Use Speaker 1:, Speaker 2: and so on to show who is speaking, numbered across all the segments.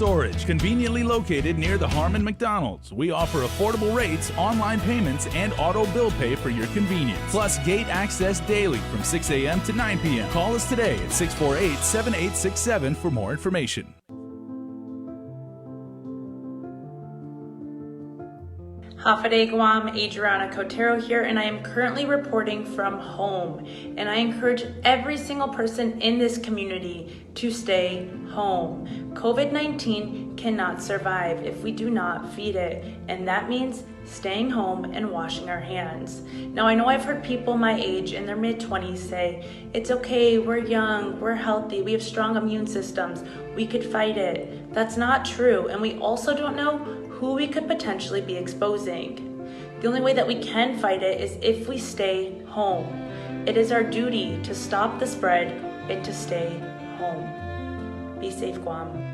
Speaker 1: Self-Storage, conveniently located near the Harmon McDonald's. We offer affordable rates, online payments, and auto bill pay for your convenience. Plus gate access daily from 6 a.m. to 9 p.m. Call us today at 648-7867 for more information.
Speaker 2: Hafaday Guam, Adriana Cotero here, and I am currently reporting from home. And I encourage every single person in this community to stay home. COVID-19 cannot survive if we do not feed it, and that means staying home and washing our hands. Now, I know I've heard people my age in their mid-20s say, it's okay, we're young, we're healthy, we have strong immune systems, we could fight it. That's not true, and we also don't know who we could potentially be exposing. The only way that we can fight it is if we stay home. It is our duty to stop the spread and to stay home. Be safe, Guam.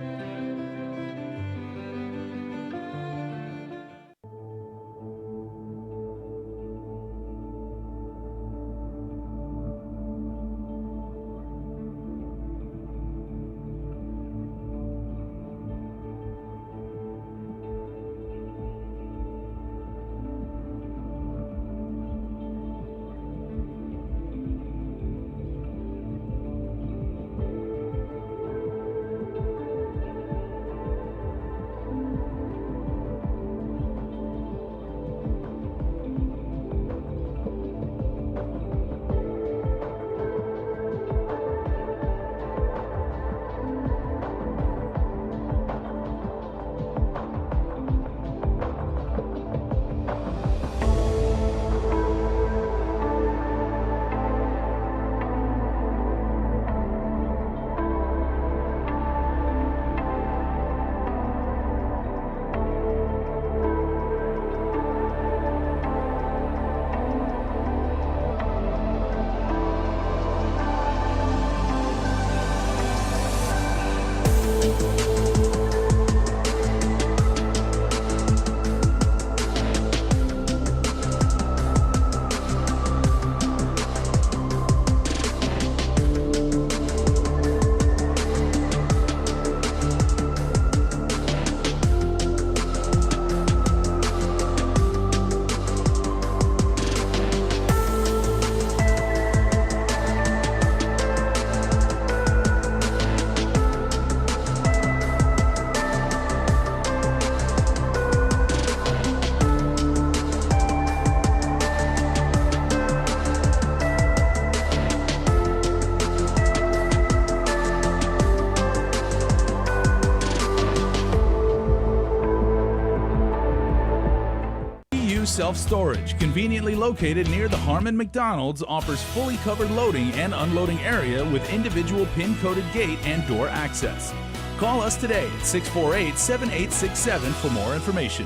Speaker 1: Self-Storage, conveniently located near the Harmon McDonald's, offers fully covered loading and unloading area with individual pin-coded gate and door access. Call us today at 648-7867 for more information.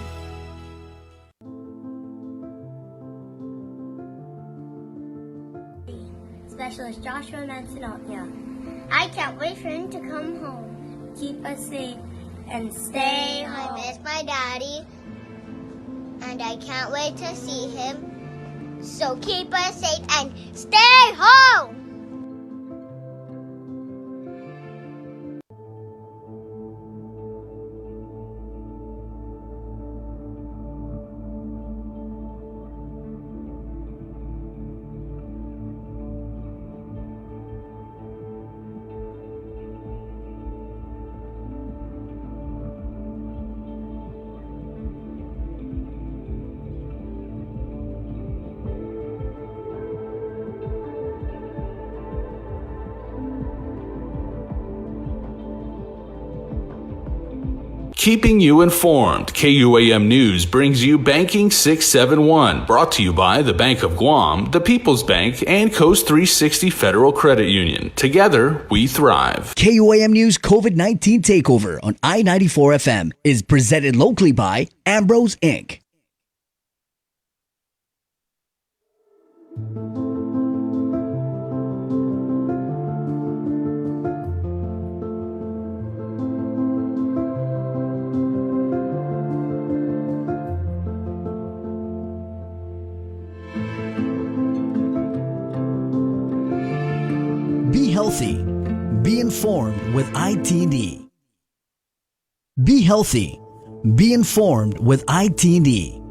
Speaker 3: Specialist Joshua Manson here. I can't wait for him to come home. Keep us safe and stay home.
Speaker 4: I miss my daddy, and I can't wait to see him. So keep us safe and stay home!
Speaker 1: Keeping you informed, KUAM News brings you Banking 671, brought to you by the Bank of Guam, the People's Bank, and Coast 360 Federal Credit Union. Together, we thrive.
Speaker 5: KUAM News COVID-19 Takeover on I-94 FM is presented locally by Ambrose Inc. Be healthy. Be informed with ITD. Be healthy. Be informed with ITD.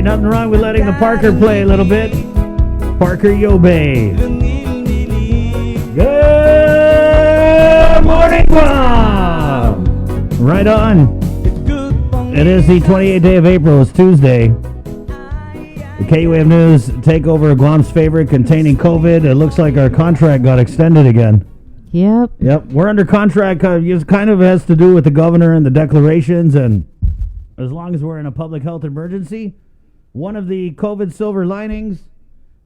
Speaker 6: Nothing wrong with letting the Parker play a little bit. Parker Yobe. Good morning, Guam. Right on. It is the 28th day of April. It's Tuesday. The KUAM News takeover of Guam's favorite containing COVID. It looks like our contract got extended again.
Speaker 7: Yep.
Speaker 6: We're under contract. It kind of has to do with the governor and the declarations. And as long as we're in a public health emergency, one of the COVID silver linings,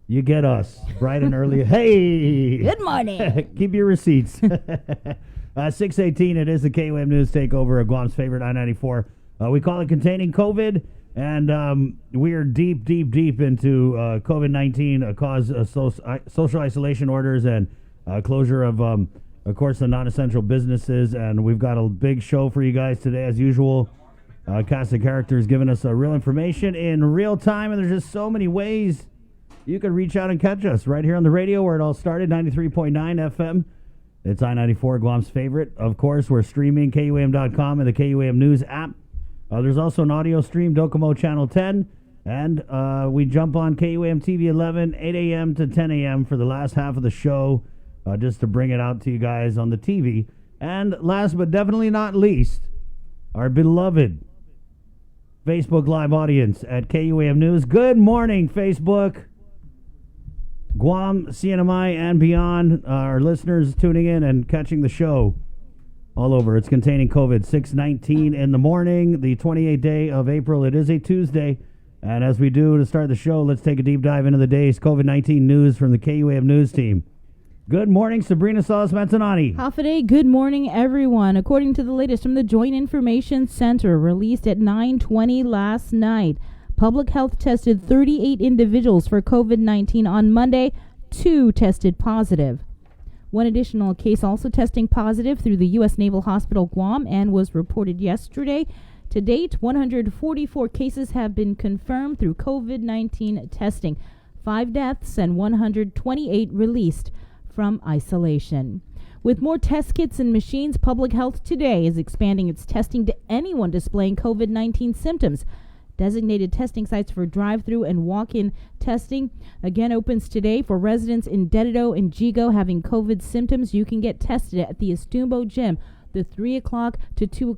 Speaker 6: you get us bright and early. Hey!
Speaker 7: Good morning.
Speaker 6: Keep your receipts. 6:18, it is the KUAM News takeover of Guam's favorite I-94. We call it Containing COVID, and we are deep into COVID-19, cause social isolation orders and closure of course, the non-essential businesses, and we've got a big show for you guys today, as usual. Cast of characters giving us real information in real time, and there's just so many ways you can reach out and catch us right here on the radio where it all started, 93.9 FM. It's I-94, Guam's favorite. Of course, we're streaming KUAM.com and the KUAM News app. There's also an audio stream, Docomo Channel 10, and we jump on KUAM TV 11, 8 a.m. to 10 a.m. for the last half of the show, just to bring it out to you guys on the TV. And last but definitely not least, our beloved Facebook Live audience at KUAM News. Good morning, Facebook. Guam, CNMI, and beyond. Our listeners tuning in and catching the show all over. It's Containing COVID, 6:19 in the morning, the 28th day of April. It is a Tuesday. And as we do to start the show, let's take a deep dive into the day's COVID-19 news from the KUAM News team. Good morning, Sabrina Salas-Manzanani.
Speaker 7: Hafaday, good morning, everyone. According to the latest from the Joint Information Center, released at 9:20 last night, Public Health tested 38 individuals for COVID-19 on Monday. 2 tested positive. One additional case also testing positive through the U.S. Naval Hospital Guam and was reported yesterday. To date, 144 cases have been confirmed through COVID-19 testing, 5 deaths and 128 released from isolation. With more test kits and machines, Public Health Today is expanding its testing to anyone displaying COVID-19 symptoms. Designated testing sites for drive-through and walk-in testing again opens today for residents in Dededo and Jigo having COVID symptoms. You can get tested at the Estumbo Gym, the 3 o'clock to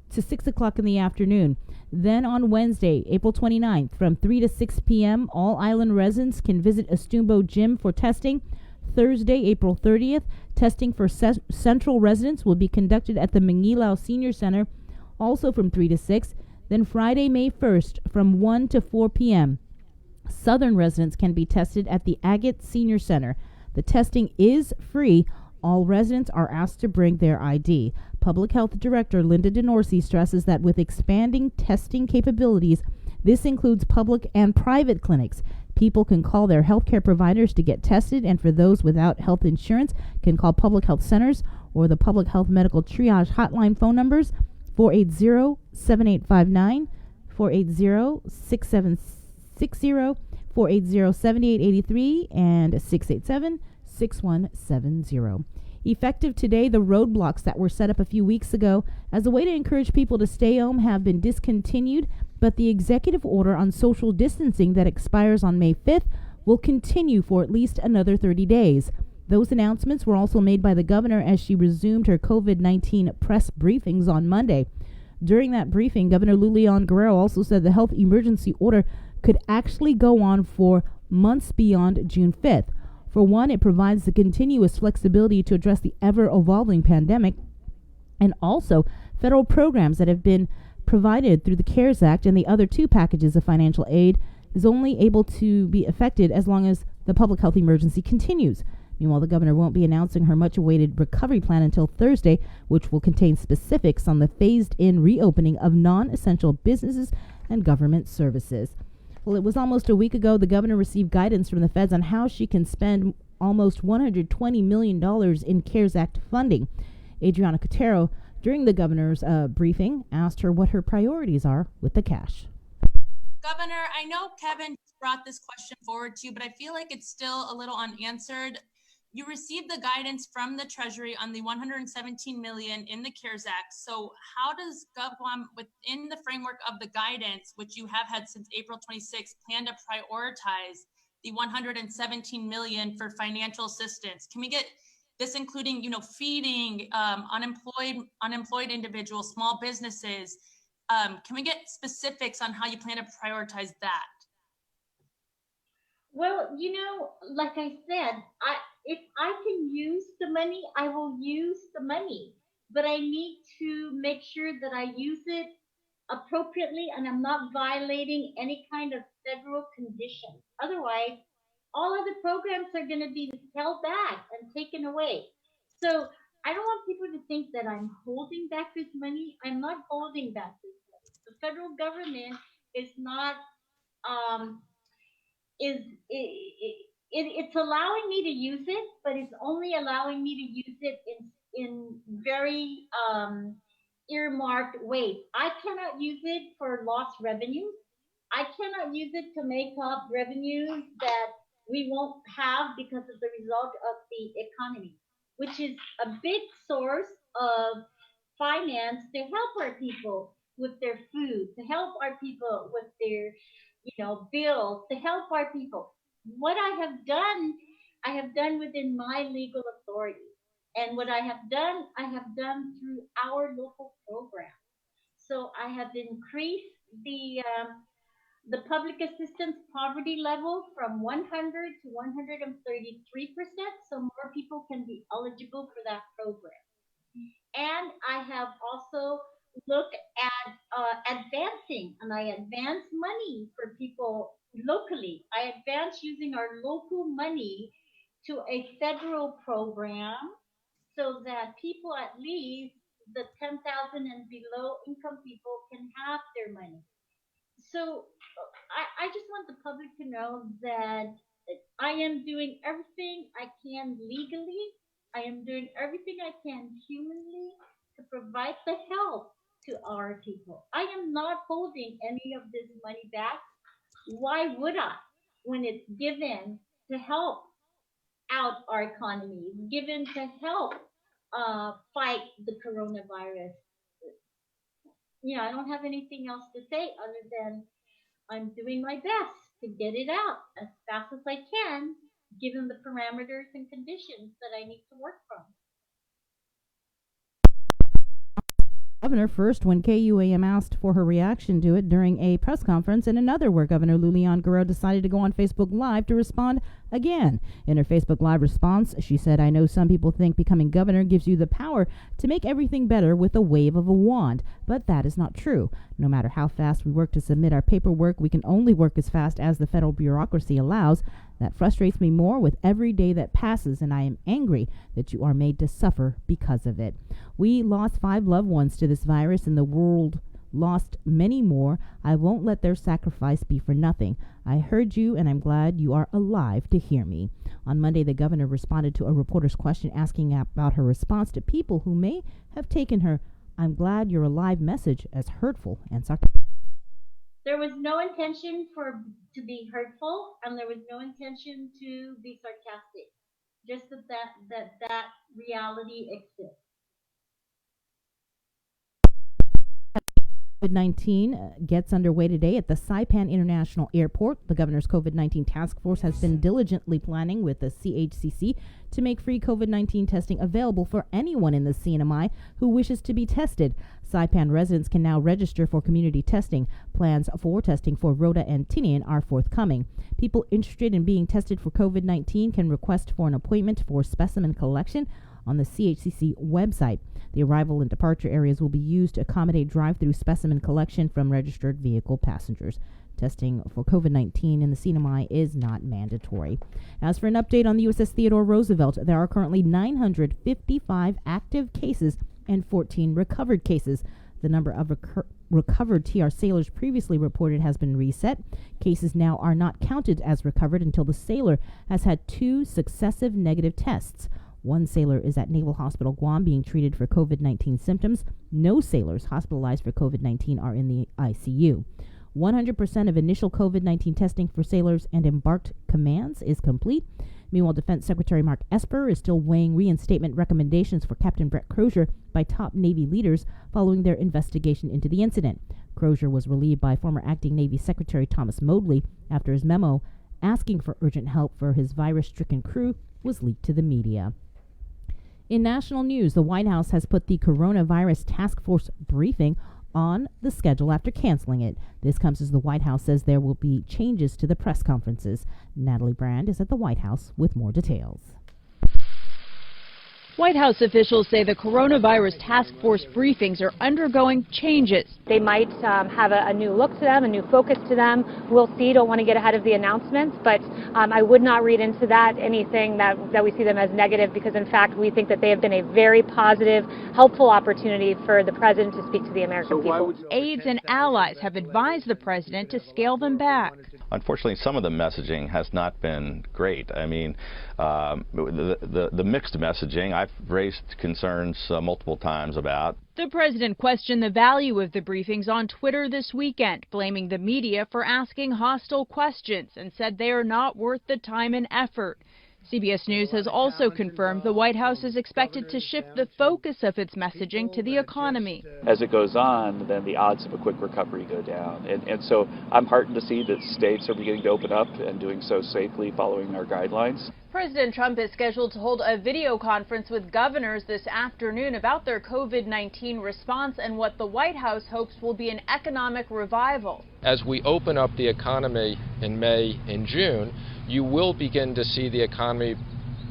Speaker 7: 6 o'clock in the afternoon. Then on Wednesday, April 29th, from 3 to 6 p.m., all island residents can visit Estumbo Gym for testing. Thursday, April 30th, testing for Central residents will be conducted at the Mangilao Senior Center, also from 3 to 6. Then Friday, May 1st, from 1 to 4 p.m., Southern residents can be tested at the Agate Senior Center. The testing is free. All residents are asked to bring their ID. Public Health Director Linda DeNorsi stresses that with expanding testing capabilities, this includes public and private clinics. People can call their healthcare providers to get tested, and for those without health insurance, can call public health centers or the Public Health Medical Triage Hotline phone numbers 480-7859, 480-6760, 480-7883, and 687-6170. Effective today, the roadblocks that were set up a few weeks ago as a way to encourage people to stay home have been discontinued, but the executive order on social distancing that expires on May 5th will continue for at least another 30 days. Those announcements were also made by the governor as she resumed her COVID-19 press briefings on Monday. During that briefing, Governor Lulian Guerrero also said the health emergency order could actually go on for months beyond June 5th. For one, it provides the continuous flexibility to address the ever-evolving pandemic, and also federal programs that have been provided through the CARES Act and the other 2 packages of financial aid is only able to be affected as long as the public health emergency continues. Meanwhile, the governor won't be announcing her much-awaited recovery plan until Thursday, which will contain specifics on the phased-in reopening of non-essential businesses and government services. Well, it was almost a week ago the governor received guidance from the feds on how she can spend almost $120 million in CARES Act funding. Adriana Cotero, during the governor's briefing, asked her what her priorities are with the cash.
Speaker 2: Governor, I know Kevin brought this question forward to you, but I feel like it's still a little unanswered. You received the guidance from the Treasury on the $117 million in the CARES Act. So how does GovGuam, within the framework of the guidance, which you have had since April 26, plan to prioritize the $117 million for financial assistance? Can we get this including, feeding unemployed individuals, small businesses? Can we get specifics on how you plan to prioritize that?
Speaker 8: Well, like I said, if I can use the money, I will use the money. But I need to make sure that I use it appropriately and I'm not violating any kind of federal conditions. Otherwise, all other programs are going to be held back and taken away. So I don't want people to think that I'm holding back this money. I'm not holding back this money. The federal government is not it's allowing me to use it, but it's only allowing me to use it in very earmarked ways. I cannot use it for lost revenue. I cannot use it to make up revenues that we won't have because of the result of the economy, which is a big source of finance to help our people with their food, to help our people with their bills, to help our people. What I have done within my legal authority. And what I have done through our local program. So I have increased the public assistance poverty level from 100 to 133%, so more people can be eligible for that program. And I have also looked at advancing, and I advance money for people locally. I advance using our local money to a federal program so that people, at least the 10,000 and below income people, can have their money. So I just want the public to know that I am doing everything I can legally I am doing everything I can humanly to provide the help to our people. I am not holding any of this money back. Why would I? When it's given to help out our economy, it's given to help fight the coronavirus. I don't have anything else to say other than I'm doing my best to get it out as fast as I can, given the parameters and conditions that I need to work from.
Speaker 7: Governor first when KUAM asked for her reaction to it during a press conference, and another where Governor Lulian Guerrero decided to go on Facebook Live to respond again. In her Facebook Live response, she said, "I know some people think becoming governor gives you the power to make everything better with a wave of a wand, but that is not true. No matter how fast we work to submit our paperwork, we can only work as fast as the federal bureaucracy allows. That frustrates me more with every day that passes, and I am angry that you are made to suffer because of it. We lost 5 loved ones to this virus, and the world lost many more. I won't let their sacrifice be for nothing. I heard you, and I'm glad you are alive to hear me." On Monday, the governor responded to a reporter's question asking about her response to people who may have taken her "I'm glad you're alive" message as hurtful and sarcastic.
Speaker 8: There was no intention to be hurtful, and there was no intention to be sarcastic. Just that reality exists.
Speaker 7: COVID-19 gets underway today at the Saipan International Airport. The governor's COVID-19 task force has been diligently planning with the CHCC to make free COVID-19 testing available for anyone in the CNMI who wishes to be tested. Saipan residents can now register for community testing. Plans for testing for Rota and Tinian are forthcoming. People interested in being tested for COVID-19 can request for an appointment for specimen collection on the CHCC website. The arrival and departure areas will be used to accommodate drive-through specimen collection from registered vehicle passengers. Testing for COVID-19 in the CNMI is not mandatory. As for an update on the USS Theodore Roosevelt, there are currently 955 active cases and 14 recovered cases. The number of recovered TR sailors previously reported has been reset. Cases now are not counted as recovered until the sailor has had 2 successive negative tests. One sailor is at Naval Hospital Guam being treated for COVID-19 symptoms. No sailors hospitalized for COVID-19 are in the ICU. 100% of initial COVID-19 testing for sailors and embarked commands is complete. Meanwhile, Defense Secretary Mark Esper is still weighing reinstatement recommendations for Captain Brett Crozier by top Navy leaders following their investigation into the incident. Crozier was relieved by former Acting Navy Secretary Thomas Modly after his memo asking for urgent help for his virus-stricken crew was leaked to the media. In national news, the White House has put the coronavirus task force briefing on the schedule after canceling it. This comes as the White House says there will be changes to the press conferences. Natalie Brand is at the White House with more details.
Speaker 9: White House officials say the coronavirus task force briefings are undergoing changes.
Speaker 10: They might have a new look to them, a new focus to them. We'll see. Don't want to get ahead of the announcements, but I would not read into that anything that we see them as negative, because in fact we think that they have been a very positive, helpful opportunity for the president to speak to the American people.
Speaker 9: Aides and allies have advised the president to scale them back.
Speaker 11: Unfortunately, some of the messaging has not been great. I mean, the mixed messaging, I've raised concerns multiple times about.
Speaker 9: The president questioned the value of the briefings on Twitter this weekend, blaming the media for asking hostile questions, and said they are not worth the time and effort. CBS News has also confirmed the White House is expected to shift the focus of its messaging to the economy.
Speaker 12: As it goes on, then the odds of a quick recovery go down. And so I'm heartened to see that states are beginning to open up and doing so safely following our guidelines.
Speaker 9: President Trump is scheduled to hold a video conference with governors this afternoon about their COVID-19 response and what the White House hopes will be an economic revival.
Speaker 13: As we open up the economy in May and June, you will begin to see the economy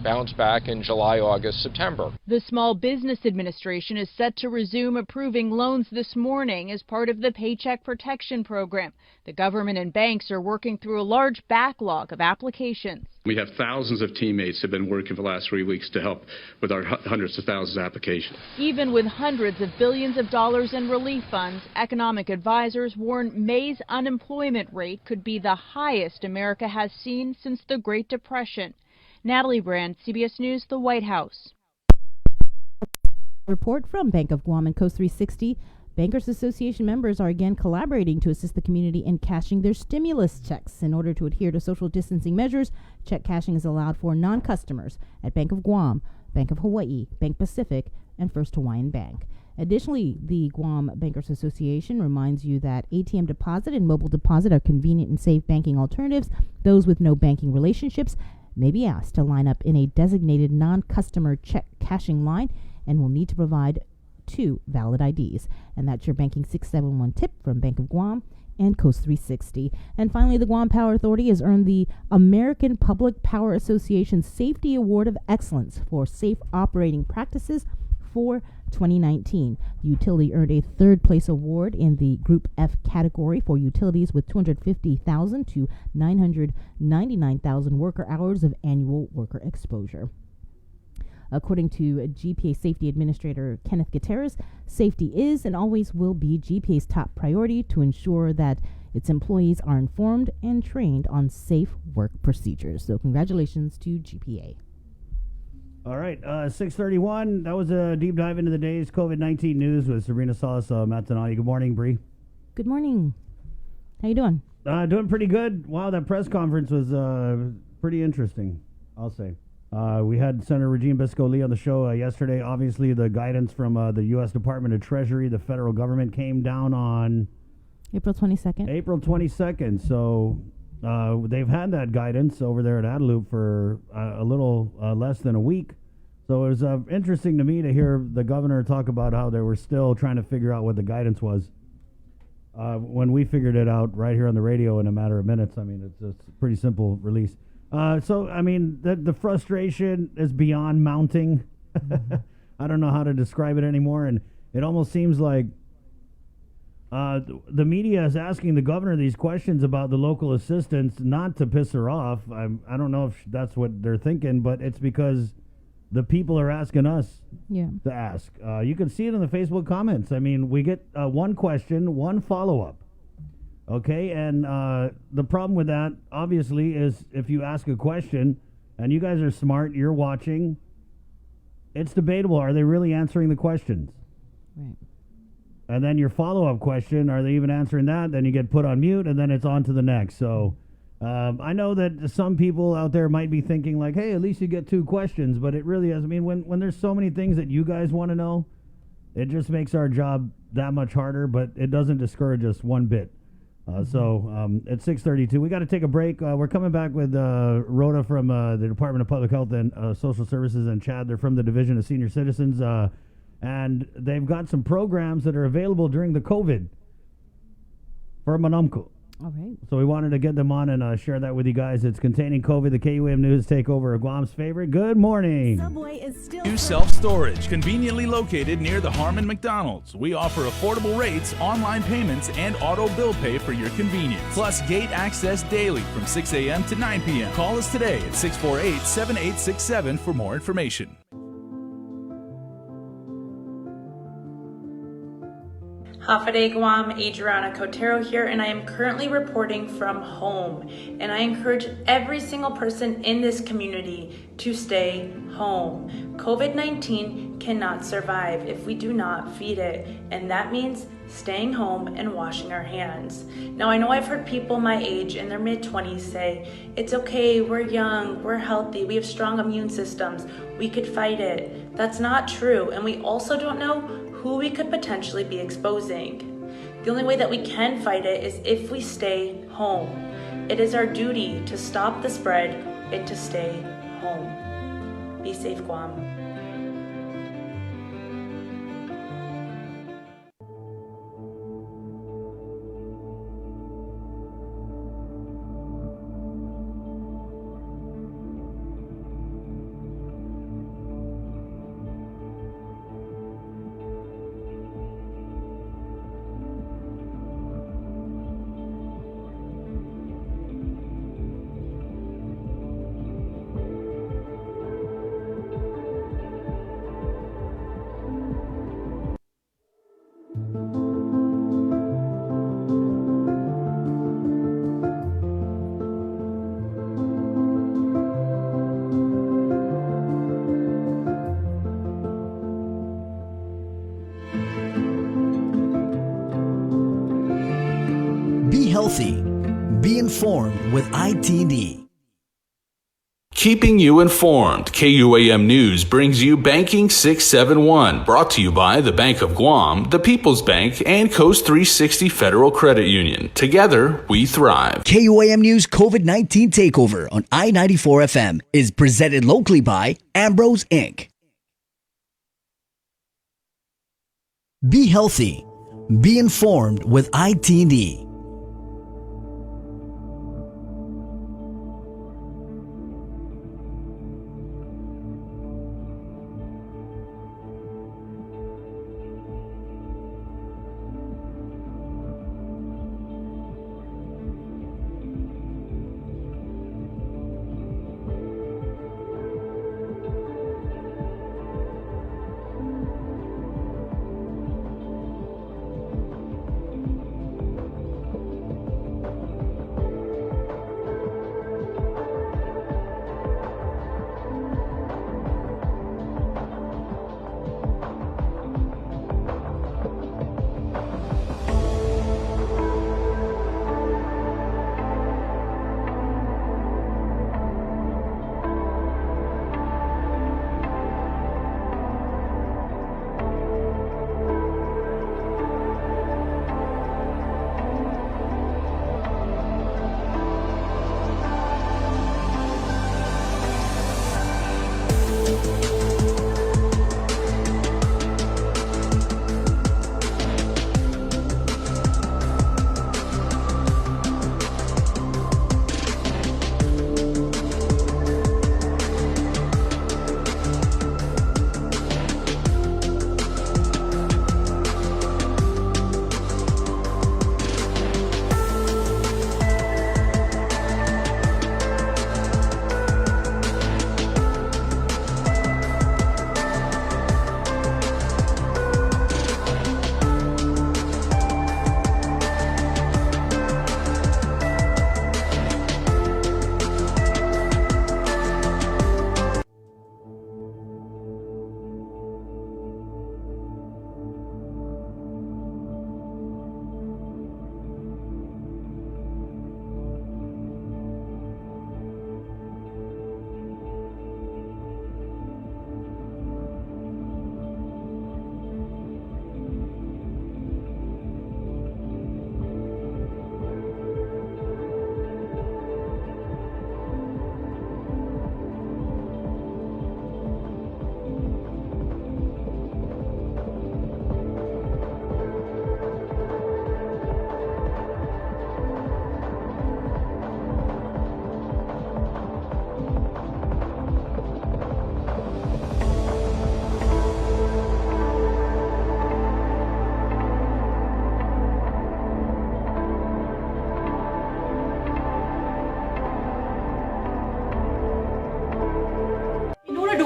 Speaker 13: bounce back in July, August, September.
Speaker 9: The Small Business Administration is set to resume approving loans this morning as part of the Paycheck Protection Program. The government and banks are working through a large backlog of applications.
Speaker 14: We have thousands of teammates who have been working for the last 3 weeks to help with our hundreds of thousands of applications.
Speaker 9: Even with hundreds of billions of dollars in relief funds, economic advisors warn May's unemployment rate could be the highest America has seen since the Great Depression. Natalie Brand, CBS News, the White House.
Speaker 7: Report from Bank of Guam and Coast 360. Bankers Association members are again collaborating to assist the community in cashing their stimulus checks. In order to adhere to social distancing measures, check cashing is allowed for non-customers at Bank of Guam, Bank of Hawaii, Bank Pacific, and First Hawaiian Bank. Additionally, the Guam Bankers Association reminds you that ATM deposit and mobile deposit are convenient and safe banking alternatives. Those with no banking relationships may be asked to line up in a designated non-customer check cashing line and will need to provide 2 valid IDs. And that's your Banking 671 tip from Bank of Guam and Coast 360. And finally, the Guam Power Authority has earned the American Public Power Association Safety Award of Excellence for Safe Operating Practices for 2019. The utility earned a third place award in the Group F category for utilities with 250,000 to 999,000 worker hours of annual worker exposure. According to GPA Safety Administrator Kenneth Gutierrez, safety is and always will be GPA's top priority to ensure that its employees are informed and trained on safe work procedures. So congratulations to GPA.
Speaker 6: All right, 6:31. That was a deep dive into the day's COVID-19 news with Sabrina Salas, Matt Tenali. Good morning, Bree.
Speaker 7: Good morning. How you doing?
Speaker 6: Doing pretty good. Wow, that press conference was pretty interesting, I'll say. We had Senator Regine Bisco-Lee on the show yesterday. Obviously, the guidance from the U.S. Department of Treasury, the federal government, came down on
Speaker 7: April 22nd.
Speaker 6: April 22nd. So they've had that guidance over there at Adelup for a little less than a week. So it was interesting to me to hear the governor talk about how they were still trying to figure out what the guidance was. When we figured it out right here on the radio in a matter of minutes, I mean, it's a pretty simple release. So, I mean, the frustration is beyond mounting. I don't know how to describe it anymore. And it almost seems like the media is asking the governor these questions about the local assistance, not to piss her off. I don't know if that's what they're thinking, but it's because the people are asking us to ask. You can see it in the Facebook comments. I mean, we get one question, one follow-up. Okay, and the problem with that, obviously, is if you ask a question, and you guys are smart, you're watching, it's debatable. Are they really answering the questions?
Speaker 7: Right.
Speaker 6: And then your follow-up question, are they even answering that? Then you get put on mute, and then it's on to the next. So I know that some people out there might be thinking like, hey, at least you get 2 questions, but it really is. I mean, when there's so many things that you guys want to know, it just makes our job that much harder, but it doesn't discourage us one bit. So at 6:32, we got to take a break. We're coming back with Rhoda from the Department of Public Health and Social Services, and Chad. They're from the Division of Senior Citizens, and they've got some programs that are available during the COVID for Manumku.
Speaker 7: All right.
Speaker 6: So we wanted to get them on and share that with you guys. It's Containing COVID, the KUM News Takeover of Guam's favorite. Good morning.
Speaker 1: Subway is still new self-storage, conveniently located near the Harmon McDonald's. We offer affordable rates, online payments, and auto bill pay for your convenience. Plus gate access daily from 6 a.m. to 9 p.m. Call us today at 648-7867 for more information.
Speaker 2: Hafade Guam, Adriana Cotero here, and I am currently reporting from home. And I encourage every single person in this community to stay home. COVID-19 cannot survive if we do not feed it, and that means staying home and washing our hands. Now, I know I've heard people my age in their mid-20s say, it's okay, we're young, we're healthy, we have strong immune systems, we could fight it. That's not true, and we also don't know who we could potentially be exposing. The only way that we can fight it is if we stay home. It is our duty to stop the spread and to stay home. Be safe, Guam.
Speaker 5: Be healthy. Be informed with ITD.
Speaker 1: Keeping you informed, KUAM News brings you Banking 671, brought to you by the Bank of Guam, the People's Bank, and Coast 360 Federal Credit Union. Together, we thrive.
Speaker 5: KUAM News COVID-19 Takeover on I-94 FM is presented locally by Ambrose Inc. Be healthy. Be informed with ITD.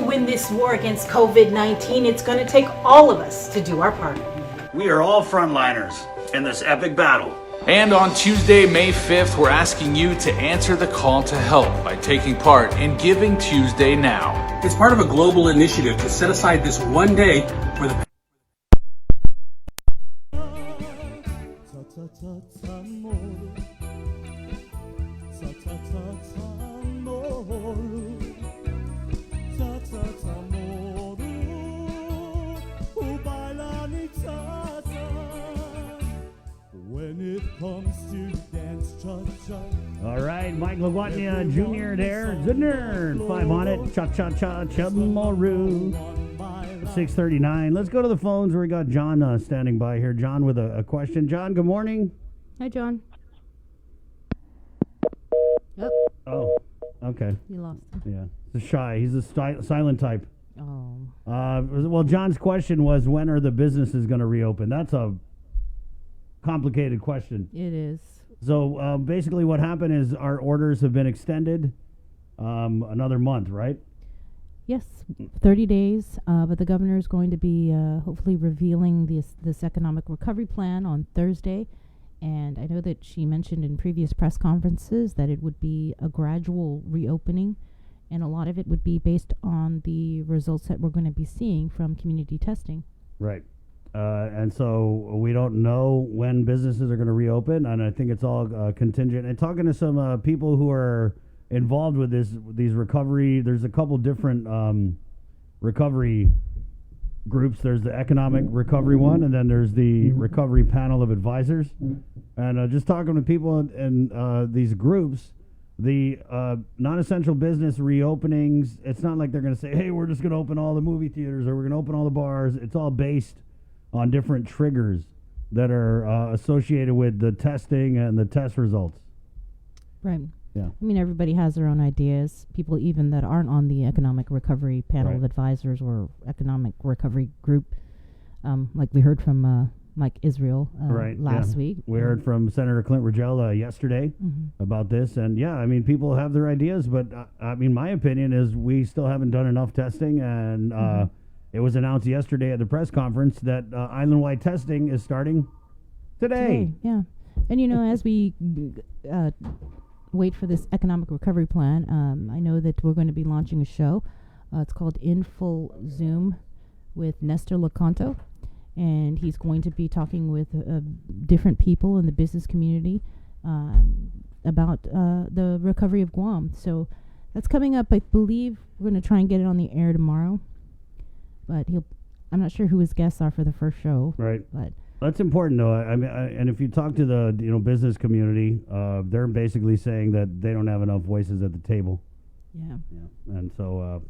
Speaker 15: Win this war against COVID-19, it's going to take all of us to do our part.
Speaker 16: We are all frontliners in this epic battle.
Speaker 1: And on Tuesday, May 5th, we're asking you to answer the call to help by taking part in Giving Tuesday Now.
Speaker 16: It's part of a global initiative to set aside this one day for the
Speaker 6: All right, Mike Lagwatnia Jr. there. The nerd. 5 on it. Cha-cha-cha-cha-maru. 6:39. Let's go to the phones where we got John standing by here. John with a question. John, good morning.
Speaker 7: Hi, John.
Speaker 6: Oh, okay.
Speaker 7: You lost him.
Speaker 6: Yeah. He's shy. He's a silent type.
Speaker 7: Oh.
Speaker 6: Well, John's question was, when are the businesses going to reopen? That's a complicated question.
Speaker 7: It is.
Speaker 6: So basically what happened is our orders have been extended another month, right?
Speaker 7: Yes, 30 days, but the governor is going to be hopefully revealing this economic recovery plan on Thursday. And I know that she mentioned in previous press conferences that it would be a gradual reopening, and a lot of it would be based on the results that we're going to be seeing from community testing.
Speaker 6: Right. And so we don't know when businesses are going to reopen, and I think it's all contingent. And talking to some people who are involved with these recovery, there's a couple different recovery groups. There's the economic recovery one, and then there's the recovery panel of advisors. And just talking to people in these groups, the non-essential business reopenings, it's not like they're going to say, hey, we're just going to open all the movie theaters or we're going to open all the bars. It's all based on different triggers that are associated with the testing and the test results.
Speaker 7: Right.
Speaker 6: Yeah.
Speaker 7: I mean, everybody has their own ideas. People even that aren't on the economic recovery panel of advisors or economic recovery group, like we heard from Mike Israel last week.
Speaker 6: We heard from Senator Clint Rogel yesterday about this. And yeah, I mean, people have their ideas, but I mean, my opinion is we still haven't done enough testing. And it was announced yesterday at the press conference that island-wide testing is starting today.
Speaker 7: Yeah. And, you know, as we wait for this economic recovery plan, I know that we're going to be launching a show. It's called In Full Zoom with Nestor Locanto. And he's going to be talking with different people in the business community about the recovery of Guam. So that's coming up. I believe we're going to try and get it on the air tomorrow. But I'm not sure who his guests are for the first show.
Speaker 6: Right.
Speaker 7: But
Speaker 6: that's important, though. I mean, and if you talk to the business community, they're basically saying that they don't have enough voices at the table.
Speaker 7: Yeah.
Speaker 6: And so,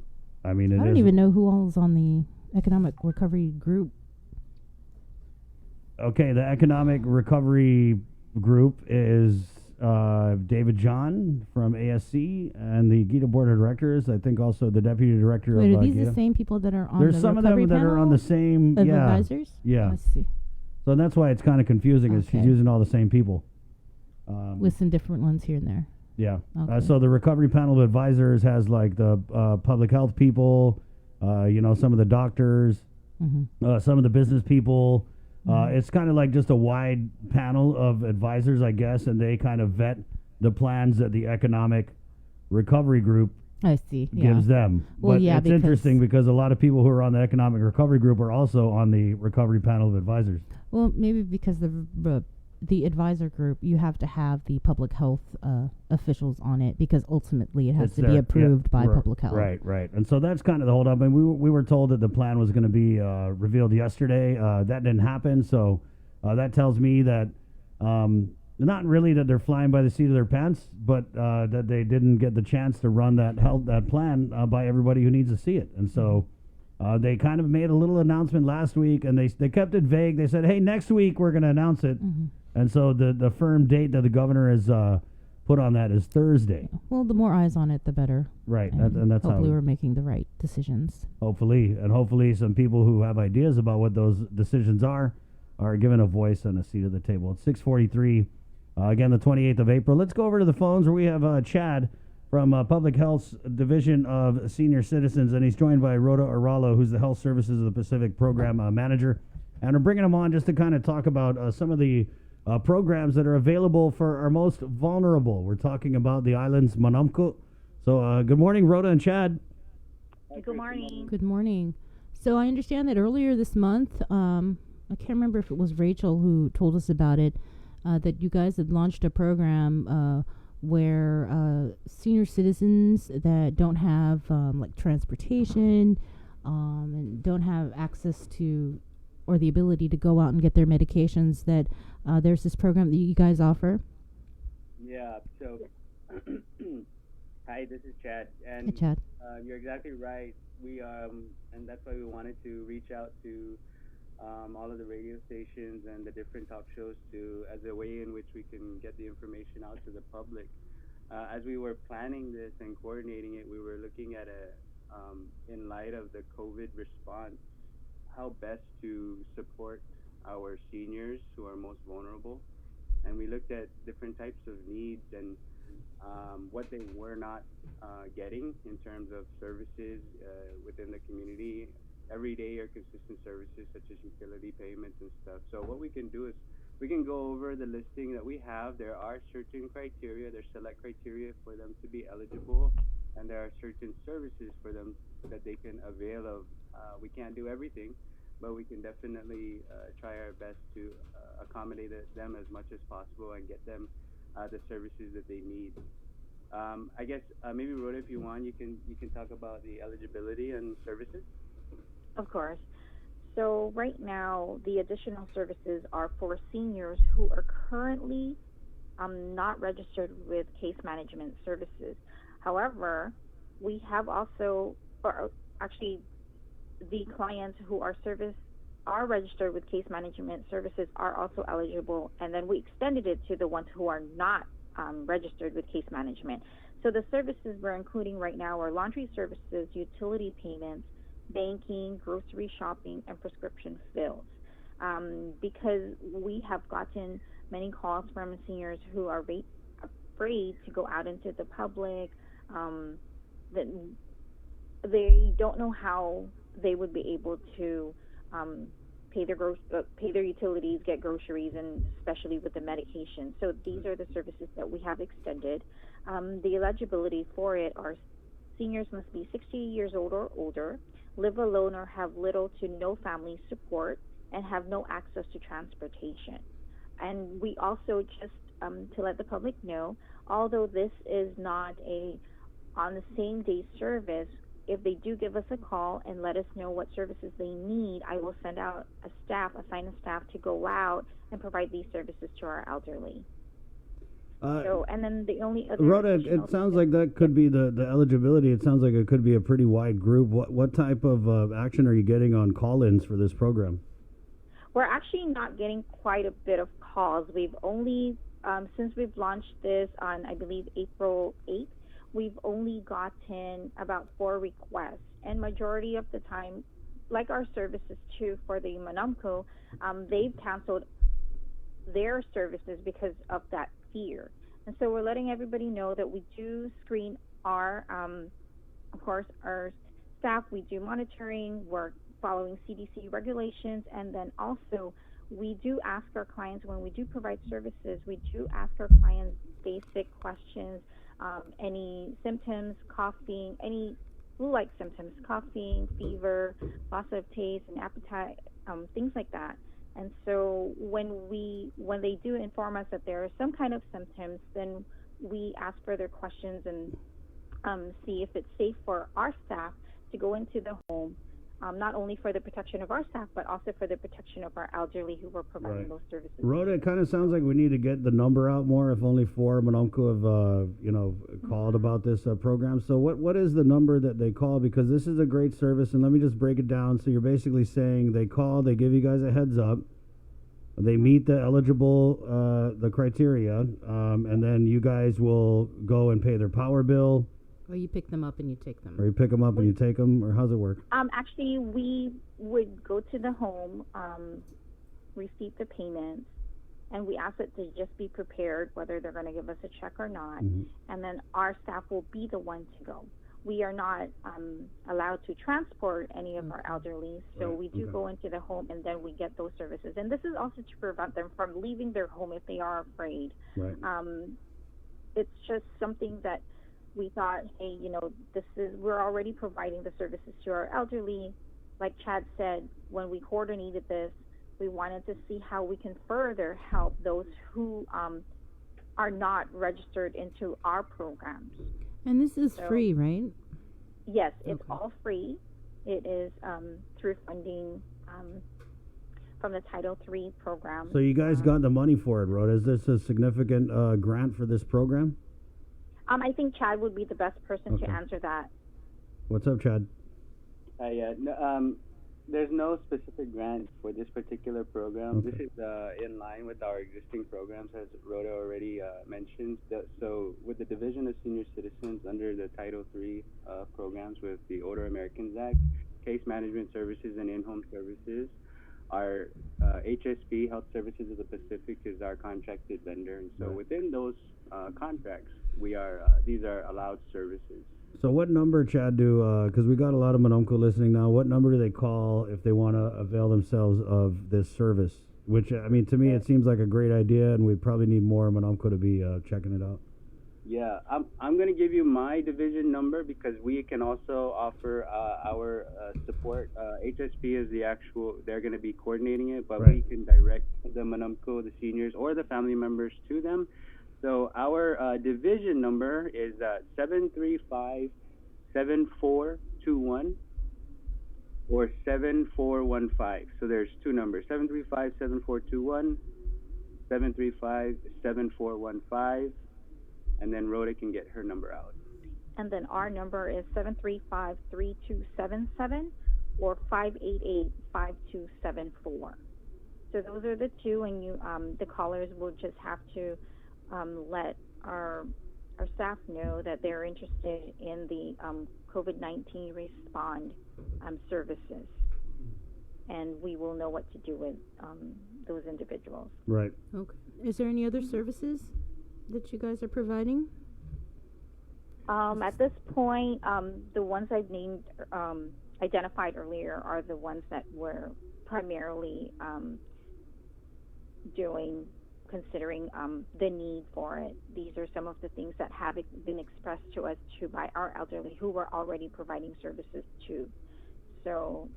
Speaker 6: I mean,
Speaker 7: I don't even know who all is on the economic recovery group.
Speaker 6: Okay, the economic recovery group is David John from ASC and the GITA Board of Directors. I think also the Deputy Director
Speaker 7: Wait,
Speaker 6: of
Speaker 7: are these
Speaker 6: GITA.
Speaker 7: the same people that are on
Speaker 6: There's
Speaker 7: the
Speaker 6: some of
Speaker 7: recovery
Speaker 6: them that are on the same
Speaker 7: of advisors?
Speaker 6: Yeah.
Speaker 7: I see.
Speaker 6: So that's why it's kind of confusing is she's using all the same people.
Speaker 7: With some different ones here and there.
Speaker 6: Yeah.
Speaker 7: Okay.
Speaker 6: So the recovery panel of advisors has like the public health people, some of the doctors, some of the business people. It's kind of like just a wide panel of advisors, I guess, and they kind of vet the plans that the economic recovery group gives them.
Speaker 7: Well,
Speaker 6: but it's interesting because a lot of people who are on the economic recovery group are also on the recovery panel of advisors.
Speaker 7: Well, maybe because the advisor group, you have to have the public health officials on it because ultimately it has to be approved by public health.
Speaker 6: Right. And so that's kind of the holdup. And we were told that the plan was going to be revealed yesterday. That didn't happen. So that tells me that not really that they're flying by the seat of their pants, but that they didn't get the chance to run that plan by everybody who needs to see it. And so they kind of made a little announcement last week, and they kept it vague. They said, hey, next week we're going to announce it. And so the firm date that the governor has put on that is Thursday.
Speaker 7: Well, the more eyes on it, the better.
Speaker 6: Right, and that's
Speaker 7: hopefully
Speaker 6: how
Speaker 7: we're making the right decisions.
Speaker 6: Hopefully some people who have ideas about what those decisions are given a voice and a seat at the table. It's 6:43, again, the 28th of April. Let's go over to the phones where we have Chad from Public Health's Division of Senior Citizens, and he's joined by Rhoda Aralo, who's the Health Services of the Pacific Program Manager. And we're bringing him on just to kind of talk about some of the programs that are available for our most vulnerable. We're talking about the island's Manamco. So good morning, Rhoda and Chad.
Speaker 17: Good morning.
Speaker 7: Good morning. So I understand that earlier this month, I can't remember if it was Rachel who told us about it, that you guys had launched a program where senior citizens that don't have like transportation and don't have access to or the ability to go out and get their medications, that there's this program that you guys offer.
Speaker 17: Yeah, so hi, this is Chad. And
Speaker 7: Hi, Chad.
Speaker 17: You're exactly right. We and that's why we wanted to reach out to all of the radio stations and the different talk shows as a way in which we can get the information out to the public. As we were planning this and coordinating it, we were looking at in light of the COVID response, how best to support our seniors who are most vulnerable. And we looked at different types of needs and what they were not getting in terms of services within the community, everyday or consistent services such as utility payments and stuff. So what we can do is we can go over the listing that we have. There are certain criteria, there's select criteria for them to be eligible, and there are certain services for them that they can avail of. We can't do everything, but we can definitely try our best to accommodate them as much as possible and get them the services that they need. I guess maybe Rhoda, if you want, you can talk about the eligibility and services.
Speaker 18: Of course. So right now, the additional services are for seniors who are currently not registered with case management services. However, we have also, or actually, the clients who are registered with case management services are also eligible, and then we extended it to the ones who are not registered with case management. So the services we're including right now are laundry services, utility payments, banking, grocery shopping, and prescription fills. Because we have gotten many calls from seniors who are afraid to go out into the public, that they don't know how they would be able to pay their utilities, get groceries, and especially with the medication. So these are the services that we have extended. The eligibility for it are seniors must be 60 years old or older, live alone or have little to no family support, and have no access to transportation. And we also just to let the public know, although this is not on the same day service, if they do give us a call and let us know what services they need, I will send out assign a staff to go out and provide these services to our elderly. And then the only other
Speaker 6: Rhoda, it sounds like that could be the eligibility. It sounds like it could be a pretty wide group. What type of action are you getting on call-ins for this program?
Speaker 18: We're actually not getting quite a bit of calls. We've only, since we've launched this on, I believe, April 8th, we've only gotten about 4 requests. And majority of the time, like our services too for the Manamco, they've canceled their services because of that fear. And so we're letting everybody know that we do screen our, of course, our staff. We do monitoring. We're following CDC regulations. And then also we do ask our clients, when we do provide services, we do ask our clients basic questions, any symptoms, coughing, any flu-like symptoms, coughing, fever, loss of taste and appetite, things like that. And so when they do inform us that there are some kind of symptoms, then we ask further questions and see if it's safe for our staff to go into the home, not only for the protection of our staff, but also for the protection of our elderly who we're providing those services.
Speaker 6: Rhoda, it kind of sounds like we need to get the number out more. If only 4 Manamco have called about this program. So what is the number that they call? Because this is a great service, and let me just break it down. So you're basically saying they call, they give you guys a heads up, they meet the eligible the criteria, and then you guys will go and pay their power bill.
Speaker 7: Or you pick them up and you take them.
Speaker 6: Or you pick them up and you take them, or how's it work?
Speaker 18: Actually, we would go to the home, receive the payments, and we ask it to just be prepared whether they're going to give us a check or not. And then our staff will be the one to go. We are not allowed to transport any of our elderly, so we do go into the home and then we get those services. And this is also to prevent them from leaving their home if they are afraid. It's just something that we thought, hey, we're already providing the services to our elderly. Like Chad said, when we coordinated this, we wanted to see how we can further help those who are not registered into our programs.
Speaker 7: And this is free, right?
Speaker 18: Yes, it's all free. It is through funding from the Title III program.
Speaker 6: So you guys got the money for it, Rhoda. Is this a significant grant for this program?
Speaker 18: I think Chad would be the best person to answer that.
Speaker 6: What's up, Chad?
Speaker 17: There's no specific grant for this particular program. This is in line with our existing programs, as Rhoda already mentioned. So with the Division of Senior Citizens under the Title III programs with the Older Americans Act, case management services and in-home services, our HSP, Health Services of the Pacific, is our contracted vendor. And so within those contracts, these are allowed services.
Speaker 6: So what number, Chad, because we got a lot of Manamco listening now, what number do they call if they want to avail themselves of this service? Which, I mean, to me, it seems like a great idea, and we probably need more Manamco to be checking it out.
Speaker 17: Yeah, I'm going to give you my division number because we can also offer our support. HSP is the actual, they're going to be coordinating it, but we can direct the Manamco, the seniors, or the family members to them. So our division number is 735-7421 or 7415. So there's two numbers, 735-7421, 735-7415. And then Rhoda can get her number out.
Speaker 18: And then our number is 735-3277 or 588-5274. So those are the two, and you, the callers will just have to let our staff know that they're interested in the COVID-19 Respond services, and we will know what to do with those individuals.
Speaker 6: Right.
Speaker 7: Okay. Is there any other services that you guys are providing?
Speaker 18: At this point, the ones I've named, identified earlier are the ones that we're primarily considering the need for it. These are some of the things that have been expressed to us by our elderly who we're already providing services to. So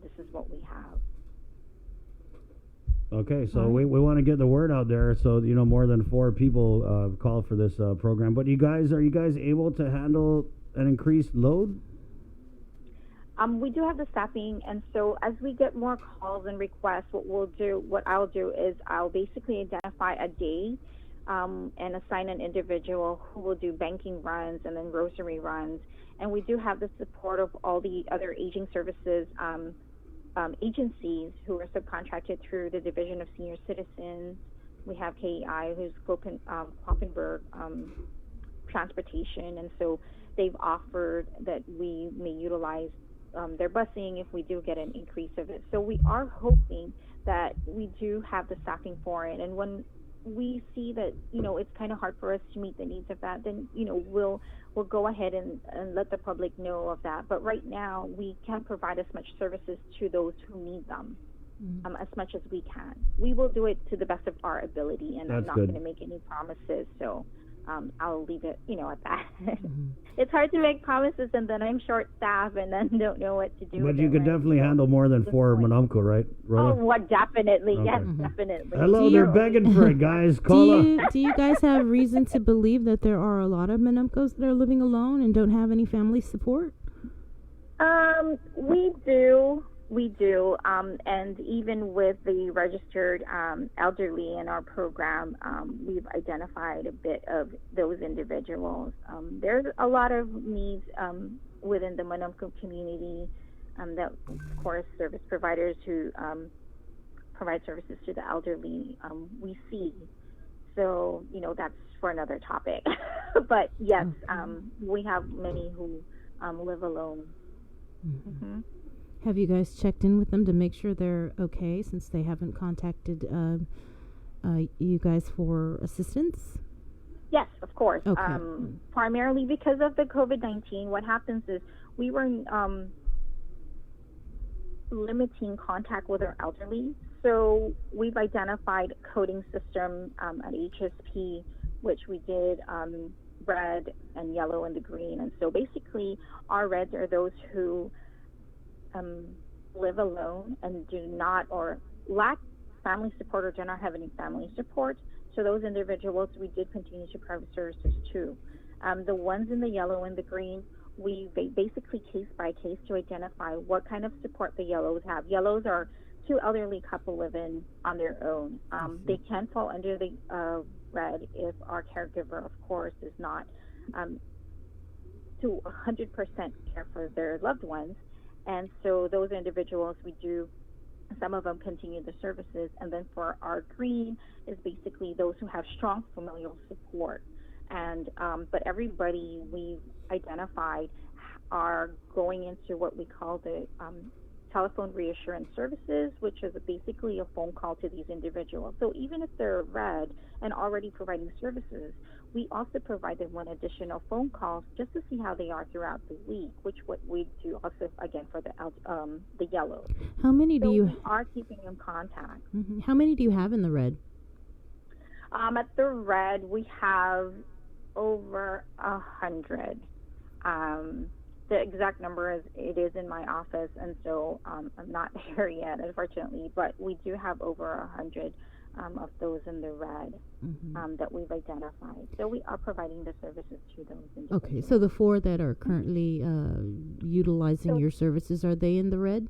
Speaker 18: this is what we have.
Speaker 6: Okay, so we want to get the word out there, so more than 4 people call for this program. But are you guys able to handle an increased load?
Speaker 18: We do have the staffing, and so as we get more calls and requests, what I'll do is I'll basically identify a day and assign an individual who will do banking runs and then grocery runs. And we do have the support of all the other aging services agencies who are subcontracted through the Division of Senior Citizens. We have KEI, who's Kloppenberg Transportation, and so they've offered that we may utilize their busing if we do get an increase of it. So we are hoping that we do have the staffing for it, and when we see that it's kind of hard for us to meet the needs of that, then we'll go ahead and let the public know of that. But right now we can provide as much services to those who need them, as much as we can. We will do it to the best of our ability, and I'm not going to make any promises, so I'll leave it at that. It's hard to make promises and then I'm short staffed and then don't know what to do.
Speaker 6: But you could definitely handle more than 4 Manamco, right, Rhoda?
Speaker 18: Oh, what? Definitely.
Speaker 6: Okay.
Speaker 18: Yes, definitely.
Speaker 6: Hello, they're begging for it, guys. Call up.
Speaker 7: Do you guys have reason to believe that there are a lot of Manamcos that are living alone and don't have any family support? We do. And even with the registered elderly in our program, we've identified a bit of those individuals. There's a lot of needs within the Manamco community that, of course, service providers who provide services to the elderly, we see. So, that's for another topic. But, yes, we have many who live alone. Mm-hmm. Have you guys checked in with them to make sure they're okay, since they haven't contacted you guys for assistance?
Speaker 18: Yes, of course.
Speaker 7: Okay.
Speaker 18: Primarily because of the COVID-19, what happens is we were limiting contact with our elderly. So we've identified a coding system at HSP, which we did red and yellow and the green. And so basically our reds are those who live alone and do not or lack family support or do not have any family support. So those individuals, we did continue to provide services to. The ones in the yellow and the green, we basically case by case to identify what kind of support the yellows have. Yellows are 2 elderly couple living on their own. They can fall under the red if our caregiver, of course, is not to 100% care for their loved ones. And so those individuals, some of them continue the services. And then for our green is basically those who have strong familial support. And but everybody we've identified are going into what we call the telephone reassurance services, which is basically a phone call to these individuals. So even if they're red and already providing services, we also provide them one additional phone call just to see how they are throughout the week, which what we do also again for the yellow.
Speaker 7: How many do you?
Speaker 18: We are keeping in contact.
Speaker 7: How many do you have in the red?
Speaker 18: At the red, we have over 100. The exact number is in my office, and so I'm not there yet, unfortunately. But we do have over 100 of those in the red that we've identified. So we are providing the services to those individuals.
Speaker 7: Okay, so the 4 that are currently utilizing your services, are they in the red?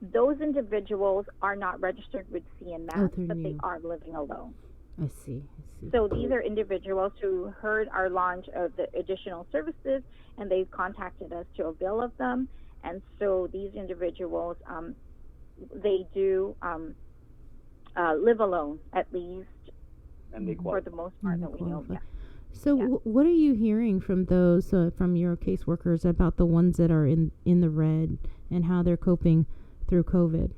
Speaker 18: Those individuals are not registered with CMS,
Speaker 7: they're
Speaker 18: but they
Speaker 7: new.
Speaker 18: are living alone.
Speaker 7: I see.
Speaker 18: So these are individuals who heard our launch of the additional services, and they've contacted us to avail of them. And so these individuals, they do live alone, at least,
Speaker 17: and they
Speaker 18: for the most part that we know. Yeah.
Speaker 7: So what are you hearing from those, from your caseworkers, about the ones that are in the red and how they're coping through COVID?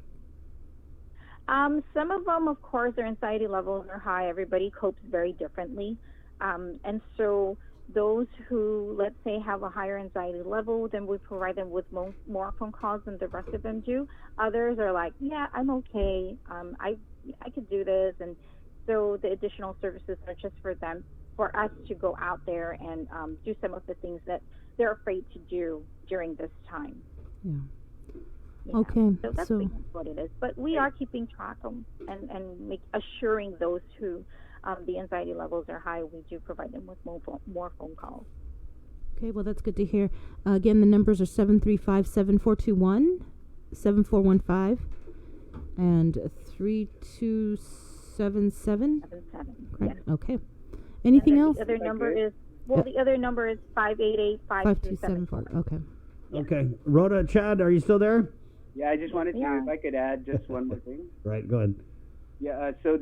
Speaker 18: Some of them, of course, their anxiety levels are high. Everybody copes very differently. And so those who, let's say, have a higher anxiety level, then we provide them with more phone calls than the rest of them do. Others are like, yeah, I'm okay. I could do this. And so the additional services are just for them, for us to go out there and do some of the things that they're afraid to do during this time.
Speaker 7: Yeah.
Speaker 18: Yeah.
Speaker 7: Okay.
Speaker 18: So that's what it is. But we are keeping track of and assuring those who the anxiety levels are high, we do provide them with more phone calls.
Speaker 7: Okay, well, that's good to hear. Again, the numbers are 735-7421, 7415, and 3277. Correct?
Speaker 18: Yes.
Speaker 7: Okay. Anything else?
Speaker 18: The other number is, the other number is 588-5274.
Speaker 7: Okay.
Speaker 6: Okay. Rhoda, Chad, are you still there?
Speaker 17: Yeah, I just wanted to, if I could add just one more thing.
Speaker 6: Right, go ahead.
Speaker 17: Yeah, so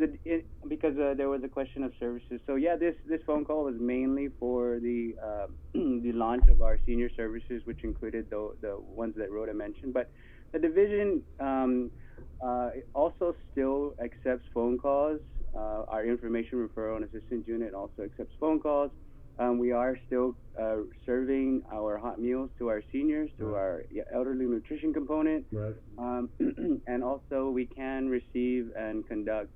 Speaker 17: because there was a question of services. So yeah, this phone call was mainly for the the launch of our senior services, which included the ones that Rhoda mentioned. But the division also still accepts phone calls. Our information referral and assistance unit also accepts phone calls. We are still serving our hot meals to our seniors, to our elderly nutrition component.
Speaker 6: Right.
Speaker 17: And also we can receive and conduct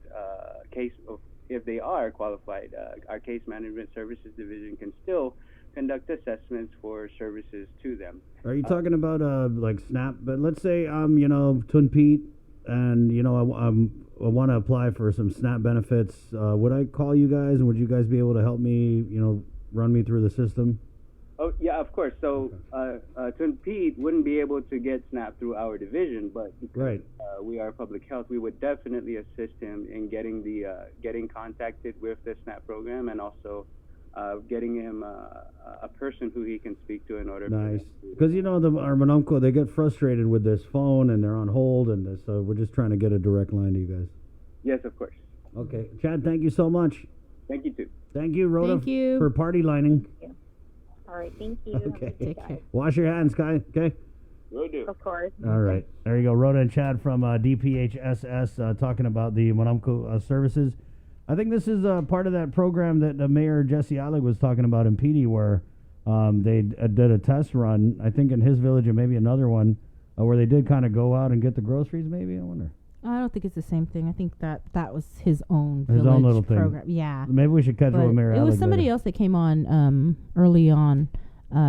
Speaker 17: case of, if they are qualified, our case management services division can still conduct assessments for services to them.
Speaker 6: Are you talking about like SNAP? But let's say I'm, Twin Pete, and I want to apply for some SNAP benefits. Would I call you guys, and would you guys be able to help me, run me through the system?
Speaker 17: Oh, yeah, of course. So Twin Pete wouldn't be able to get SNAP through our division, but because we are public health, we would definitely assist him in getting contacted with the SNAP program, and also getting him a person who he can speak to in order.
Speaker 6: Nice. Because our Monumco, they get frustrated with this phone, and they're on hold, and so we're just trying to get a direct line to you guys.
Speaker 17: Yes, of course.
Speaker 6: Okay. Chad, thank you so much.
Speaker 17: Thank you, too.
Speaker 6: Thank you, Rhoda,
Speaker 7: Thank you.
Speaker 6: for party lining.
Speaker 18: All right, thank you.
Speaker 6: Okay.
Speaker 7: Take care.
Speaker 6: Wash your hands, Kai. Okay?
Speaker 17: Will do.
Speaker 18: Of course.
Speaker 6: All right. There you go. Rhoda and Chad from DPHSS talking about the Monumco services. I think this is part of that program that Mayor Jesse Alec was talking about in PD, where they did a test run, I think in his village and maybe another one, where they did kind of go out and get the groceries, maybe, I wonder.
Speaker 7: I don't think it's the same thing. I think that was his own
Speaker 6: His own little
Speaker 7: program.
Speaker 6: thing.
Speaker 7: Yeah.
Speaker 6: Maybe we should catch up with Mayor
Speaker 7: It
Speaker 6: Alec
Speaker 7: was somebody
Speaker 6: later.
Speaker 7: else that came on early on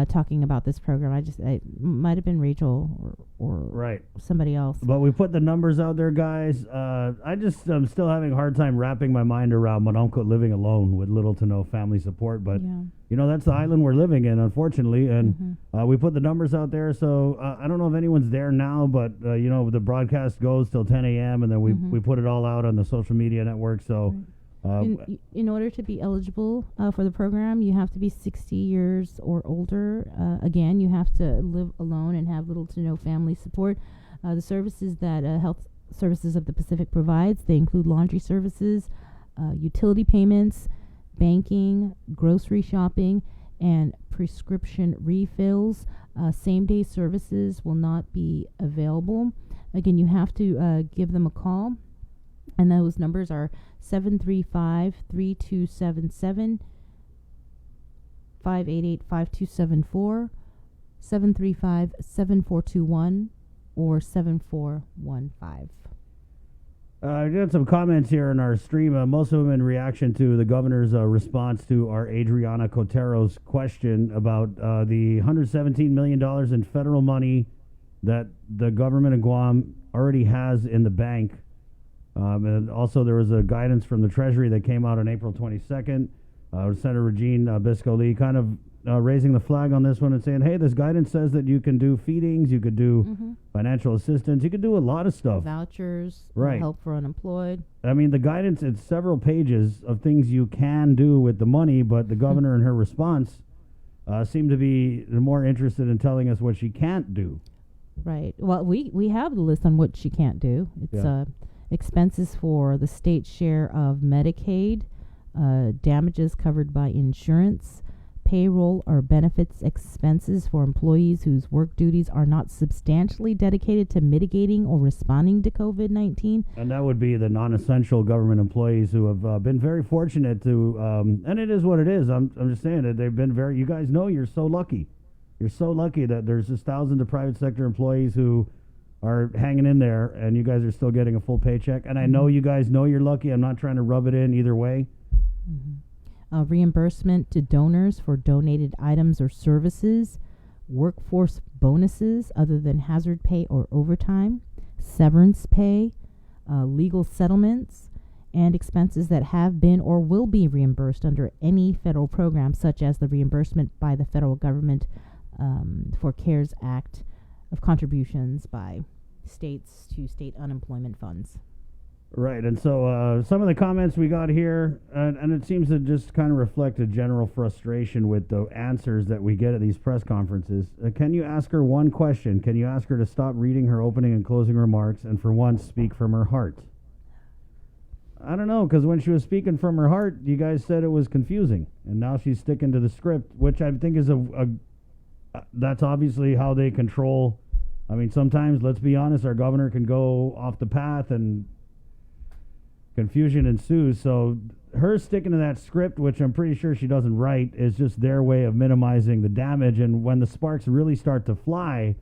Speaker 7: talking about this program. It might have been Rachel or
Speaker 6: right,
Speaker 7: somebody else.
Speaker 6: But we put the numbers out there, guys. I'm still having a hard time wrapping my mind around Monumco living alone with little to no family support. But that's the island we're living in, unfortunately. And we put the numbers out there. So I don't know if anyone's there now, but the broadcast goes till 10 a.m. and then we put it all out on the social media network. So.
Speaker 7: In order to be eligible for the program, you have to be 60 years or older. Again, you have to live alone and have little to no family support. The services that Health Services of the Pacific provides, they include laundry services, utility payments, banking, grocery shopping, and prescription refills. Same-day services will not be available. Again, you have to give them a call. And those numbers are 735-3277, 588-5274, 735-7421, or 7415.
Speaker 6: I got some comments here in our stream, most of them in reaction to the governor's response to our Adriana Cotero's question about the $117 million in federal money that the government of Guam already has in the bank. And also there was a guidance from the Treasury that came out on April 22nd. Senator Regine Bisco-Lee kind of raising the flag on this one and saying, hey, this guidance says that you can do feedings, you could do financial assistance, you could do a lot of stuff.
Speaker 7: Vouchers,
Speaker 6: right.
Speaker 7: Help for unemployed.
Speaker 6: I mean, the guidance, it's several pages of things you can do with the money, but the governor in her response seemed to be more interested in telling us what she can't do.
Speaker 7: Right. Well, we have the list on what she can't do. It's expenses for the state share of Medicaid, damages covered by insurance, payroll or benefits expenses for employees whose work duties are not substantially dedicated to mitigating or responding to COVID-19.
Speaker 6: And that would be the non-essential government employees who have been very fortunate to, and it is what it is. I'm just saying that they've been very, you guys know you're so lucky. You're so lucky that there's just thousands of private sector employees who are hanging in there, and you guys are still getting a full paycheck. And I know you guys know you're lucky. I'm not trying to rub it in either way.
Speaker 7: Reimbursement to donors for donated items or services, workforce bonuses other than hazard pay or overtime, severance pay, legal settlements, and expenses that have been or will be reimbursed under any federal program, such as the reimbursement by the federal government for CARES Act of contributions by states to state unemployment funds.
Speaker 6: Right, and so some of the comments we got here, and it seems to just kind of reflect a general frustration with the answers that we get at these press conferences. Can you ask her one question? Can you ask her to stop reading her opening and closing remarks and for once speak from her heart? I don't know, because when she was speaking from her heart, you guys said it was confusing, and now she's sticking to the script, which I think is that's obviously how they control. I mean, sometimes, let's be honest, our governor can go off the path and confusion ensues. So her sticking to that script, which I'm pretty sure she doesn't write, is just their way of minimizing the damage. And when the sparks really start to fly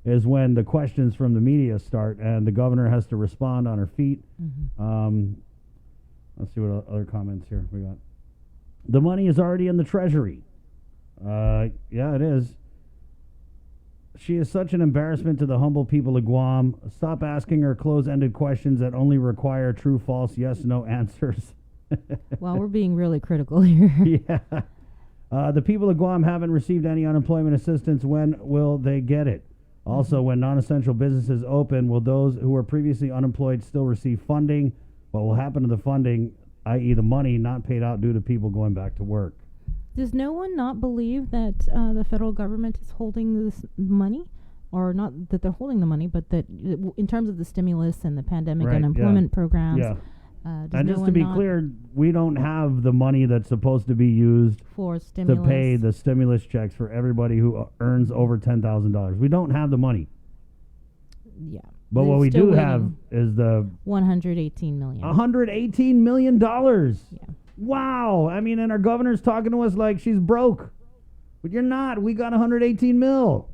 Speaker 6: is when the questions from the media start and the governor has to respond on her feet. Let's see what other comments here we got. The money is already in the Treasury. Yeah, it is. She is such an embarrassment to the humble people of Guam. Stop asking her close-ended questions that only require true, false, yes, no answers.
Speaker 7: Well, we're being really critical here.
Speaker 6: Yeah. The people of Guam haven't received any unemployment assistance. When will they get it? Also, when non-essential businesses open, will those who were previously unemployed still receive funding? What will happen to the funding, i.e. the money not paid out due to people going back to work?
Speaker 7: Does no one not believe that the federal government is holding this money? Or not that they're holding the money, but that in terms of the stimulus and the pandemic unemployment programs.
Speaker 6: Yeah. And just to be clear, we don't have the money that's supposed to be used
Speaker 7: for stimulus
Speaker 6: to pay the stimulus checks for everybody who earns over $10,000. We don't have the money.
Speaker 7: Yeah.
Speaker 6: But what we do have is the
Speaker 7: $118 million.
Speaker 6: $118 million. Yeah. Wow. I mean, and our governor's talking to us like she's broke. But you're not. We got $118 mil.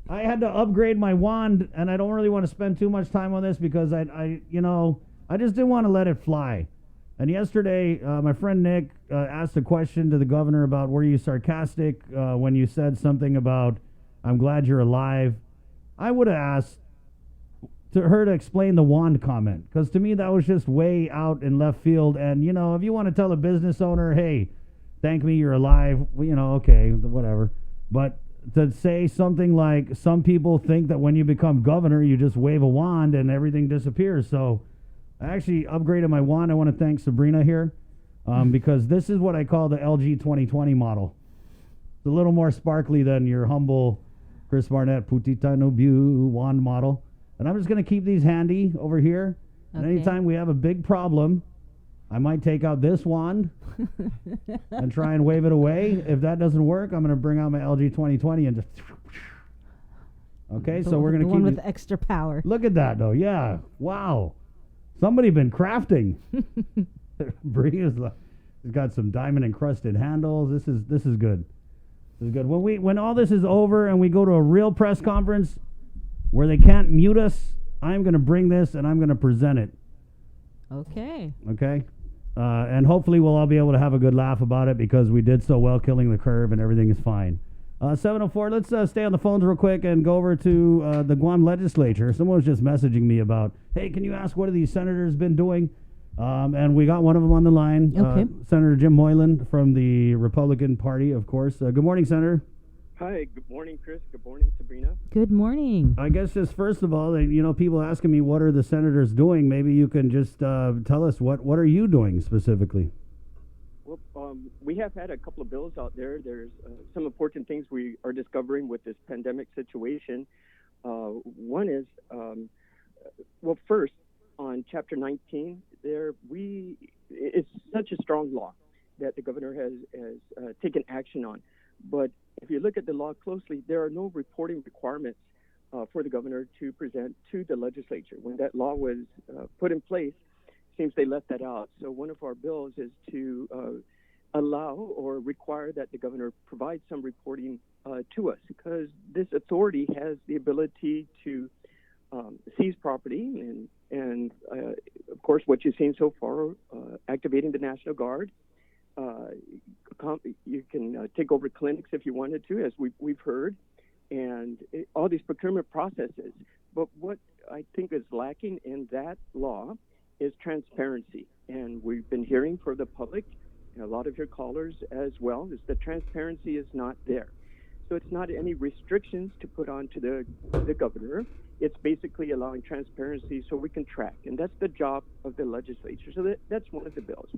Speaker 6: I had to upgrade my wand, and I don't really want to spend too much time on this because I just didn't want to let it fly. And yesterday, my friend Nick asked a question to the governor about, were you sarcastic when you said something about, I'm glad you're alive? I would have asked her to explain the wand comment, because to me that was just way out in left field. And, if you want to tell a business owner, hey, thank me, you're alive, okay, whatever. But to say something like, some people think that when you become governor, you just wave a wand and everything disappears. So I actually upgraded my wand. I want to thank Sabrina here because this is what I call the LG 2020 model. It's a little more sparkly than your humble Chris Barnett Putita Nobu wand model. And I'm just going to keep these handy over here. And anytime we have a big problem, I might take out this wand and try and wave it away. If that doesn't work, I'm going to bring out my LG 2020 and just... Okay, so we're going to keep...
Speaker 7: The one with extra power.
Speaker 6: Look at that, though. Yeah. Wow. Somebody been crafting. Bria's got some diamond encrusted handles. This is good. This is good. When all this is over and we go to a real press conference where they can't mute us I'm going to bring this and I'm going to present it.
Speaker 7: Okay.
Speaker 6: Okay? And hopefully we'll all be able to have a good laugh about it because we did so well killing the curve and everything is fine. 704, let's stay on the phones real quick and go over to the Guam legislature. Someone was just messaging me about, hey, can you ask what have these senators been doing? And we got one of them on the line,
Speaker 7: Okay.
Speaker 6: Senator Jim Moylan from the Republican Party, of course. Good morning, Senator.
Speaker 19: Hi, good morning, Chris. Good morning, Sabrina.
Speaker 7: Good morning.
Speaker 6: I guess just first of all, people asking me what are the senators doing. Maybe you can just tell us what are you doing specifically?
Speaker 19: Well, we have had a couple of bills out there. There's some important things we are discovering with this pandemic situation. One is, well, first, on Chapter 19, it's such a strong law that the governor has taken action on. But if you look at the law closely, there are no reporting requirements for the governor to present to the legislature. When that law was put in place, it seems they left that out. So one of our bills is to allow or require that the governor provide some reporting to us, because this authority has the ability to seize property and of course, what you've seen so far, activating the National Guard. You can take over clinics if you wanted to, as we've heard, and all these procurement processes. But what I think is lacking in that law is transparency. And we've been hearing for the public, and a lot of your callers as well, is that transparency is not there. So it's not any restrictions to put on to the governor. It's basically allowing transparency so we can track. And that's the job of the legislature. So that's one of the bills.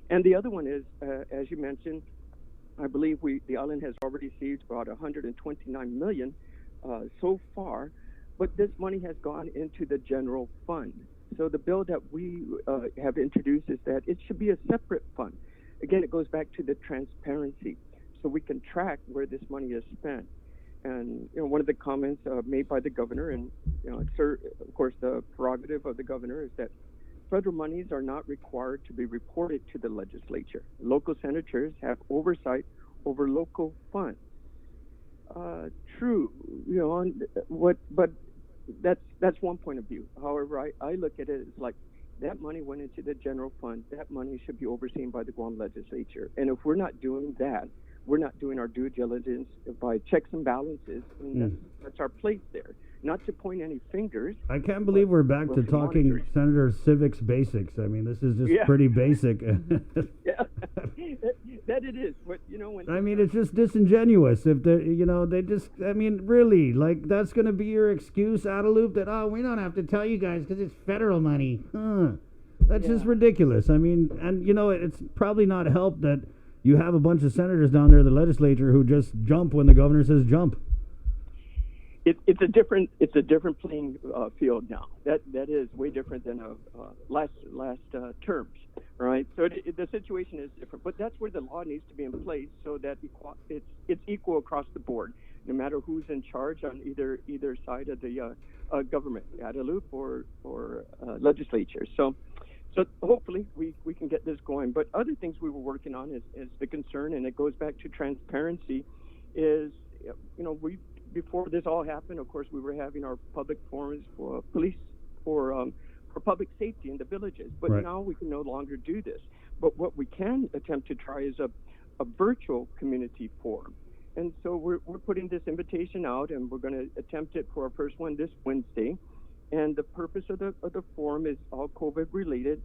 Speaker 19: And the other one is, as you mentioned, I believe the island has already received about $129 million so far, but this money has gone into the general fund. So the bill that we have introduced is that it should be a separate fund. Again, it goes back to the transparency, so we can track where this money is spent. And one of the comments made by the governor, and it's of course the prerogative of the governor, is that federal monies are not required to be reported to the legislature. Local senators have oversight over local funds. True, but that's one point of view. However, I look at it as like that money went into the general fund. That money should be overseen by the Guam legislature. And if we're not doing that, we're not doing our due diligence by checks and balances. And that's our place there. Not to point any fingers.
Speaker 6: I can't believe we're back to talking monitoring. Senator civics basics. I mean, this is just pretty basic.
Speaker 19: Yeah, that it is. But when
Speaker 6: I mean, it's just disingenuous. If they just, I mean, really, like that's going to be your excuse, Adelup, that we don't have to tell you guys because it's federal money. That's just ridiculous. I mean, and it's probably not helped that you have a bunch of senators down there in the legislature who just jump when the governor says jump.
Speaker 19: It's a different playing field now. That is way different than last terms, right? So the situation is different, but that's where the law needs to be in place so that it's equal across the board, no matter who's in charge on either side of the government, Adelup or legislature. So hopefully we can get this going. But other things we were working on is the concern, and it goes back to transparency. Is before this all happened, of course, we were having our public forums for police, for public safety in the villages. But now we can no longer do this. But what we can attempt to try is a virtual community forum. And so we're putting this invitation out, and we're going to attempt it for our first one this Wednesday. And the purpose of the forum is all COVID related.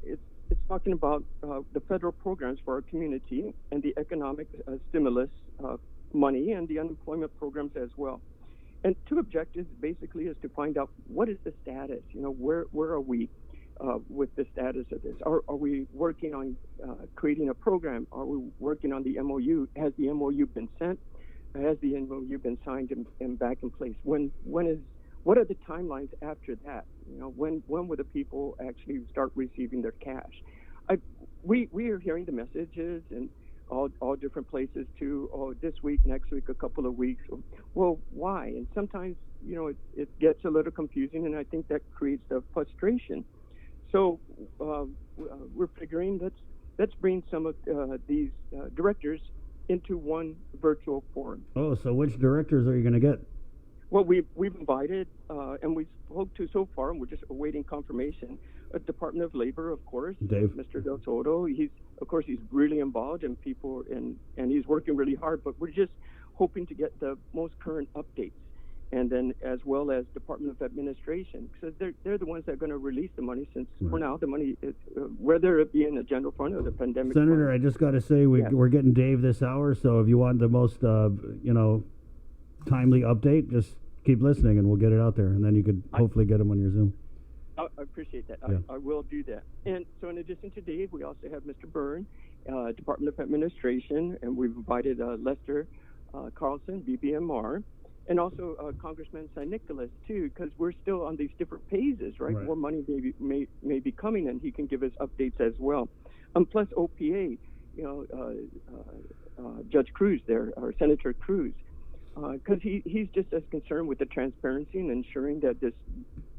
Speaker 19: It's talking about the federal programs for our community and the economic stimulus money and the unemployment programs as well. And two objectives basically is to find out what is the status, where are we with the status of this? Are we working on creating a program? Are we working on the MOU? Has the MOU been sent? Has the MOU been signed and back in place? What are the timelines after that? When will the people actually start receiving their cash? We are hearing the messages and all different places too. This week, next week, a couple of weeks. Well, why? And sometimes, it gets a little confusing, and I think that creates the frustration. So we're figuring let's bring some of these directors into one virtual forum.
Speaker 6: Oh, so which directors are you going to get?
Speaker 19: Well, we've invited, and we spoke to so far, and we're just awaiting confirmation. Department of Labor, of course,
Speaker 6: Dave.
Speaker 19: Mr. Del Soto. He's really involved, and people, and he's working really hard. But we're just hoping to get the most current updates, and then as well as Department of Administration, because they're the ones that are going to release the money. Since for now the money, is, whether it be in the general fund or the pandemic.
Speaker 6: Senator,
Speaker 19: fund.
Speaker 6: I just got to say we're getting Dave this hour, so if you want the most timely update, just keep listening and we'll get it out there, and then you could hopefully get him on your Zoom.
Speaker 19: I appreciate that.
Speaker 6: Yeah.
Speaker 19: I will do that. And so in addition to Dave, we also have Mr. Byrne, Department of Administration, and we've invited Lester Carlson, BBMR, and also Congressman San Nicolas, too, because we're still on these different phases, right? More money may be coming, and he can give us updates as well. Plus OPA, Judge Cruz there, or Senator Cruz, because he's just as concerned with the transparency and ensuring that this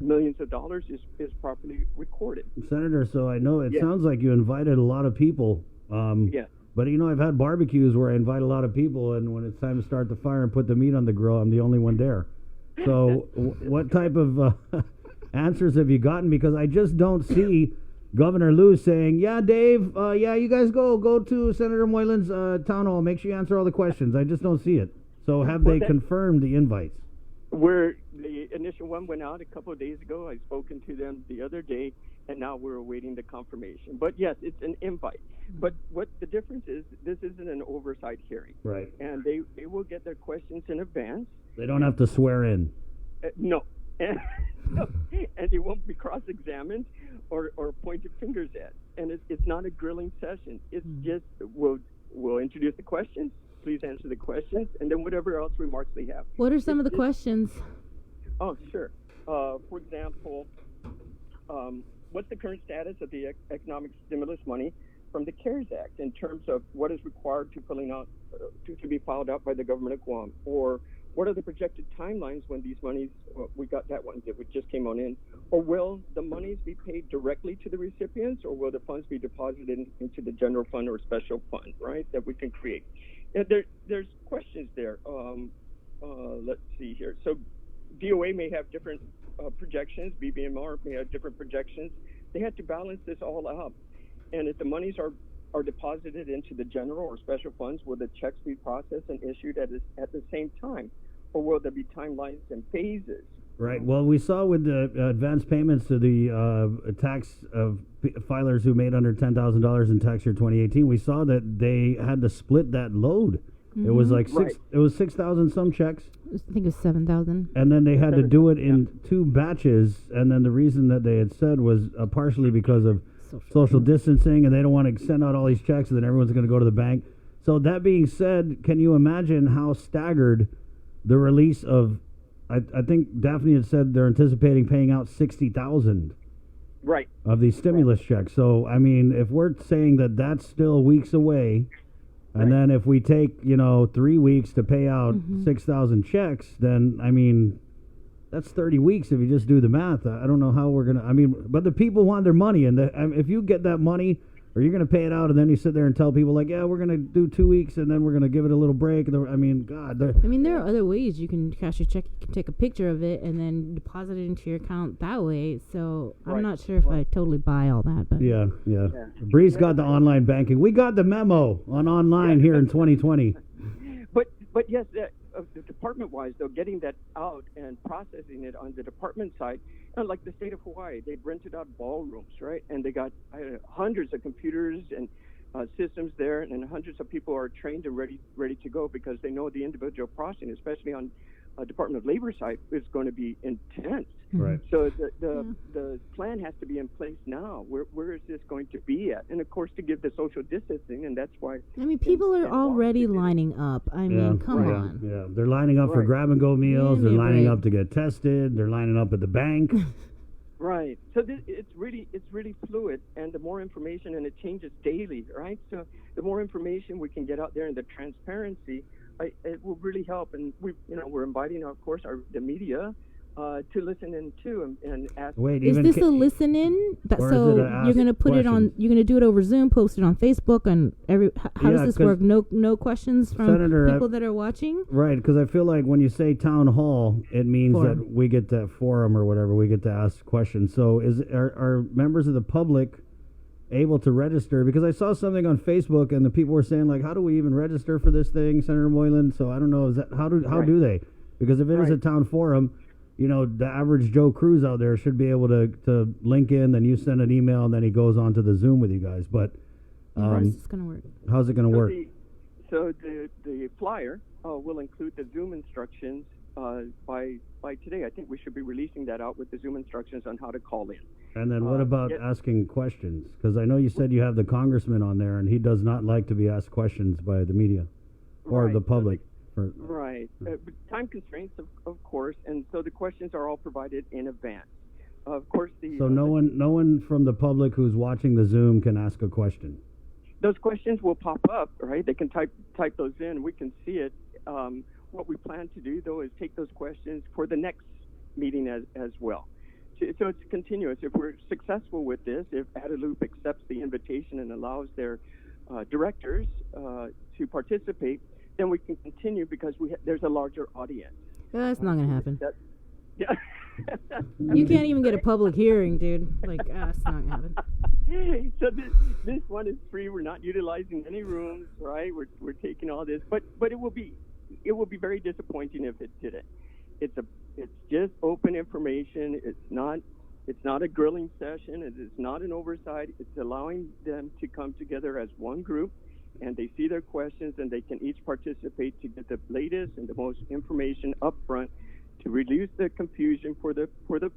Speaker 19: millions of dollars is properly recorded.
Speaker 6: Senator, so I know it sounds like you invited a lot of people.
Speaker 19: Yeah.
Speaker 6: But, I've had barbecues where I invite a lot of people, and when it's time to start the fire and put the meat on the grill, I'm the only one there. So what type of answers have you gotten? Because I just don't see Governor Liu saying, yeah, Dave, you guys go to Senator Moylan's town hall. Make sure you answer all the questions. I just don't see it. So have they confirmed the invites?
Speaker 19: Where the initial one went out a couple of days ago, I've spoken to them the other day, and now we're awaiting the confirmation. But yes, it's an invite. But what the difference is, this isn't an oversight hearing.
Speaker 6: Right.
Speaker 19: And they will get their questions in advance.
Speaker 6: They don't have to swear in.
Speaker 19: No. And they won't be cross-examined or pointed fingers at. And it's not a grilling session. It's just, we'll introduce the questions. Please answer the questions, and then whatever else remarks they have.
Speaker 7: What are some of the questions?
Speaker 19: Oh, sure. For example, what's the current status of the economic stimulus money from the CARES Act in terms of what is required to be filed out by the government of Guam? Or what are the projected timelines when these monies, we got that one that just came on in, or will the monies be paid directly to the recipients, or will the funds be deposited into the general fund or special fund, right, that we can create? And there's questions there. Let's see here. So DOA may have different projections. BBMR may have different projections. They had to balance this all up. And if the monies are deposited into the general or special funds, will the checks be processed and issued at the same time? Or will there be timelines and phases?
Speaker 6: Right. Well, we saw with the advance payments to the tax filers who made under $10,000 in tax year 2018, we saw that they had to split that load. Mm-hmm. It was like it was 6,000 some checks.
Speaker 7: I think it was 7,000.
Speaker 6: And then they had to do it in 2 batches. And then the reason that they had said was partially because of social distancing, and they don't want to send out all these checks, and then everyone's going to go to the bank. So that being said, can you imagine how staggered the release of? I think Daphne had said they're anticipating paying out 60,000 of these stimulus checks. So, I mean, if we're saying that that's still weeks away, and then if we take, 3 weeks to pay out 6,000 checks, then, I mean, that's 30 weeks if you just do the math. I don't know how we're going to, but the people want their money. And if you get that money, or you're going to pay it out, and then you sit there and tell people, like, yeah, we're going to do 2 weeks, and then we're going to give it a little break. There
Speaker 7: are other ways you can cash your check. You can take a picture of it and then deposit it into your account that way. So I'm not sure if I totally buy all that. But
Speaker 6: Yeah. Bree's got the online banking. We got the memo on online here in 2020.
Speaker 19: But yes, department-wise, though, getting that out and processing it on the department side, like the state of Hawaii, they've rented out ballrooms, right? And they got hundreds of computers and systems there, and hundreds of people are trained and ready to go because they know the individual processing, especially on Department of Labor side, is going to be intense.
Speaker 6: Right.
Speaker 19: So the plan has to be in place now. Where is this going to be at? And of course, to give the social distancing, and that's why.
Speaker 7: People are already lining up. Come on.
Speaker 6: Yeah, they're lining up for grab and go meals. They're lining up to get tested. They're lining up at the bank.
Speaker 19: Right. So it's really fluid, and the more information, and it changes daily, right? So the more information we can get out there, and the transparency, it will really help. And we're inviting, of course, the media, to listen in too and ask.
Speaker 6: Wait,
Speaker 7: Is this a listen in? So you're going to put it on, you're going to do it over Zoom, post it on Facebook, on how does this work? No questions from
Speaker 6: Senator,
Speaker 7: people that are watching?
Speaker 6: Right, because I feel like when you say town hall, it means that we get to forum or whatever, we get to ask questions. So are members of the public able to register? Because I saw something on Facebook and the people were saying, like, how do we even register for this thing, Senator Moylan? So I don't know, how do they? Because if it is a town forum, you know, the average Joe Cruz out there should be able to link in, then you send an email, and then he goes on to the Zoom with you guys. But
Speaker 7: how's this going to work?
Speaker 6: How's it going to work?
Speaker 19: So the flyer will include the Zoom instructions by today. I think we should be releasing that out with the Zoom instructions on how to call in.
Speaker 6: And then what about asking questions? Because I know you said you have the congressman on there, and he does not like to be asked questions by the media or the public.
Speaker 19: Right. Time constraints, of course, and so the questions are all provided in advance. Of course,
Speaker 6: so no one from the public who's watching the Zoom can ask a question.
Speaker 19: Those questions will pop up, right? They can type those in. We can see it. What we plan to do, though, is take those questions for the next meeting as well. So it's continuous. If we're successful with this, if Adelup accepts the invitation and allows their directors to participate, then we can continue because there's a larger audience.
Speaker 7: That's not going to happen.
Speaker 19: Yeah.
Speaker 7: You can't even get a public hearing, dude. Like, it's not going to happen.
Speaker 19: So this one is free. We're not utilizing any rooms, right? We're taking all this, but it will be very disappointing if it didn't. It's just open information. It's not a grilling session. It is not an oversight. It's allowing them to come together as one group, and they see their questions, and they can each participate to get the latest and the most information up front to reduce the confusion for the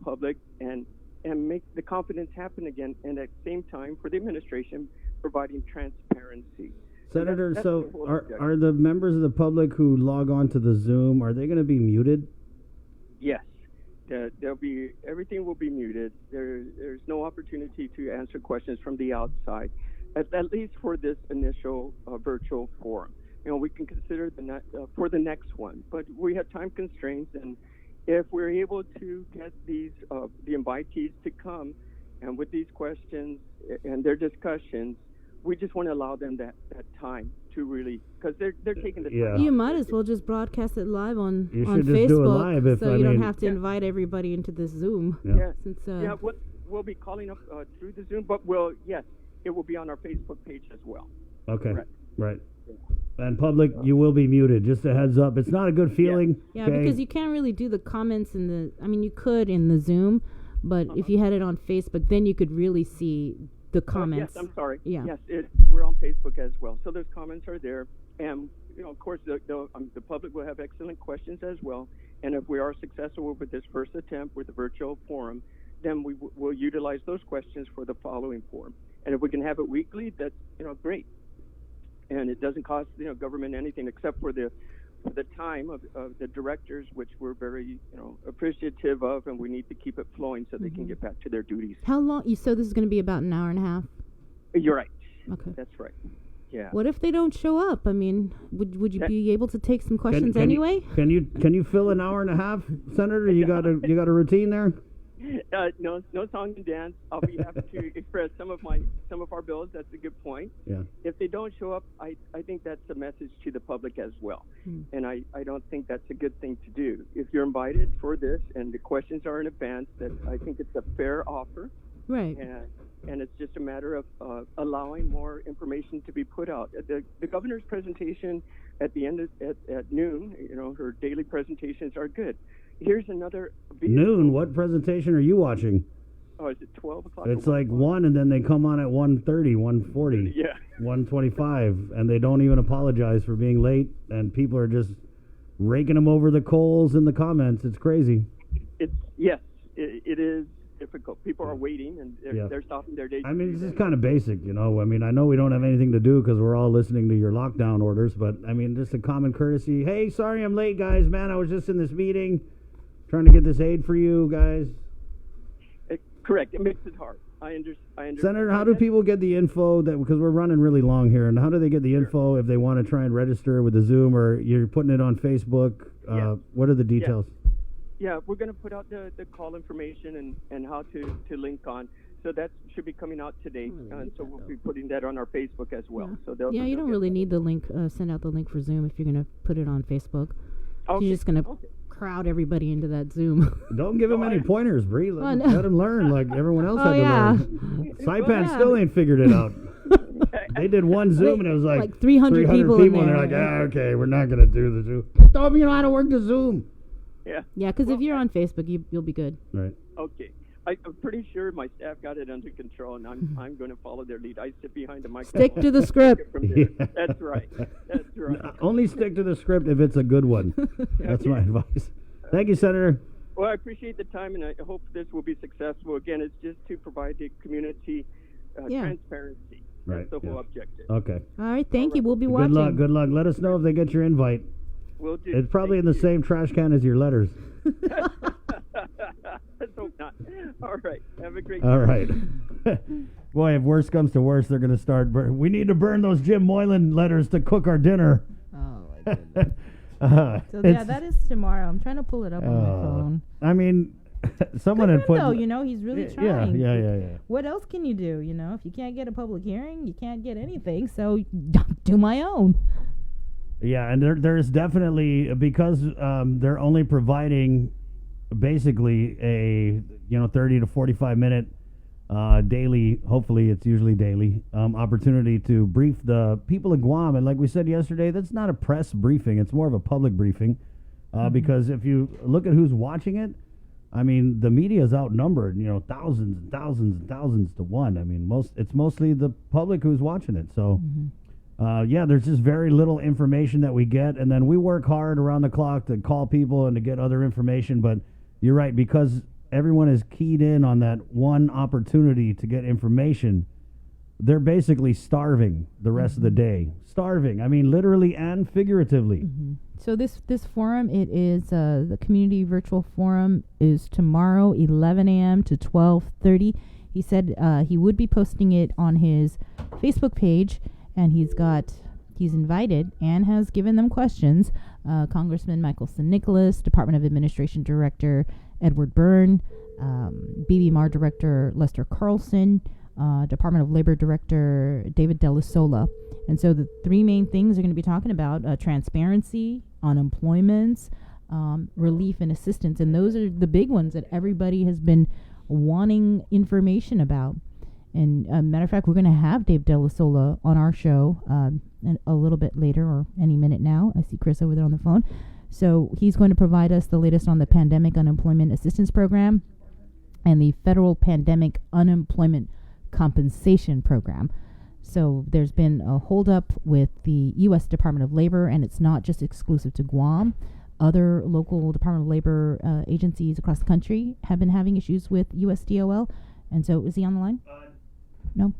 Speaker 19: public and make the confidence happen again, and at the same time for the administration providing transparency.
Speaker 6: Senator, so are the members of the public who log on to the Zoom, are they going to be muted?
Speaker 19: Yes. Everything will be muted. There's no opportunity to answer questions from the outside, at least for this initial virtual forum. You know, we can consider for the next one, but we have time constraints, and if we're able to get the invitees to come and with these questions and their discussions, we just want to allow them that time to really, because they're taking the time.
Speaker 7: You might as well just broadcast it live on
Speaker 6: Facebook,
Speaker 7: do it live so you don't have to invite everybody into this Zoom.
Speaker 19: We'll be calling up through the Zoom, but it will be on our Facebook page as well.
Speaker 6: Okay, right. And public, you will be muted. Just a heads up. It's not a good feeling.
Speaker 7: Yeah, because you can't really do the comments you could in the Zoom, but if you had it on Facebook, then you could really see the comments.
Speaker 19: Yes, I'm sorry.
Speaker 7: Yeah.
Speaker 19: Yes, we're on Facebook as well. So those comments are there. And, of course, the public will have excellent questions as well. And if we are successful with this first attempt with the virtual forum, then we will utilize those questions for the following forum. And if we can have it weekly, that's, great. And it doesn't cost, government anything except for the time of the directors, which we're very, appreciative of, and we need to keep it flowing so they can get back to their duties.
Speaker 7: How long? So this is going to be about an hour and a half?
Speaker 19: You're right.
Speaker 7: Okay.
Speaker 19: That's right. Yeah.
Speaker 7: What if they don't show up? I mean, would you be able to take some questions anyway?
Speaker 6: Can you fill an hour and a half, Senator? You got a routine there?
Speaker 19: No song and dance. I'll be happy to express some of our bills. That's a good point.
Speaker 6: Yeah.
Speaker 19: If they don't show up, I think that's a message to the public as well. And I don't think that's a good thing to do. If you're invited for this and the questions are in advance, that I think it's a fair offer.
Speaker 7: Right.
Speaker 19: And it's just a matter of allowing more information to be put out. The governor's presentation at the end at noon, her daily presentations are good. Here's another
Speaker 6: noon. What presentation are you watching?
Speaker 19: Oh, is it 12 o'clock?
Speaker 6: It's like 1, and then they come on at 1:30, 1:40, 1:25, and they don't even apologize for being late, and people are just raking them over the coals in the comments. It's crazy.
Speaker 19: It is difficult. People are waiting, and they're stopping their day.
Speaker 6: I mean, it's just kind of basic, I mean, I know we don't have anything to do because we're all listening to your lockdown orders, but, I mean, just a common courtesy. Hey, sorry I'm late, guys. Man, I was just in this meeting trying to get this aid for you guys.
Speaker 19: Correct. It makes it hard. I understand.
Speaker 6: Senator, how do people get the info because we're running really long here, and how do they get the info if they want to try and register with the Zoom, or you're putting it on Facebook? What are the details?
Speaker 19: Yeah, we're going to put out the call information and how to link on. So that should be coming out today. So we'll be putting that on our Facebook as well. So
Speaker 7: Yeah, you don't really need the link. Send out the link for Zoom if you're going to put it on Facebook.
Speaker 19: Okay.
Speaker 7: You're just going to crowd everybody into that Zoom.
Speaker 6: Don't give him any pointers, Bree. Let him learn like everyone else had to learn. Saipan still ain't figured it out. They did one Zoom and it was like
Speaker 7: 300 people in
Speaker 6: and
Speaker 7: there.
Speaker 6: they're like, okay, we're not going to do the Zoom. Tell me you know how to work the Zoom.
Speaker 19: Yeah.
Speaker 7: Yeah, because if you're on Facebook, you'll be good.
Speaker 6: Right.
Speaker 19: Okay. I'm pretty sure my staff got it under control, and I'm going to follow their lead. I sit behind the microphone.
Speaker 7: Stick to the script.
Speaker 19: From there. That's right. That's right.
Speaker 6: Only stick to the script if it's a good one. That's my advice. Thank you, Senator.
Speaker 19: Well, I appreciate the time, and I hope this will be successful. Again, it's just to provide the community transparency.
Speaker 6: Right.
Speaker 19: That's the whole objective.
Speaker 6: Okay.
Speaker 7: All right, thank you. We'll be
Speaker 6: Good
Speaker 7: watching.
Speaker 6: luck. Good luck. Let us know if they get your invite.
Speaker 19: Will do.
Speaker 6: It's probably in the same trash can as your letters.
Speaker 19: Let's hope not. All right. Have a great
Speaker 6: All right.
Speaker 19: day.
Speaker 6: Boy, if worse comes to worse, they're going to start. We need to burn those Jim Moylan letters to cook our dinner.
Speaker 7: Oh, my goodness. So, yeah, that is tomorrow. I'm trying to pull it up on my phone.
Speaker 6: I mean, someone had put.
Speaker 7: No, he's really trying.
Speaker 6: Yeah.
Speaker 7: What else can you do? If you can't get a public hearing, you can't get anything. So do my own.
Speaker 6: Yeah, and there's definitely, because they're only providing basically a 30 to 45 minute daily, hopefully it's usually daily, opportunity to brief the people of Guam. And like we said yesterday, that's not a press briefing, it's more of a public briefing, because if you look at who's watching it, I mean, the media is outnumbered, thousands and thousands and thousands to one. I mean, it's mostly the public who's watching it. So there's just very little information that we get, and then we work hard around the clock to call people and to get other information. But you're right, because everyone is keyed in on that one opportunity to get information, they're basically starving the rest of the day. Starving, I mean, literally and figuratively.
Speaker 7: So this forum, it is the community virtual forum is tomorrow, 11 a.m. to 12:30. He said he would be posting it on his Facebook page. And he's invited and has given them questions. Congressman Michael St. Nicholas, Department of Administration Director Edward Byrne, BBMAR Director Lester Carlson, Department of Labor Director David De La Sola. And so the three main things they're going to be talking about, transparency, unemployment, relief and assistance. And those are the big ones that everybody has been wanting information about. And matter of fact, we're going to have Dave De La Sola on our show a little bit later or any minute now. I see Chris over there on the phone. So he's going to provide us the latest on the Pandemic Unemployment Assistance Program and the Federal Pandemic Unemployment Compensation Program. So there's been a holdup with the U.S. Department of Labor, and it's not just exclusive to Guam. Other local Department of Labor agencies across the country have been having issues with USDOL. And so is he on the line? No.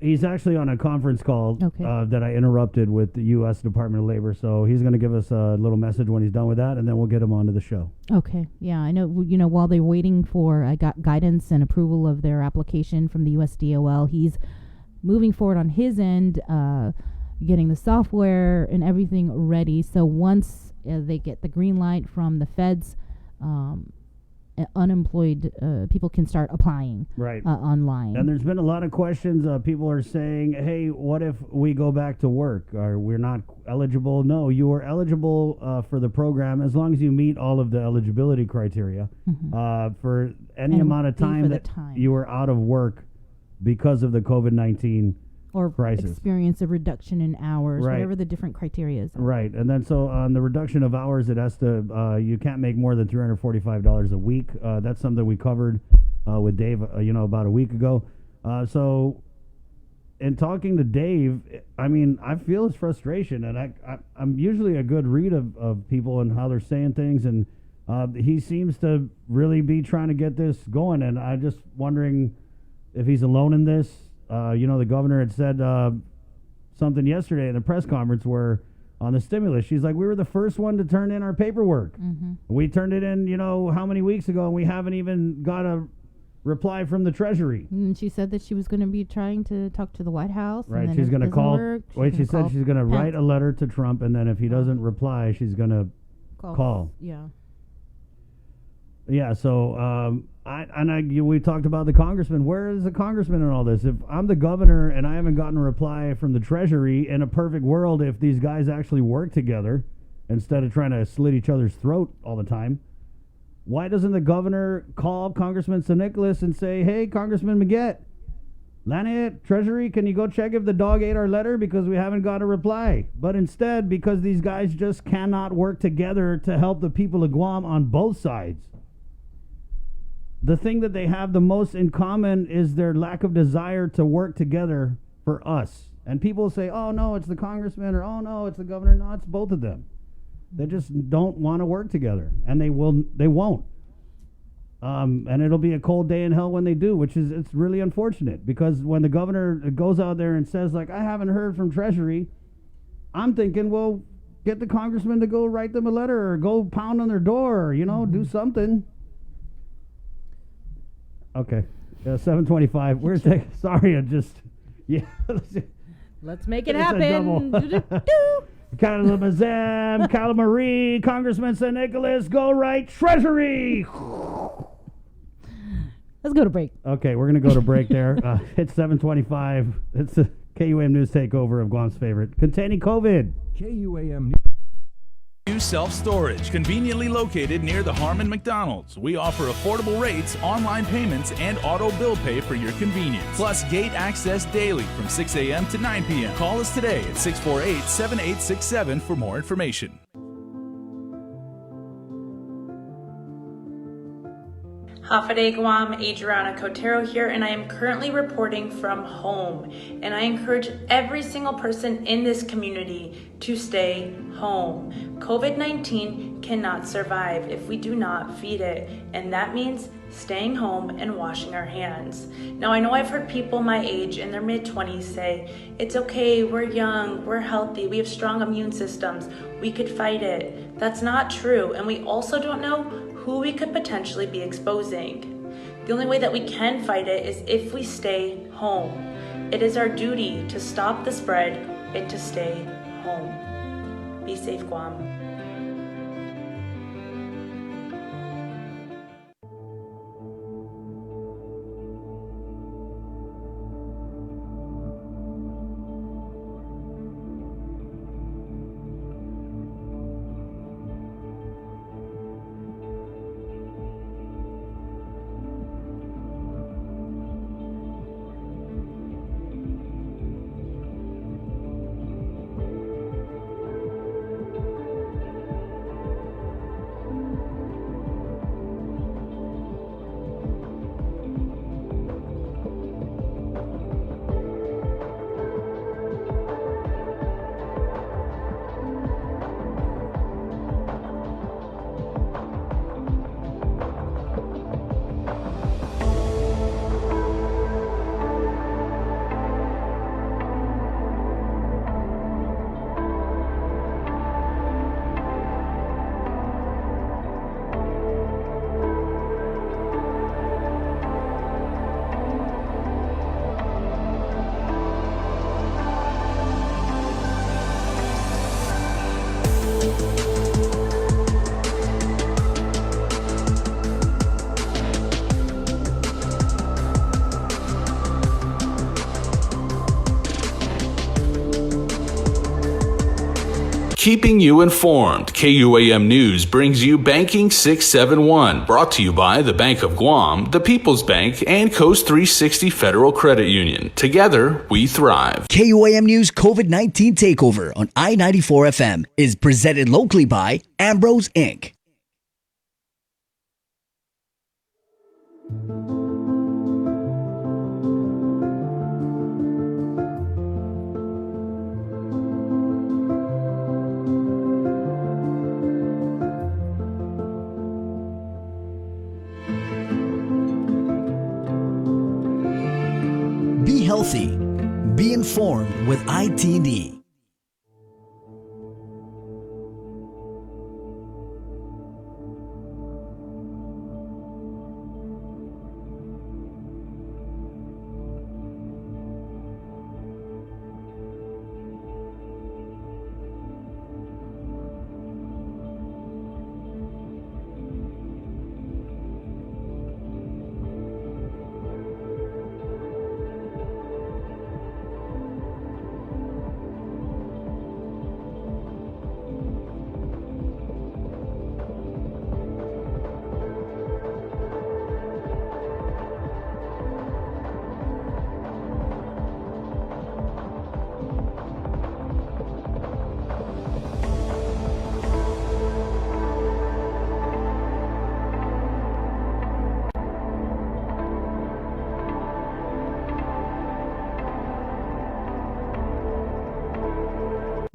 Speaker 6: He's actually on a conference call that I interrupted with the U.S. Department of Labor, so he's going to give us a little message when he's done with that, and then we'll get him onto the show.
Speaker 7: Okay. Yeah, I know. While they're waiting for guidance and approval of their application from the USDOL, he's moving forward on his end, getting the software and everything ready. So once they get the green light from the feds, unemployed people can start applying online.
Speaker 6: And there's been a lot of questions. People are saying, hey, what if we go back to work? Or we're not eligible? No, you are eligible for the program as long as you meet all of the eligibility criteria for any amount of time that you are out of work because of the COVID-19
Speaker 7: or
Speaker 6: crisis.
Speaker 7: Experience a reduction in hours, whatever the different criteria is.
Speaker 6: Right, and then so on the reduction of hours, it has to you can't make more than $345 a week. That's something we covered with Dave, about a week ago. So, in talking to Dave, I mean, I feel his frustration, and I'm usually a good read of people and how they're saying things, and he seems to really be trying to get this going, and I'm just wondering if he's alone in this. The governor had said something yesterday in the press conference where on the stimulus, she's like, we were the first one to turn in our paperwork. We turned it in, how many weeks ago, and we haven't even got a reply from the Treasury.
Speaker 7: And she said that she was going to be trying to talk to the White House.
Speaker 6: Right,
Speaker 7: and
Speaker 6: she's going to call. She said she's going to
Speaker 7: Pence.
Speaker 6: write a letter to Trump, and then if he doesn't reply, she's going to call.
Speaker 7: Yeah.
Speaker 6: Yeah, so we talked about the congressman. Where is the congressman in all this? If I'm the governor and I haven't gotten a reply from the Treasury, in a perfect world, if these guys actually work together instead of trying to slit each other's throat all the time, why doesn't the governor call Congressman St. Nicholas and say, hey, Congressman Maggette, Laniet, Treasury, can you go check if the dog ate our letter because we haven't got a reply? But instead, because these guys just cannot work together to help the people of Guam on both sides, the thing that they have the most in common is their lack of desire to work together for us. And people say, oh, no, it's the congressman, or oh, no, it's the governor. No, it's both of them. They just don't want to work together, and they won't. And it'll be a cold day in hell when they do, it's really unfortunate, because when the governor goes out there and says, like, I haven't heard from Treasury, I'm thinking, well, get the congressman to go write them a letter or go pound on their door, or, do something. Okay, 7:25. Where's that? Sorry,
Speaker 7: Let's make it happen.
Speaker 6: Kalamazam, Calamari, Congressman St. Nicholas, go right Treasury.
Speaker 7: Let's go to break.
Speaker 6: Okay, we're going to go to break there. It's 7:25. It's the KUAM News Takeover of Guam's favorite, containing COVID.
Speaker 1: KUAM New self-storage, conveniently located near the Harmon McDonald's. We offer affordable rates, online payments, and auto bill pay for your convenience. Plus, gate access daily from 6 a.m. to 9 p.m. Call us today at 648-7867 for more information.
Speaker 2: Hafade Guam, Adriana Cotero here, and I am currently reporting from home. And I encourage every single person in this community to stay home. COVID-19 cannot survive if we do not feed it, and that means staying home and washing our hands. Now, I know I've heard people my age in their mid-20s say, it's okay, we're young, we're healthy, we have strong immune systems, we could fight it. That's not true, and we also don't know who we could potentially be exposing. The only way that we can fight it is if we stay home. It is our duty to stop the spread and to stay home. Be safe, Guam.
Speaker 1: Keeping you informed, KUAM News brings you Banking 671, brought to you by the Bank of Guam, the People's Bank, and Coast 360 Federal Credit Union. Together, we thrive.
Speaker 5: KUAM News COVID-19 Takeover on I-94 FM is presented locally by Ambrose Inc. Be healthy. Be informed with ITD.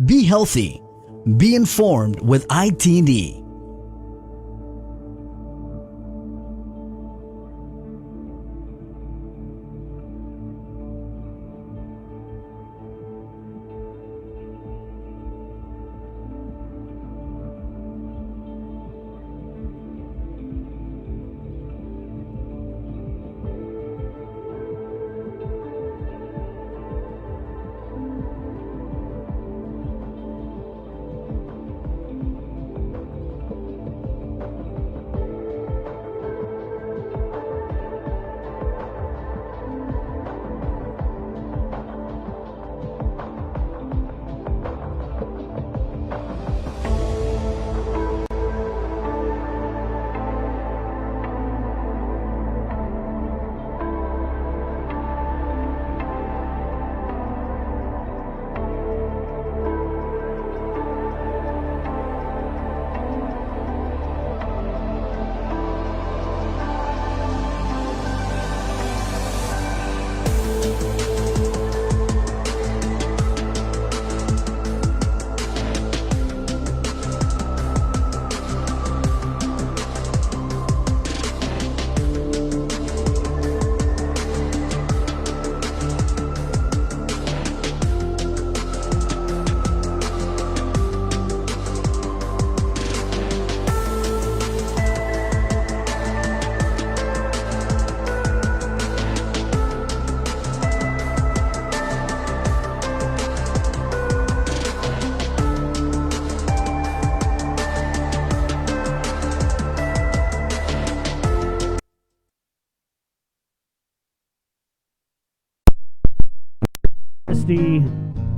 Speaker 5: Be healthy. Be informed with IT&E.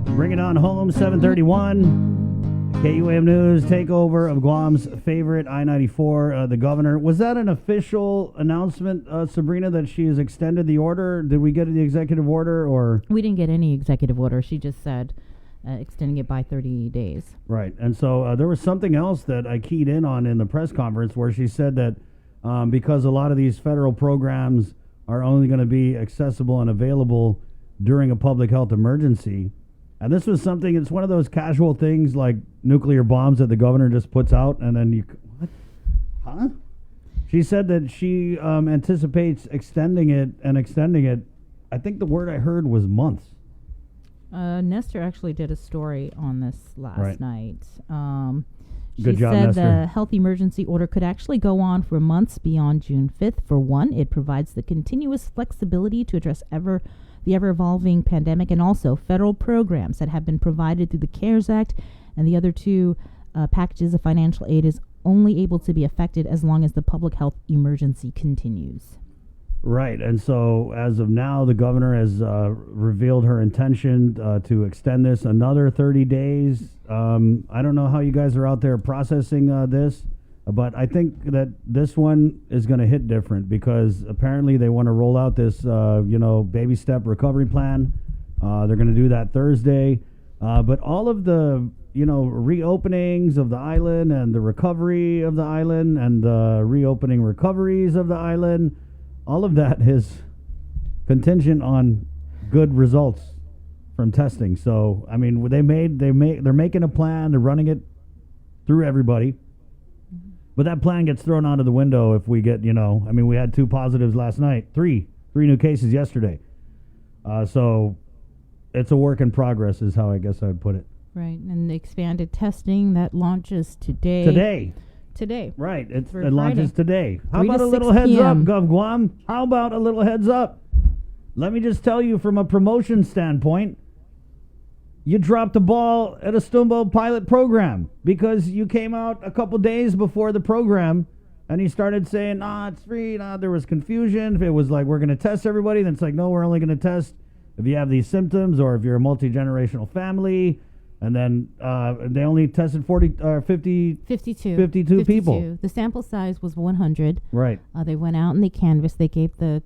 Speaker 6: Bring it on home, 731. KUAM News takeover of Guam's favorite I-94. The governor, was that an official announcement, Sabrina, that she has extended the order? Did we get the executive order, or?
Speaker 7: We didn't get any executive order. She just said extending it by 30 days.
Speaker 6: Right. And so there was something else that I keyed in on in the press conference where she said that because a lot of these federal programs are only going to be accessible and available during a public health emergency. And this was something, it's one of those casual things like nuclear bombs that the governor just puts out and then you, what? Huh? She said that she anticipates extending it. I think the word I heard was months.
Speaker 7: Nestor actually did a story on this last night.
Speaker 6: Good job,
Speaker 7: said
Speaker 6: Nestor.
Speaker 7: the health emergency order could actually go on for months beyond June 5th. For one, it provides the continuous flexibility to address the ever-evolving pandemic, and also federal programs that have been provided through the CARES Act, and the other two packages of financial aid is only able to be affected as long as the public health emergency continues.
Speaker 6: Right, and so as of now, the governor has revealed her intention to extend this another 30 days. I don't know how you guys are out there processing this, but I think that this one is going to hit different because apparently they want to roll out this, baby step recovery plan. They're going to do that Thursday. But all of the, reopenings of the island and the recovery of the island and the reopening recoveries of the island, all of that is contingent on good results from testing. So, I mean, they're making a plan. They're running it through everybody. But that plan gets thrown out of the window if we get, we had 2 positives last night, 3 new cases yesterday. So it's a work in progress is how I guess I'd put it.
Speaker 7: Right, and the expanded testing that launches today. Today.
Speaker 6: Right, it
Speaker 7: Friday.
Speaker 6: launches today. How
Speaker 7: 3 to
Speaker 6: about a
Speaker 7: 6
Speaker 6: little heads up,
Speaker 7: p.m.
Speaker 6: Gov Guam? How about a little heads up? Let me just tell you from a promotion standpoint, you dropped the ball at a Stumbo pilot program because you came out a couple days before the program and you started saying, it's free. There was confusion. If it was like, we're going to test everybody, then it's like, no, we're only going to test if you have these symptoms or if you're a multi-generational family. And then they only tested 52 people.
Speaker 7: The sample size was 100.
Speaker 6: Right.
Speaker 7: They went out and they canvassed. They gave the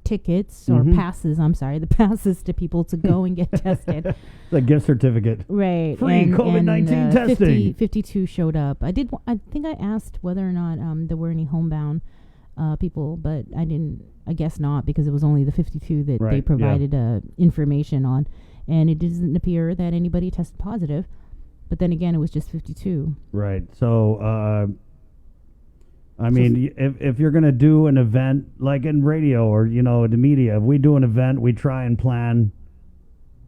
Speaker 7: tickets or passes. I'm sorry, the passes to people to go and get tested.
Speaker 6: The gift certificate.
Speaker 7: Right.
Speaker 6: Free COVID-19 testing.
Speaker 7: 52 showed up. I think I asked whether or not there were any homebound people, but I guess not because it was only the 52 that they provided information on. and it doesn't appear that anybody tested positive. But then again, it was just 52.
Speaker 6: Right. So, I mean, if you're going to do an event like in radio or, you know, the media, if we do an event, we try and plan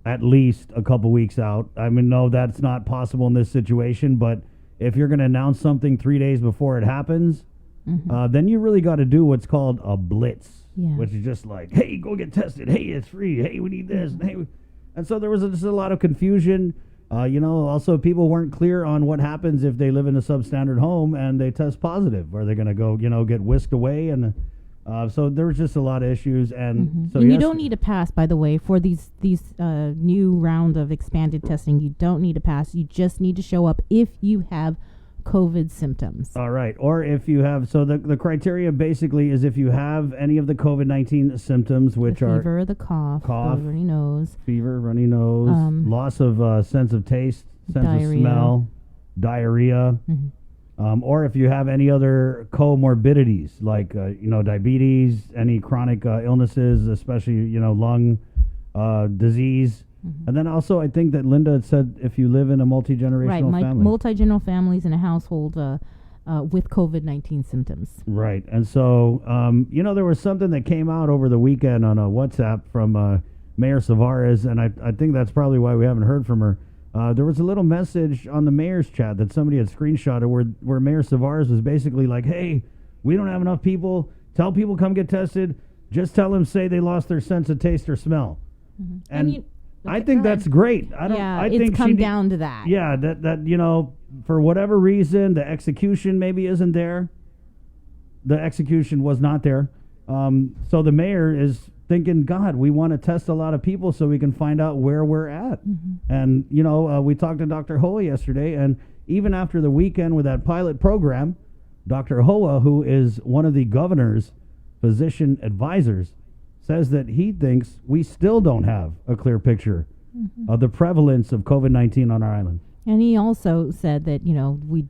Speaker 6: at least a couple weeks out. I mean, no, that's not possible in this situation, but if you're going to announce something 3 days before it happens, then you really got to do what's called a blitz, which is just like, hey, go get tested. Hey, it's free. Hey, we need this. And so there was just a lot of confusion. You know, also people weren't clear on what happens if they live in a substandard home and they test positive. Are they going to go, you know, get whisked away? And so there was just a lot of issues. And so
Speaker 7: and you don't need a pass, by the way, for these new round of expanded testing. You don't need a pass. You just need to show up if you have COVID symptoms.
Speaker 6: All right. Or if you have, so the criteria basically is if you have any of the COVID-19 symptoms, which are
Speaker 7: fever, the cough, the runny nose,
Speaker 6: loss of sense of taste, sense
Speaker 7: diarrhea.
Speaker 6: of smell, diarrhea, or if you have any other comorbidities like, you know, diabetes, any chronic illnesses, especially, you know, lung disease. And then also, I think that Linda had said if you live in a multi-generational family.
Speaker 7: Multi-generational families in a household with COVID-19 symptoms.
Speaker 6: Right. And so, you know, there was something that came out over the weekend on a WhatsApp from Mayor Savarez, and I think that's probably why we haven't heard from her. There was a little message on the mayor's chat that somebody had screenshotted where Mayor Savarez was basically like, hey, we don't have enough people. Tell people come get tested. Just tell them say they lost their sense of taste or smell. And I think that's great. I think
Speaker 7: it's come down to that.
Speaker 6: Yeah, that you know, for whatever reason, the execution maybe isn't there. The execution was not there. So the mayor is thinking, God, we want to test a lot of people so we can find out where we're at. And, you know, we talked to Dr. Hoa yesterday, and even after the weekend with that pilot program, Dr. Hoa, who is one of the governor's physician advisors, says that he thinks we still don't have a clear picture of the prevalence of COVID-19 on our island.
Speaker 7: And he also said that, you know, we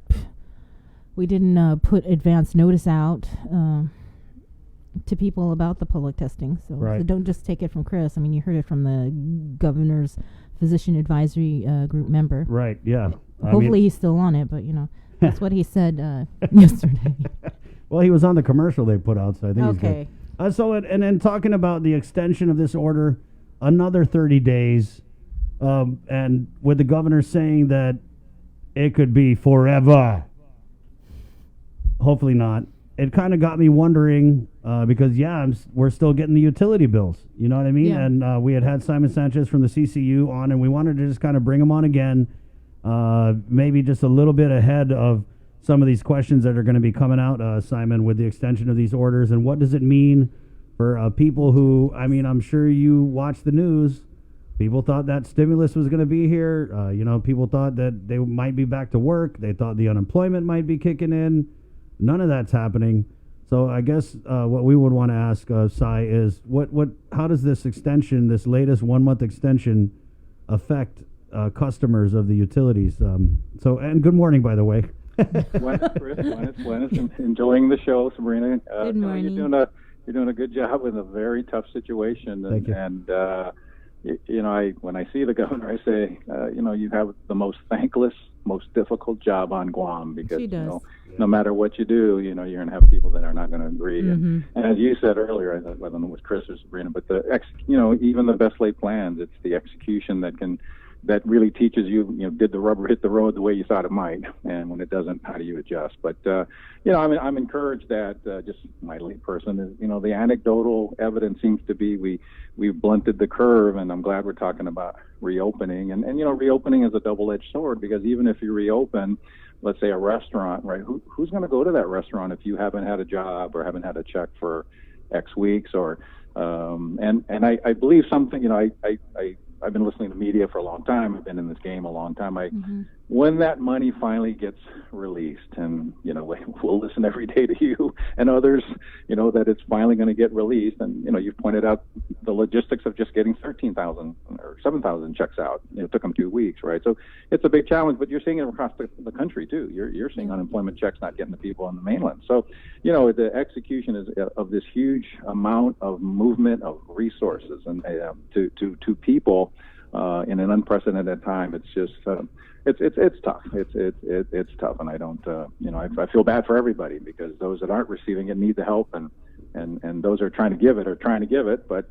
Speaker 7: didn't put advance notice out to people about the public testing. So don't just take it from Chris. I mean, you heard it from the governor's physician advisory group member.
Speaker 6: Right, yeah.
Speaker 7: Hopefully he's still on it, but, you know, that's what he said yesterday.
Speaker 6: Well, he was on the commercial they put out, so I think he's good.
Speaker 7: Okay.
Speaker 6: So, and then talking about the extension of this order, another 30 days, and with the governor saying that it could be forever. Hopefully not. It kind of got me wondering, because, we're still getting the utility bills. You know what I mean?
Speaker 7: Yeah.
Speaker 6: And we had Simon Sanchez from the CCU on, and we wanted to just kind of bring him on again, maybe just a little bit ahead of some of these questions that are going to be coming out, Simon, with the extension of these orders, and what does it mean for people who, I mean, I'm sure you watch the news. People thought that stimulus was going to be here. You know, people thought that they might be back to work. They thought the unemployment might be kicking in. None of that's happening. So I guess what we would want to ask, Sai, is how does this extension, this latest 1 month extension, affect customers of the utilities? And good morning, by the way.
Speaker 20: Glennis, enjoying the show, Sabrina.
Speaker 7: Good morning.
Speaker 20: You're doing a good job in a very tough situation.
Speaker 6: Thank you.
Speaker 20: And you know, when I see the governor, I say, you know, you have the most thankless, most difficult job on Guam, because, you know, no matter what you do, you know, you're going to have people that are not going to agree. And as you said earlier, I don't know if it was Chris or Sabrina, but you know, even the best laid plans, it's the execution that really teaches you, you know, did the rubber hit the road the way you thought it might, and when it doesn't, how do you adjust? But you know, I'm encouraged that just my lead person is, you know, the anecdotal evidence seems to be we've blunted the curve, and I'm glad we're talking about reopening. And you know, reopening is a double-edged sword, because even if you reopen, let's say a restaurant, right? Who's going to go to that restaurant if you haven't had a job or haven't had a check for X weeks? Or and I believe something, you know, I've been listening to media for a long time. I've been in this game a long time. When that money finally gets released, and, you know, we'll listen every day to you and others, you know, that it's finally going to get released. And, you know, you've pointed out the logistics of just getting 13,000 or 7,000 checks out. It took them 2 weeks, right? So it's a big challenge, but you're seeing it across the country too. You're seeing unemployment checks not getting the people on the mainland. So, you know, the execution is of this huge amount of movement of resources and to people. in an unprecedented time. It's just it's tough. It's tough, and I don't I feel bad for everybody, because those that aren't receiving it need the help, and those are trying to give it are trying to give it, but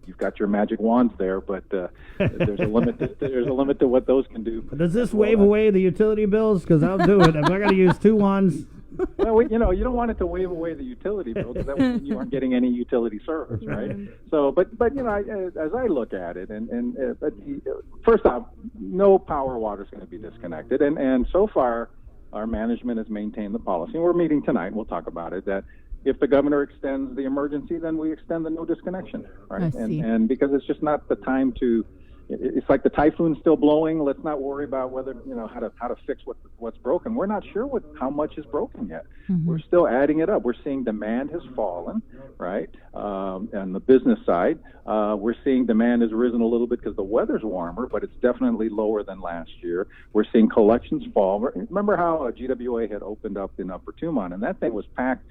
Speaker 20: you've got your magic wands there, but there's a limit. There's a limit to what those can do.
Speaker 6: Does this waive away the utility bills? Because I'll do it. If I got to use 2 wands.
Speaker 20: Well, you don't want it to wave away the utility bill, because that would mean you aren't getting any utility service, right? So, but as I look at it, first off, no power water is going to be disconnected, and so far our management has maintained the policy. And we're meeting tonight, and we'll talk about it, that if the governor extends the emergency, then we extend the no disconnection, right? And because it's just not the time to. It's like the typhoon's still blowing. Let's not worry about whether how to fix what's broken. We're not sure how much is broken yet. Mm-hmm. We're still adding it up. We're seeing demand has fallen, right? On the business side, we're seeing demand has risen a little bit because the weather's warmer, but it's definitely lower than last year. We're seeing collections fall. Remember how GWA had opened up in Upper Tumon, and that thing was packed,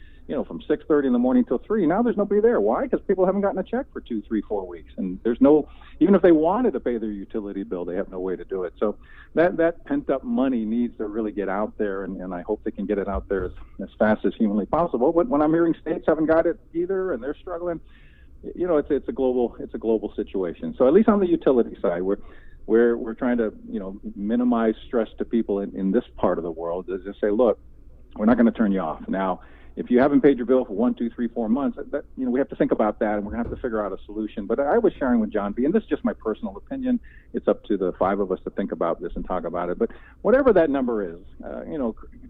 Speaker 20: from 6:30 in the morning till 3. Now there's nobody there. Why? Because people haven't gotten a check for 2, 3, 4 weeks, and there's no. Even if they wanted to pay their utility bill, they have no way to do it. So that pent up money needs to really get out there, and I hope they can get it out there as fast as humanly possible. But when I'm hearing states haven't got it either, and they're struggling, it's a global situation. So at least on the utility side, we're trying to minimize stress to people in this part of the world. Is just say, look, we're not going to turn you off now. If you haven't paid your bill for 1, 2, 3, 4 months, we have to think about that, and we're going to have to figure out a solution. But I was sharing with John B., and this is just my personal opinion. It's up to the 5 of us to think about this and talk about it. But whatever that number is,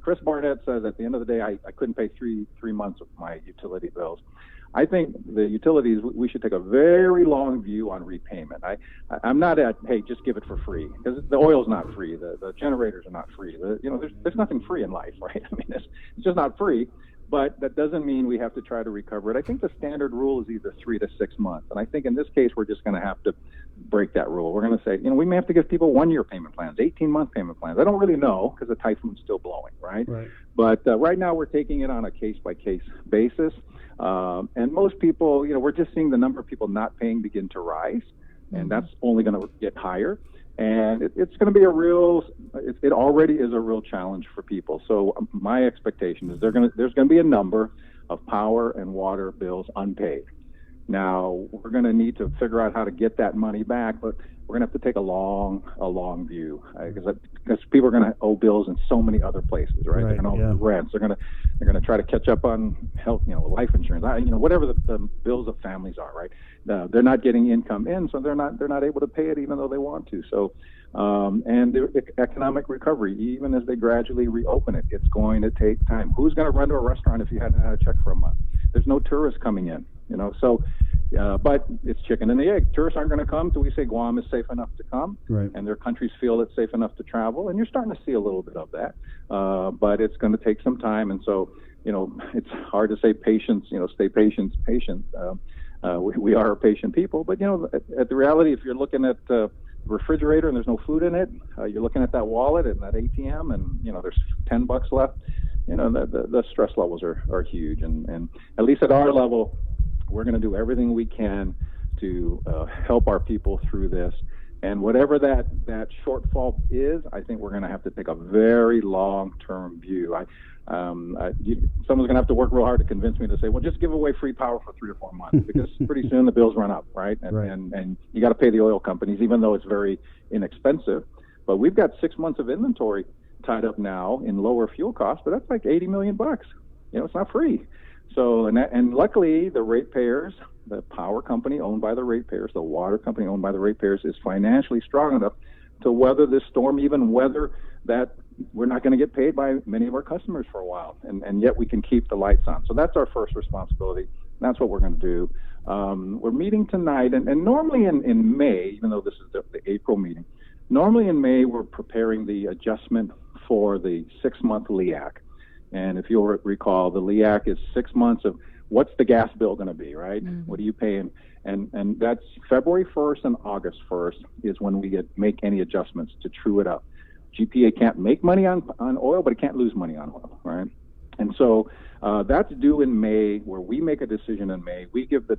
Speaker 20: Chris Barnett says at the end of the day, I couldn't pay three months of my utility bills. I think the utilities, we should take a very long view on repayment. I'm not at, hey, just give it for free, because the oil's not free, the generators are not free. There's nothing free in life, right? I mean, it's just not free. But that doesn't mean we have to try to recover it. I think the standard rule is either 3 to 6 months. And I think in this case, we're just going to have to break that rule. We're going to say, we may have to give people 1-year payment plans, 18-month payment plans. I don't really know, because the typhoon's still blowing, right? But right now we're taking it on a case-by-case basis. And most people, we're just seeing the number of people not paying begin to rise. And that's only going to get higher. And it's going to be it already is a real challenge for people. So my expectation is there's going to be a number of power and water bills unpaid. Now, we're going to need to figure out how to get that money back, but we're going to have to take a long view, because people are going to owe bills in so many other places, right? They're going to owe rents. They're going to try to catch up on health, life insurance, whatever the bills of families are, right? They're not getting income in, so they're not able to pay it even though they want to. So, and the economic recovery, even as they gradually reopen it, it's going to take time. Who's going to run to a restaurant if you hadn't had a check for a month? There's no tourists coming in, so. But it's chicken and the egg. Tourists aren't going to come till we say Guam is safe enough to come, and their countries feel it's safe enough to travel. And you're starting to see a little bit of that, but it's going to take some time. And so, it's hard to say patience. Stay patient. We are a patient people, but at the reality, if you're looking at the refrigerator and there's no food in it, you're looking at that wallet and that ATM, and there's $10 left. The stress levels are huge, and at least at our level, we're going to do everything we can to help our people through this. And whatever that shortfall is, I think we're going to have to take a very long-term view. Someone's going to have to work real hard to convince me to say, well, just give away free power for 3 or 4 months, because pretty soon the bills run up, right? And you got to pay the oil companies, even though it's very inexpensive. But we've got 6 months of inventory tied up now in lower fuel costs, but that's like $80 million. It's not free. So, and luckily, the ratepayers, the power company owned by the ratepayers, the water company owned by the ratepayers, is financially strong enough to weather this storm, even weather that we're not going to get paid by many of our customers for a while, and yet we can keep the lights on. So that's our first responsibility. That's what we're going to do. We're meeting tonight, and normally in May, even though this is the April meeting, normally in May we're preparing the adjustment for the 6-month LEAC. And if you'll recall, the LEAC is 6 months of what's the gas bill going to be, right? Mm-hmm. What are you paying? And that's February 1st and August 1st is when we make any adjustments to true it up. GPA can't make money on oil, but it can't lose money on oil, right? And so that's due in May, where we make a decision in May. We give it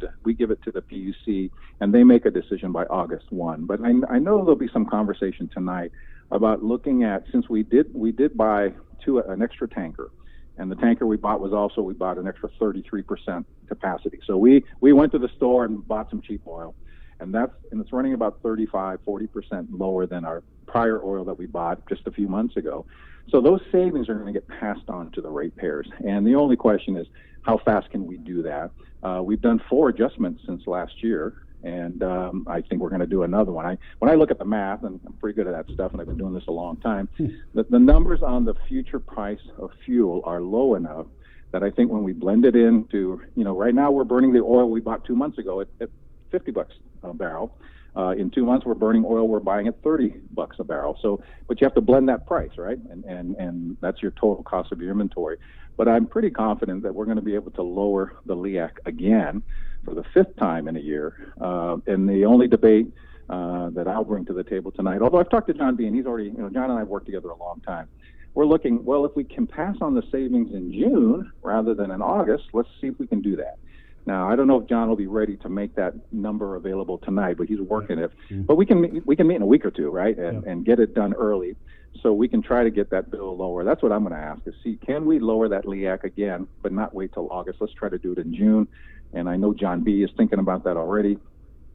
Speaker 20: to the PUC, and they make a decision by August 1. But I know there'll be some conversation tonight about looking at, since we did buy an extra tanker, and the tanker we bought we bought an extra 33% capacity. So we went to the store and bought some cheap oil, and it's running about 35-40% lower than our prior oil that we bought just a few months ago. So those savings are going to get passed on to the ratepayers. And the only question is, how fast can we do that? We've done 4 adjustments since last year, and I think we're going to do another one. When I look at the math, and I'm pretty good at that stuff, and I've been doing this a long time, the numbers on the future price of fuel are low enough that I think when we blend it into, right now we're burning the oil we bought 2 months ago at $50 a barrel. In 2 months, we're burning oil we're buying at $30 a barrel. So, but you have to blend that price, right? And that's your total cost of your inventory. But I'm pretty confident that we're going to be able to lower the LEAC again for the 5th time in a year. And the only debate that I'll bring to the table tonight, although I've talked to John B, and he's already, John and I have worked together a long time. We're looking, well, if we can pass on the savings in June rather than in August, let's see if we can do that. Now, I don't know if John will be ready to make that number available tonight, but he's working it. But we can meet in a week or two, right, and get it done early, so we can try to get that bill lower. That's what I'm going to ask, is see, can we lower that LEAC again, but not wait till August? Let's try to do it in June. And I know John B is thinking about that already.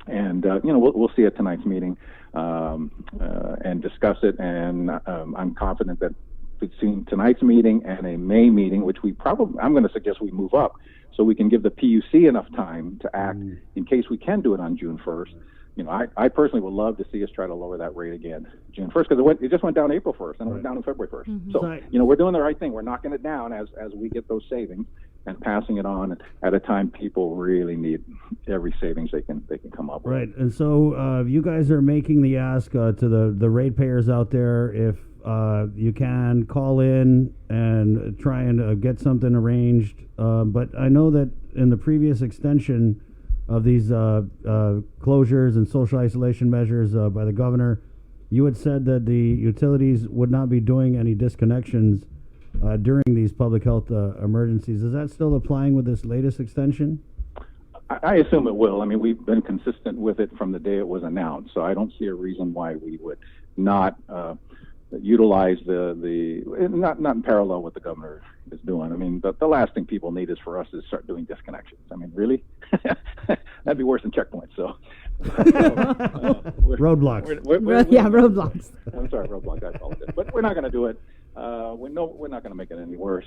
Speaker 20: And, we'll see at tonight's meeting and discuss it. And I'm confident that between tonight's meeting and a May meeting, which I'm going to suggest we move up, so we can give the PUC enough time to act in case we can do it on June 1st. I personally would love to see us try to lower that rate again June 1st, because it just went down April 1st, and it went down on February 1st. Mm-hmm. So, we're doing the right thing. We're knocking it down as we get those savings and passing it on at a time people really need every savings they can come up with.
Speaker 6: Right, and so you guys are making the ask to the ratepayers out there, if you can call in and try and get something arranged. But I know that in the previous extension of these closures and social isolation measures by the governor, you had said that the utilities would not be doing any disconnections during these public health emergencies. Is that still applying with this latest extension?
Speaker 20: I assume it will. I mean, we've been consistent with it from the day it was announced, so I don't see a reason why we would not utilize not in parallel what the governor is doing. I mean, the last thing people need is for us to start doing disconnections. I mean, really? That'd be worse than checkpoints. So,
Speaker 6: roadblocks.
Speaker 7: Roadblocks.
Speaker 20: I'm sorry, roadblocks. I apologize, but we're not going to do it. We're not going to make it any worse.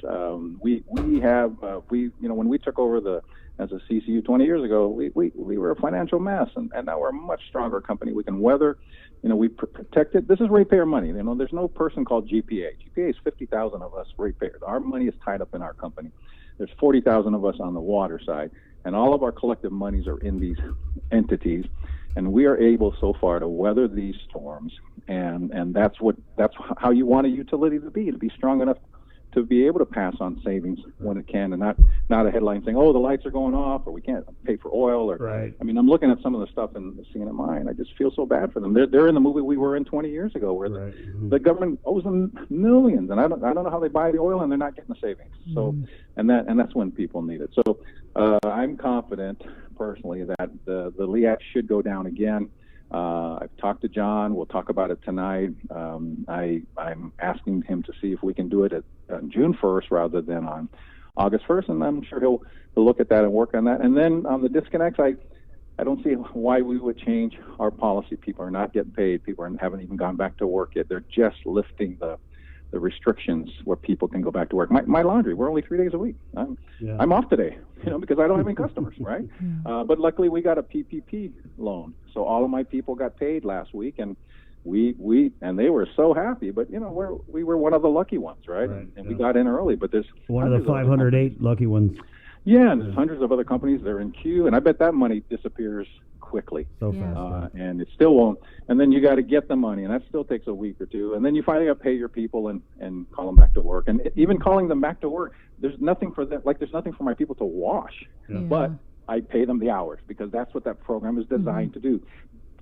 Speaker 20: We have when we took over as a CCU 20 years ago, we were a financial mess, and now we're a much stronger company. We can weather. We protect it. This is ratepayer money. There's no person called GPA. GPA is 50,000 of us ratepayers. Our money is tied up in our company. There's 40,000 of us on the water side, and all of our collective monies are in these entities, and we are able so far to weather these storms. And that's how you want a utility to be strong enough to be able to pass on savings when it can, and not a headline saying, oh, the lights are going off, or we can't pay for oil. Or
Speaker 6: right.
Speaker 20: I mean, I'm looking at some of the stuff in the CNMI, and I just feel so bad for them. They're in the movie we were in 20 years ago, where the government owes them millions, and I don't know how they buy the oil, and they're not getting the savings. So, and that's when people need it. So, I'm confident personally that the LEAC should go down again. I've talked to John. We'll talk about it tonight. I'm asking him to see if we can do it on June 1st rather than on August 1st, and I'm sure he'll look at that and work on that. And then on the disconnects, I don't see why we would change our policy. People are not getting paid. People haven't even gone back to work yet. They're just lifting the restrictions where people can go back to work. My laundry, we're only 3 days a week. I'm off today, because I don't have any customers, right? But luckily we got a PPP loan, so all of my people got paid last week, and and they were so happy. But we were one of the lucky ones, right? And we got in early. But there's
Speaker 6: one of the 508 lucky ones.
Speaker 20: Yeah, and there's hundreds of other companies. They're in queue, and I bet that money disappears quickly.
Speaker 6: So fast.
Speaker 20: And it still won't. And then you got to get the money, and that still takes a week or two. And then you finally got to pay your people and call them back to work. And even calling them back to work, there's nothing for them. Like, there's nothing for my people to wash.
Speaker 6: Yeah.
Speaker 20: But I pay them the hours, because that's what that program is designed to do.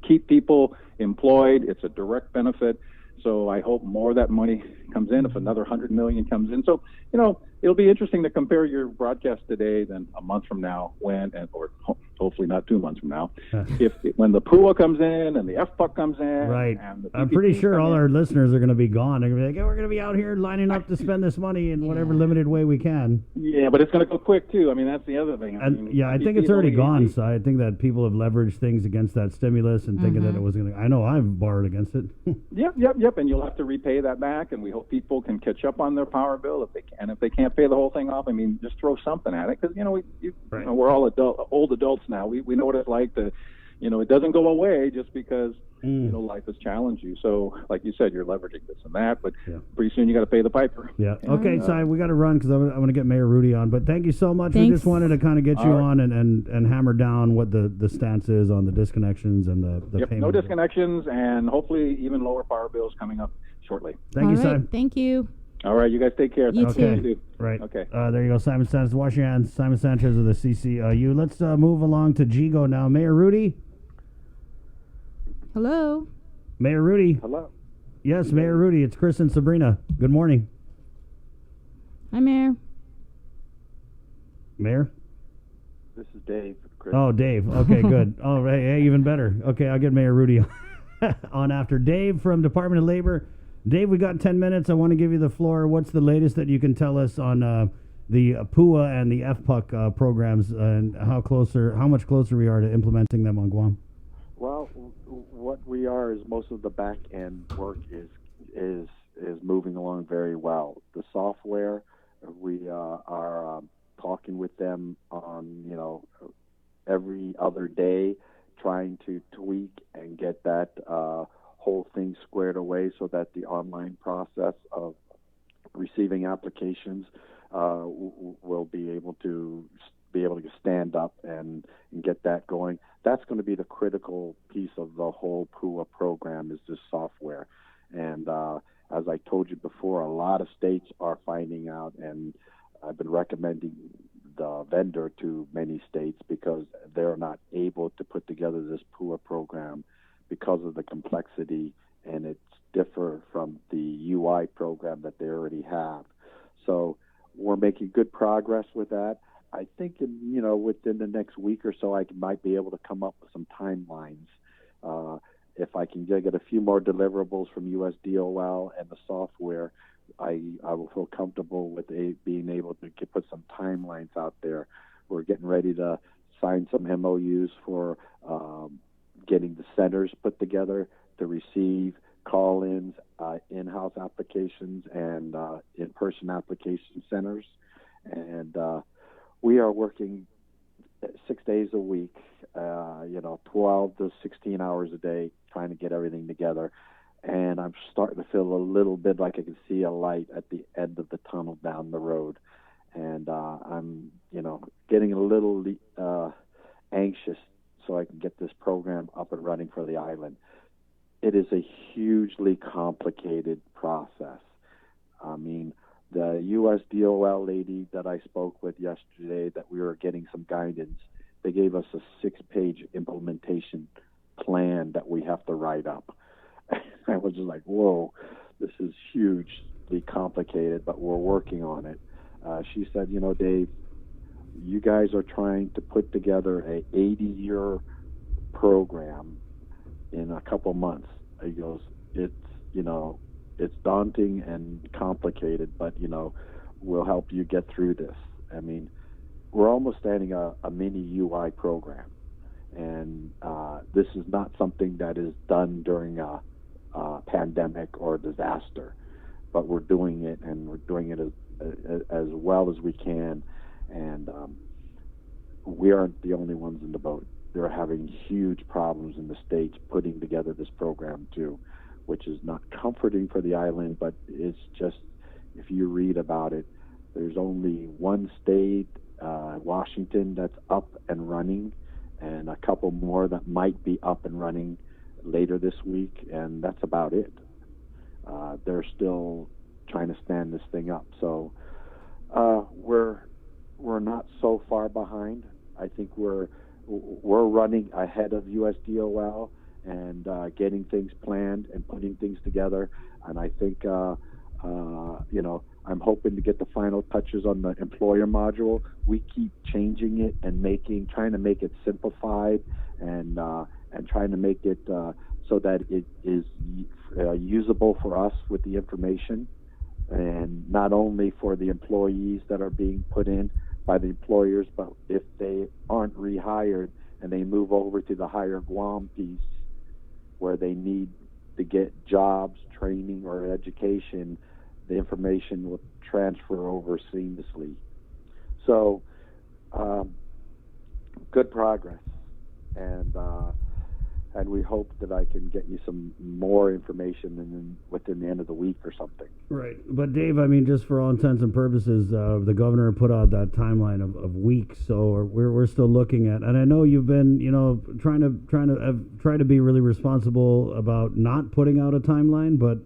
Speaker 20: Keep people employed. It's a direct benefit. So I hope more of that money comes in, if another $100 million comes in. So, it'll be interesting to compare your broadcast today than a month from now or hopefully not 2 months from now, when the PUA comes in and the FPUC comes in.
Speaker 6: Right.
Speaker 20: And the
Speaker 6: I'm pretty
Speaker 20: PPPs
Speaker 6: sure
Speaker 20: come
Speaker 6: all
Speaker 20: in.
Speaker 6: our listeners are going to be gone. They're going to be like, we're going to be out here lining up to spend this money in whatever limited way we can.
Speaker 20: Yeah, but it's going to go quick, too. I mean, that's the other thing. I
Speaker 6: think it's already gone. So I think that people have leveraged things against that stimulus and thinking that it was going to. I know I've borrowed against it.
Speaker 20: Yep. And you'll have to repay that back, and we hope people can catch up on their power bill if they can. If they can't pay the whole thing off, I mean, just throw something at it, because we're all old adults now. We know what it's like to, it doesn't go away just because life has challenged you. So, like you said, you're leveraging this and that, but pretty soon you got to pay the piper.
Speaker 6: Yeah. Okay, so we got to run because I want to get Mayor Rudy on. But thank you so much.
Speaker 7: Thanks.
Speaker 6: We just wanted to kind of get you on and hammer down what the stance is on the disconnections and the payment.
Speaker 20: No disconnections, and hopefully even lower power bills coming up shortly.
Speaker 6: Thank you, Simon.
Speaker 7: Thank you.
Speaker 20: All right, you guys take care.
Speaker 7: You too.
Speaker 20: You do.
Speaker 6: Right.
Speaker 20: Okay.
Speaker 6: There you go, Simon Sanchez. Wash your hands. Simon Sanchez of the CCU. Let's move along to Gigo now. Mayor Rudy.
Speaker 7: Hello.
Speaker 6: Mayor Rudy.
Speaker 20: Hello.
Speaker 6: Yes, Mayor Rudy. It's Chris and Sabrina. Good morning.
Speaker 7: Hi, Mayor.
Speaker 6: Mayor?
Speaker 21: This is Dave. Chris.
Speaker 6: Oh, Dave. Okay, good. Oh, hey, even better. Okay, I'll get Mayor Rudy on after. Dave from Department of Labor. Dave, we got 10 minutes. I want to give you the floor. What's the latest that you can tell us on the PUA and the FPUC programs, and how much closer we are to implementing them on Guam?
Speaker 21: Well, what we are is most of the back end work is moving along very well. The software, we are talking with them on every other day, trying to tweak and get that whole thing squared away so that the online process of receiving applications will be able to stand up and get that going. That's going to be the critical piece of the whole PUA program, is this software. And as I told you before, a lot of states are finding out, and I've been recommending the vendor to many states because they're not able to put together this PUA program because of the complexity, and it's different from the UI program that they already have. So we're making good progress with that. I think within the next week or so, I might be able to come up with some timelines. If I can get a few more deliverables from USDOL and the software, I will feel comfortable with being able to put some timelines out there. We're getting ready to sign some MOUs for getting the centers put together to receive call-ins, in-house applications, and in-person application centers. And we are working 6 days a week, 12 to 16 hours a day, trying to get everything together. And I'm starting to feel a little bit like I can see a light at the end of the tunnel down the road. And I'm, getting a little anxious so I can get this program up and running for the island. It is a hugely complicated process. I mean, the USDOL lady that I spoke with yesterday, that we were getting some guidance, they gave us a 6-page implementation plan that we have to write up. I was just like, whoa, this is hugely complicated, but we're working on it. She said, Dave, you guys are trying to put together a 80-year program in a couple months. He goes, it's daunting and complicated, but, we'll help you get through this. I mean, we're almost starting a mini UI program. And this is not something that is done during a pandemic or disaster, but we're doing it, and we're doing it as well as we can. And we aren't the only ones in the boat. They're having huge problems in the States putting together this program too, which is not comforting for the island, but it's just, if you read about it, there's only one state, Washington, that's up and running, and a couple more that might be up and running later this week, and that's about it. They're still trying to stand this thing up. So we're not so far behind. I think we're running ahead of USDOL and getting things planned and putting things together. And I think, I'm hoping to get the final touches on the employer module. We keep changing it and trying to make it simplified and trying to make it so that it is usable for us with the information, and not only for the employees that are being put in by the employers, but if they aren't rehired and they move over to the higher Guam piece where they need to get jobs, training, or education, the information will transfer over seamlessly. So, good progress, and we hope that I can get you some more information within the end of the week or something.
Speaker 6: Right, but Dave, I mean, just for all intents and purposes, the governor put out that timeline of weeks, so we're still looking at. And I know you've been, trying to be really responsible about not putting out a timeline, but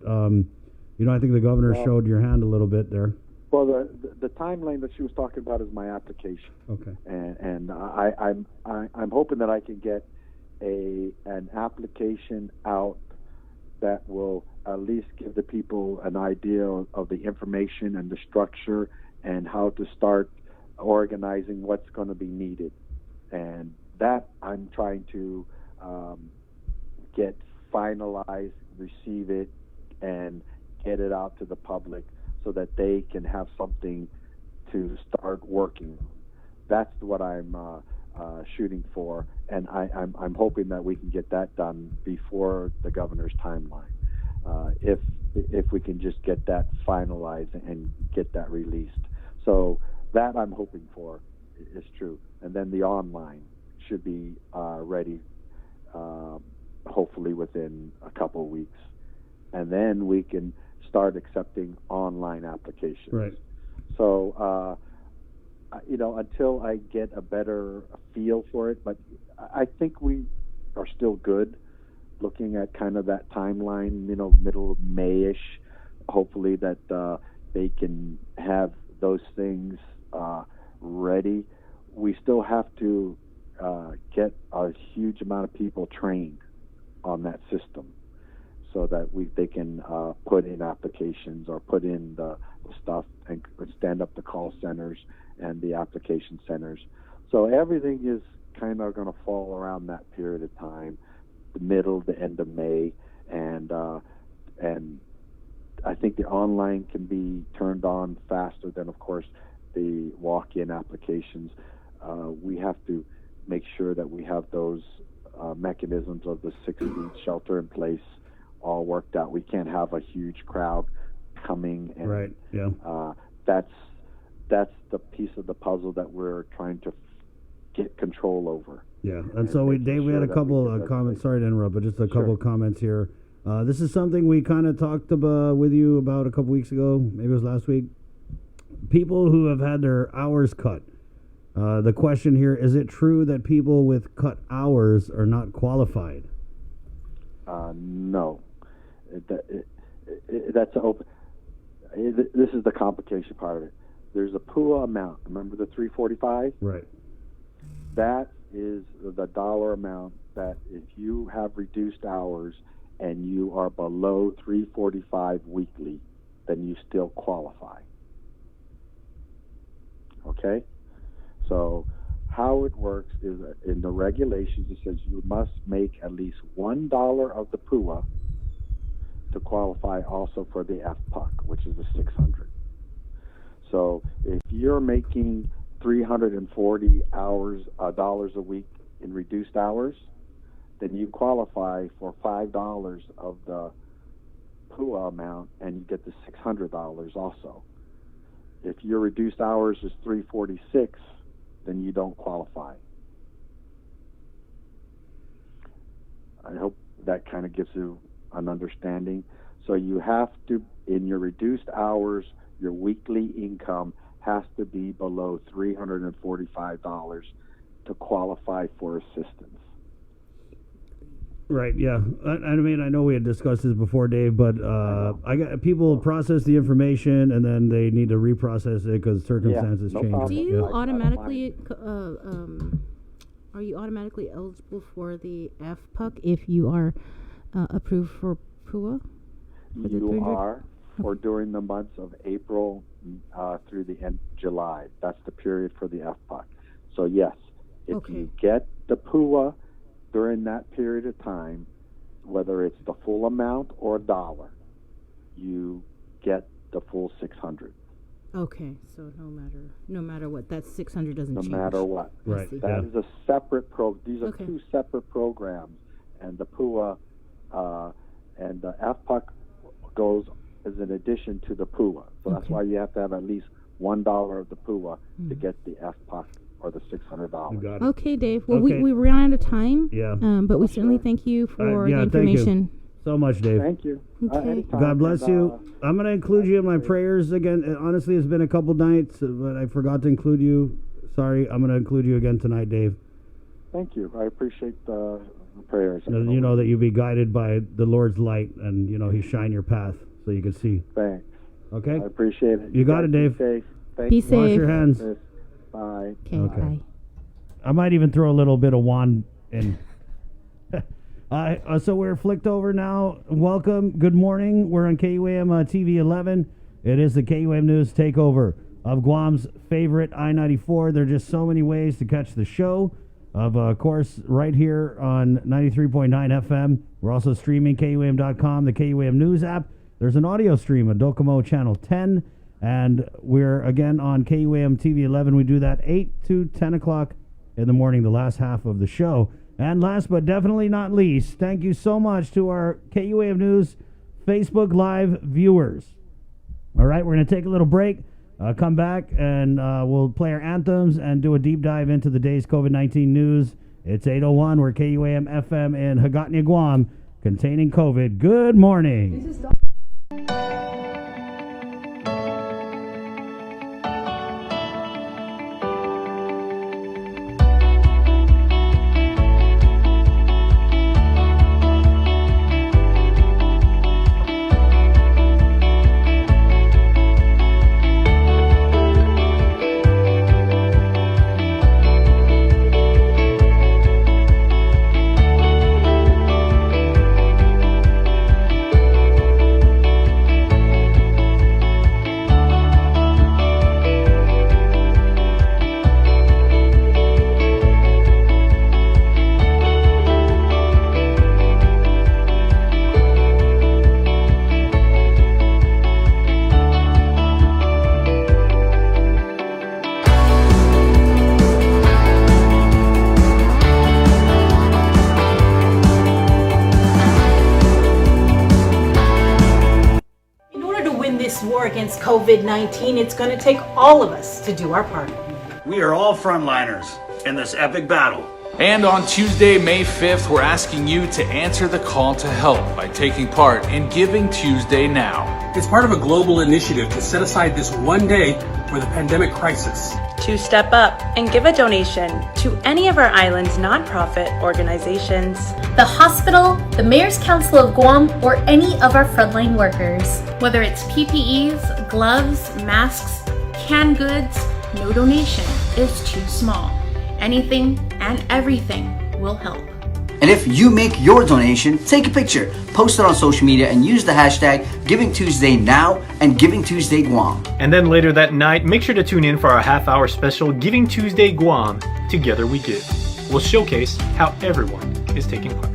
Speaker 6: I think the governor showed your hand a little bit there.
Speaker 21: Well, the timeline that she was talking about is my application.
Speaker 6: Okay.
Speaker 21: And I'm hoping that I can get an application out that will at least give the people an idea of the information and the structure and how to start organizing what's going to be needed. And that I'm trying to get finalized, receive it, and get it out to the public so that they can have something to start working. That's what I'm shooting for, and I'm hoping that we can get that done before the governor's timeline. If we can just get that finalized and get that released. So that I'm hoping for is true. And then the online should be ready hopefully within a couple of weeks. And then we can start accepting online applications.
Speaker 6: Right.
Speaker 21: So, until I get a better feel for it, but I think we are still good looking at kind of that timeline, middle of May-ish, hopefully that they can have those things ready. We still have to get a huge amount of people trained on that system so that they can put in applications or put in the stuff and stand up the call centers and the application centers. So everything is kind of going to fall around that period of time, the middle, the end of May, and I think the online can be turned on faster than, of course, the walk-in applications. We have to make sure that we have those mechanisms of the 6 feet shelter in place all worked out. We can't have a huge crowd coming, and
Speaker 6: right. Yeah.
Speaker 21: That's the piece of the puzzle that we're trying to get control over.
Speaker 6: Yeah, and so Dave, we had a couple of comments. Sorry to interrupt, but just a couple of comments here. This is something we kind of talked about with you about a couple weeks ago. Maybe it was last week. People who have had their hours cut. The question here, is it true that people with cut hours are not qualified?
Speaker 21: No. That's open. This is the complication part of it. There's a PUA amount. Remember the $345?
Speaker 6: Right.
Speaker 21: That is the dollar amount that if you have reduced hours and you are below $345 weekly, then you still qualify. Okay? So how it works is in the regulations it says you must make at least $1 of the PUA to qualify also for the FPUC, which is the 600. So if you're making $340 dollars a week in reduced hours, then you qualify for $5 of the PUA amount, and you get the $600 also. If your reduced hours is $346, then you don't qualify. I hope that kind of gives you an understanding. So you have to, in your reduced hours, your weekly income has to be below $345 to qualify for assistance.
Speaker 6: Right, yeah. I mean, I know we had discussed this before, Dave, but I got people process the information and then they need to reprocess it because circumstances change.
Speaker 7: Do you automatically are you automatically eligible for the FPUC if you are approved for PUA?
Speaker 21: You are or during the months of April through the end of July. That's the period for the FPUC. So yes, if you get the PUA during that period of time, whether it's the full amount or $1, you get the full 600.
Speaker 7: Okay, so no matter what, that 600 doesn't change.
Speaker 21: No matter what.
Speaker 6: Right.
Speaker 21: That is a separate These are two separate programs, and the PUA and the FPUC goes as an addition to the PUA. So that's why you have to have at least $1 of the PUA to get the FPUC or the $600.
Speaker 6: Got it.
Speaker 7: Okay, Dave. Well, we ran out of time.
Speaker 6: Yeah.
Speaker 7: But we certainly thank you for the information.
Speaker 6: Thank you so much, Dave.
Speaker 21: Thank you.
Speaker 7: Okay.
Speaker 6: God bless you. I'm going to include you in my prayers again. Honestly, it's been a couple nights, but I forgot to include you. Sorry, I'm going to include you again tonight, Dave.
Speaker 21: Thank you. I appreciate the prayers.
Speaker 6: You know that you be guided by the Lord's light, and He shine your path so you can see.
Speaker 21: Thanks.
Speaker 6: Okay.
Speaker 21: I appreciate it.
Speaker 6: You got it, Dave.
Speaker 7: Be safe.
Speaker 6: Wash your hands.
Speaker 21: Bye.
Speaker 7: Okay. Bye.
Speaker 6: I might even throw a little bit of wand in. So we're flicked over now. Welcome. Good morning. We're on KUAM TV 11. It is the KUAM News Takeover of Guam's favorite I-94. There are just so many ways to catch the show. Of course, right here on 93.9 FM. We're also streaming KUAM.com, the KUAM News app. There's an audio stream on Docomo Channel 10. And we're, again, on KUAM TV 11. We do that 8 to 10 o'clock in the morning, the last half of the show. And last but definitely not least, thank you so much to our KUAM News Facebook Live viewers. All right, we're going to take a little break, come back, and we'll play our anthems and do a deep dive into the day's COVID-19 news. It's 8:01. We're KUAM FM in Hagåtña, Guam, containing COVID. Good morning.
Speaker 15: Against COVID-19, it's going to take all of us to do our part.
Speaker 3: We are all frontliners in this epic battle.
Speaker 1: And on Tuesday, May 5th, we're asking you to answer the call to help by taking part in Giving Tuesday Now.
Speaker 16: It's part of a global initiative to set aside this one day for the pandemic crisis.
Speaker 2: To step up and give a donation to any of our island's nonprofit organizations.
Speaker 22: The hospital, the Mayor's Council of Guam, or any of our frontline workers. Whether it's PPEs, gloves, masks, canned goods, no donation is too small. Anything and everything will help.
Speaker 23: And if you make your donation, take a picture, post it on social media, and use the hashtag GivingTuesdayNow and Giving Tuesday Guam.
Speaker 24: And then later that night, make sure to tune in for our half-hour special Giving Tuesday Guam, Together We Give. We'll showcase how everyone is taking part.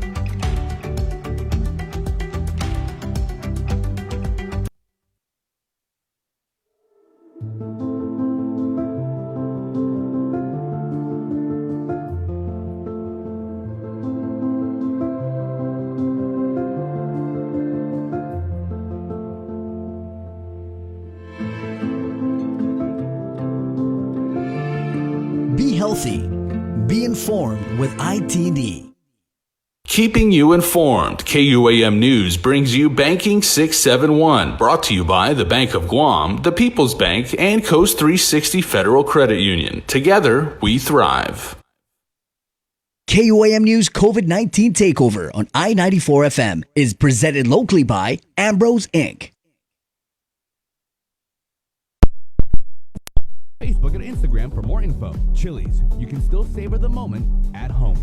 Speaker 5: Healthy. Be informed with ITD.
Speaker 1: Keeping you informed, KUAM News brings you Banking 671, brought to you by the Bank of Guam, the People's Bank, and Coast 360 Federal Credit Union. Together, we thrive.
Speaker 5: KUAM News COVID-19 Takeover on I-94 FM is presented locally by Ambrose Inc.
Speaker 25: Facebook and Instagram for more info. Chili's, you can still savor the moment at home.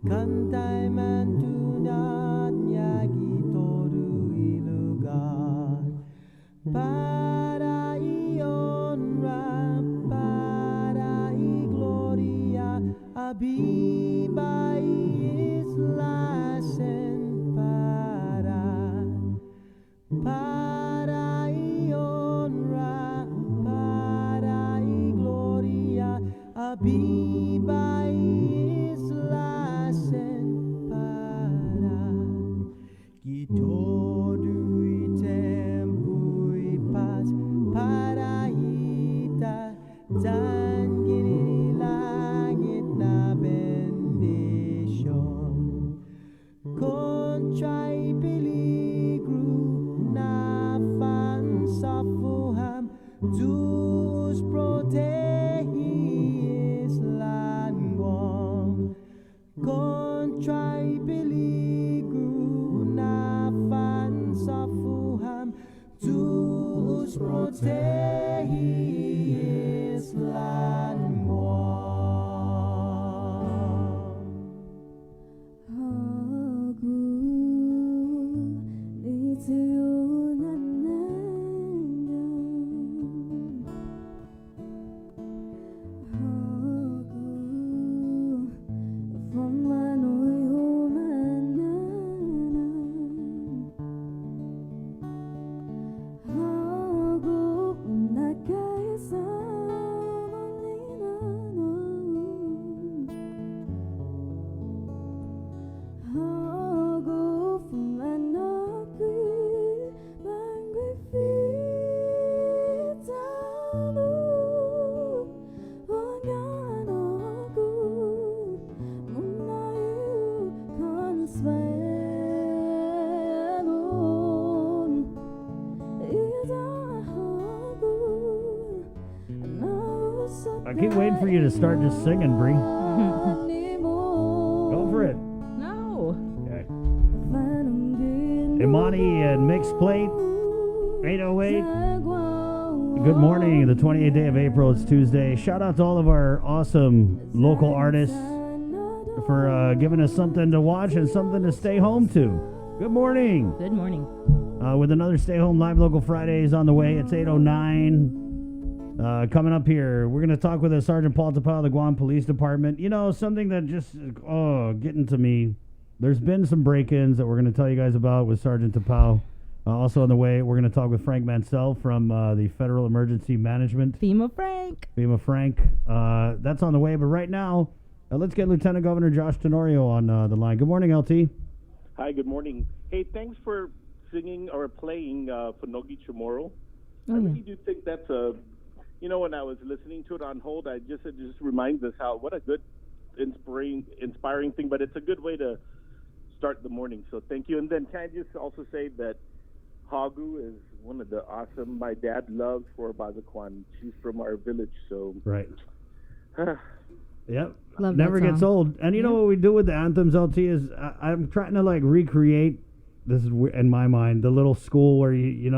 Speaker 4: Kantai mantunat nyagi toru ilugar para honra para gloria abiba islasen para honra para gloria abiba islasen para todo y tempo y paz para ita dan gini langit na bendición contra y peligro na fan sa fuham Deus protegis languam contra y peligro na fan sa fuham Deus protegis languam.
Speaker 6: I keep waiting for you to start just singing, Bree. Go for it.
Speaker 7: No.
Speaker 6: Okay. Imani and Mixed Plate, 808. Good morning, the 28th day of April. It's Tuesday. Shout out to all of our awesome local artists for giving us something to watch and something to stay home to. Good morning.
Speaker 7: Good morning.
Speaker 6: With another Stay Home Live Local Fridays on the way. It's 8:09. Coming up here, we're going to talk with Sergeant Paul Tapao of the Guam Police Department. You know, something that just, getting to me. There's been some break-ins that we're going to tell you guys about with Sergeant Tapao. Also on the way, we're going to talk with Frank Mansell from the Federal Emergency Management.
Speaker 7: FEMA Frank.
Speaker 6: That's on the way, but right now, let's get Lieutenant Governor Josh Tenorio on the line. Good morning, LT.
Speaker 8: Hi, good morning. Hey, thanks for singing or playing Fonogi Chamorro.
Speaker 7: Oh,
Speaker 8: I really do think that's a... You know, when I was listening to it on hold, it just reminds us what a good, inspiring thing, but it's a good way to start the morning. So thank you. And then can I just also say that Hagu is one of the awesome, my dad loves for Bazaquan. She's from our village, so.
Speaker 6: Right. Yep.
Speaker 7: Love
Speaker 6: Never
Speaker 7: that
Speaker 6: gets
Speaker 7: song.
Speaker 6: old. And you know what we do with the anthems, LT, is I'm trying to recreate, this is in my mind, the little school where you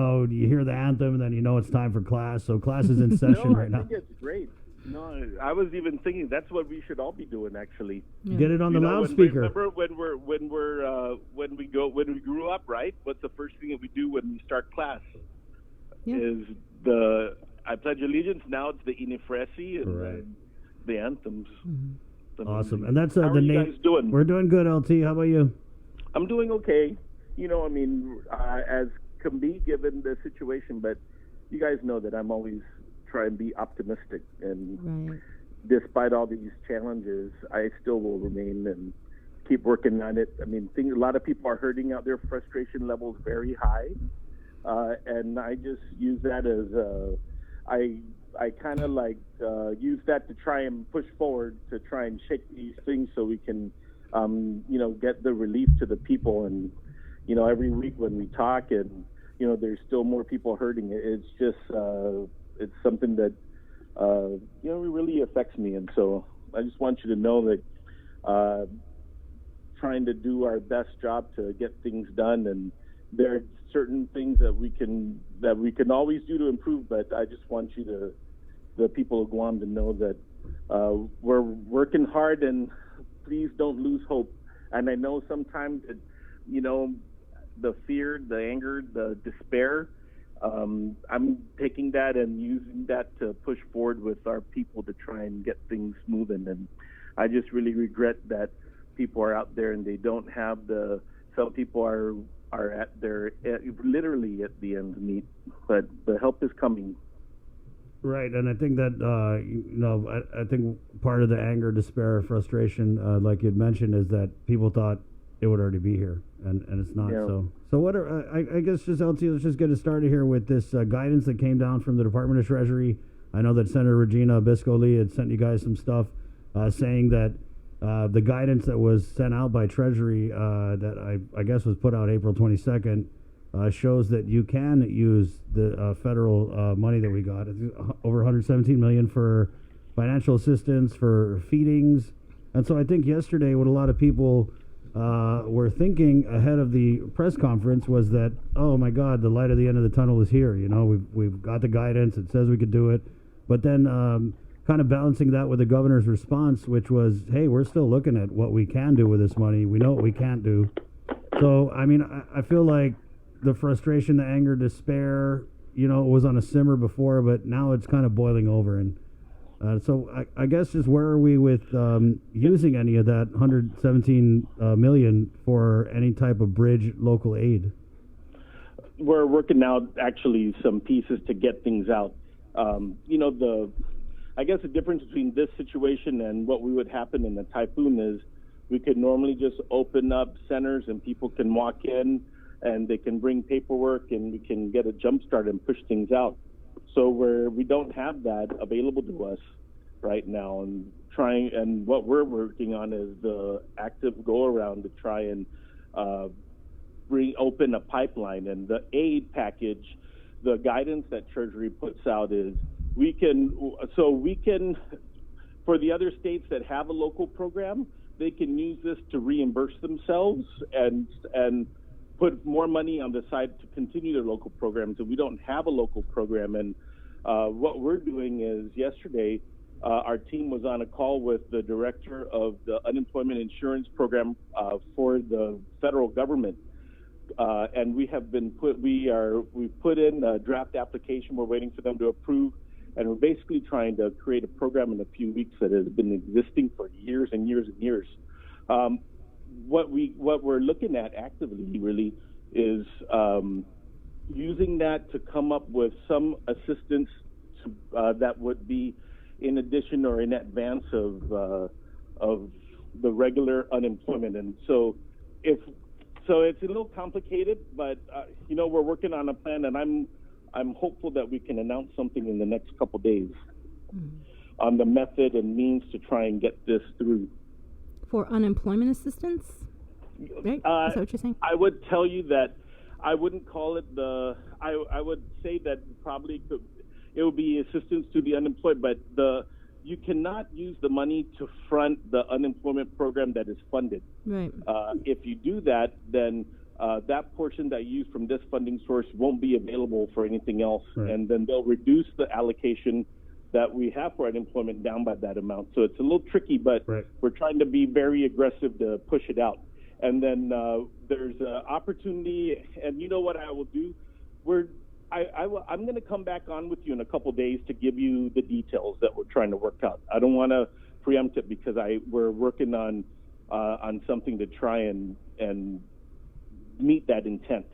Speaker 6: hear the anthem and then it's time for class. So class is in session right now.
Speaker 8: I think it's great. No, I was even thinking that's what we should all be doing actually.
Speaker 6: Yeah. Get it on the loudspeaker.
Speaker 8: Remember when we grew up, right? What's the first thing that we do when we start class?
Speaker 7: Yeah.
Speaker 8: Is I pledge allegiance. Now it's the Inifresi and the anthems.
Speaker 7: Mm-hmm.
Speaker 6: Awesome. And that's
Speaker 8: How
Speaker 6: the
Speaker 8: are you
Speaker 6: name.
Speaker 8: guys doing?
Speaker 6: We're doing good, LT. How about you?
Speaker 8: I'm doing okay. As can be given the situation, but you guys know that I'm always trying to be optimistic. And despite all these challenges, I still will remain and keep working on it. A lot of people are hurting out there. Frustration levels very high. And I just use that as I kind of use that to try and push forward to try and shake these things so we can, get the relief to the people. And, every week when we talk and, there's still more people hurting. It's just, it's something that, really affects me. And so I just want you to know that trying to do our best job to get things done. And there are certain things that we can always do to improve, but I just want the people of Guam to know that we're working hard and please don't lose hope. And I know sometimes, the fear, the anger, the despair, I'm taking that and using that to push forward with our people to try and get things moving. And I just really regret that people are out there and they don't have some people are literally at the end meet, but the help is coming.
Speaker 6: Right, and I think that I think part of the anger, despair, frustration, like you'd mentioned, is that people thought it would already be here, and it's not.
Speaker 8: Yeah.
Speaker 6: So what are, I guess just LT, let's just get it started here with this guidance that came down from the Department of Treasury. I know that Senator Regina Bisco-Lee had sent you guys some stuff saying that the guidance that was sent out by Treasury that I guess was put out April 22nd shows that you can use the federal money that we got. It's over $117 million for financial assistance, for feedings. And so I think yesterday what a lot of people were thinking ahead of the press conference was that, oh my God, the light at the end of the tunnel is here. We've got the guidance. It says we could do it. But then kind of balancing that with the governor's response, which was, hey, we're still looking at what we can do with this money. We know what we can't do. So, I mean, I feel like the frustration, the anger, despair, was on a simmer before, but now it's kind of boiling over. And so I guess just where are we with using any of that $117 million for any type of bridge local aid?
Speaker 8: We're working out actually some pieces to get things out. I guess the difference between this situation and what would happen in the typhoon is we could normally just open up centers and people can walk in and they can bring paperwork and we can get a jump start and push things out. So we don't have that available to us right now, and what we're working on is the active go around to try and open a pipeline. And the aid package, the guidance that Treasury puts out is we can, for the other states that have a local program, they can use this to reimburse themselves and put more money on the side to continue their local programs. And we don't have a local program. And what we're doing is yesterday, our team was on a call with the director of the unemployment insurance program for the federal government. And we've put in a draft application. We're waiting for them to approve. And we're basically trying to create a program in a few weeks that has been existing for years and years and years. What we're looking at actively really is using that to come up with some assistance that would be in addition or in advance of the regular unemployment. And so it's a little complicated, but we're working on a plan, and I'm hopeful that we can announce something in the next couple days on the method and means to try and get this through.
Speaker 7: For unemployment assistance, right? Is that what you're saying?
Speaker 8: I would tell you that I wouldn't call it I would say that probably it would be assistance to the unemployed, but you cannot use the money to front the unemployment program that is funded.
Speaker 7: Right.
Speaker 8: If you do that, then that portion that you use from this funding source won't be available for anything else, right. And then they'll reduce the allocation that we have for unemployment down by that amount. So it's a little tricky, but right. We're trying to be very aggressive to push it out. And then there's an opportunity, and you know what I will do? I'm going to come back on with you in a couple days to give you the details that we're trying to work out. I don't want to preempt it because we're working on something to try and meet that intent.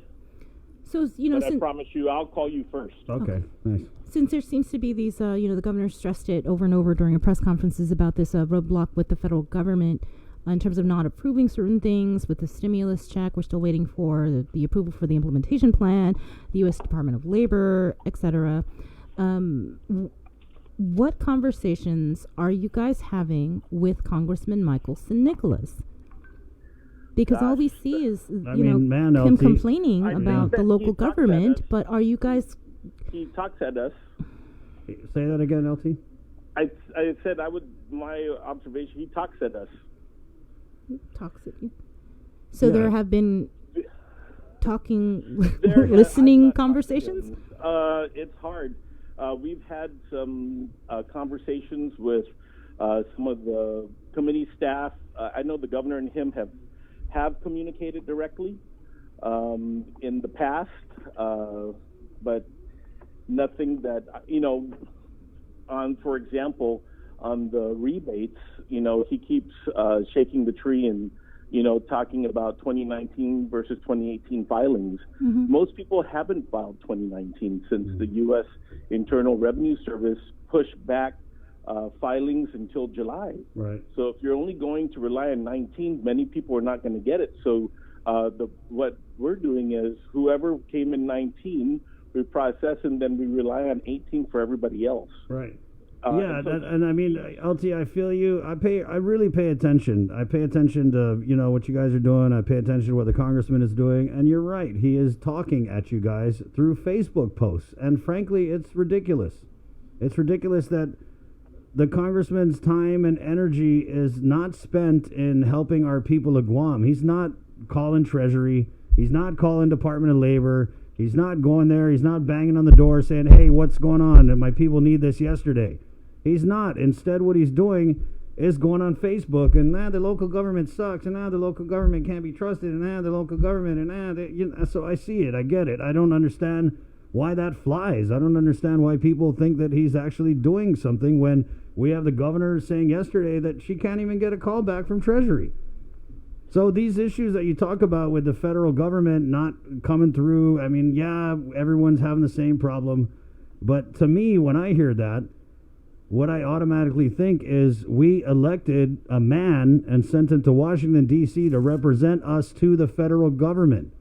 Speaker 7: So,
Speaker 8: but I promise you, I'll call you first.
Speaker 6: Okay, nice.
Speaker 7: Since there seems to be these, the governor stressed it over and over during press conferences about this roadblock with the federal government in terms of not approving certain things with the stimulus check. We're still waiting for the approval for the implementation plan, the U.S. Department of Labor, etc. What conversations are you guys having with Congressman Michael St. Nicholas? Because all we see is, him complaining about the local government, but are you guys...
Speaker 8: He talks at us.
Speaker 6: Say that again, LT.
Speaker 8: I said my observation, he talks at us.
Speaker 7: Talks at you? So yeah. There have been listening conversations?
Speaker 8: It's hard. We've had some conversations with some of the committee staff, I know the governor and him have communicated directly in the past, but nothing that, for example, on the rebates, he keeps shaking the tree and, talking about 2019 versus 2018 filings.
Speaker 7: Mm-hmm.
Speaker 8: Most people haven't filed 2019 since the U.S. Internal Revenue Service pushed back filings until July.
Speaker 6: Right.
Speaker 8: So if you're only going to rely on 19, many people are not going to get it. So what we're doing is whoever came in 19, we process and then we rely on 18 for everybody else.
Speaker 6: Right. And I mean, LT, I feel you. I really pay attention. I pay attention to, what you guys are doing. I pay attention to what the congressman is doing. And you're right. He is talking at you guys through Facebook posts. And frankly, it's ridiculous. It's ridiculous that the congressman's time and energy is not spent in helping our people of Guam. He's not calling Treasury. He's not calling Department of Labor. He's not going there. He's not banging on the door saying, hey, what's going on? And my people need this yesterday. He's not. Instead, what he's doing is going on Facebook and, the local government sucks, and the local government can't be trusted, and the local government, and so I see it. I get it. I don't understand why that flies. I don't understand why people think that he's actually doing something when we have the governor saying yesterday that she can't even get a call back from Treasury. So these issues that you talk about with the federal government not coming through, I mean, everyone's having the same problem. But to me, when I hear that, what I automatically think is we elected a man and sent him to Washington, D.C. to represent us to the federal government.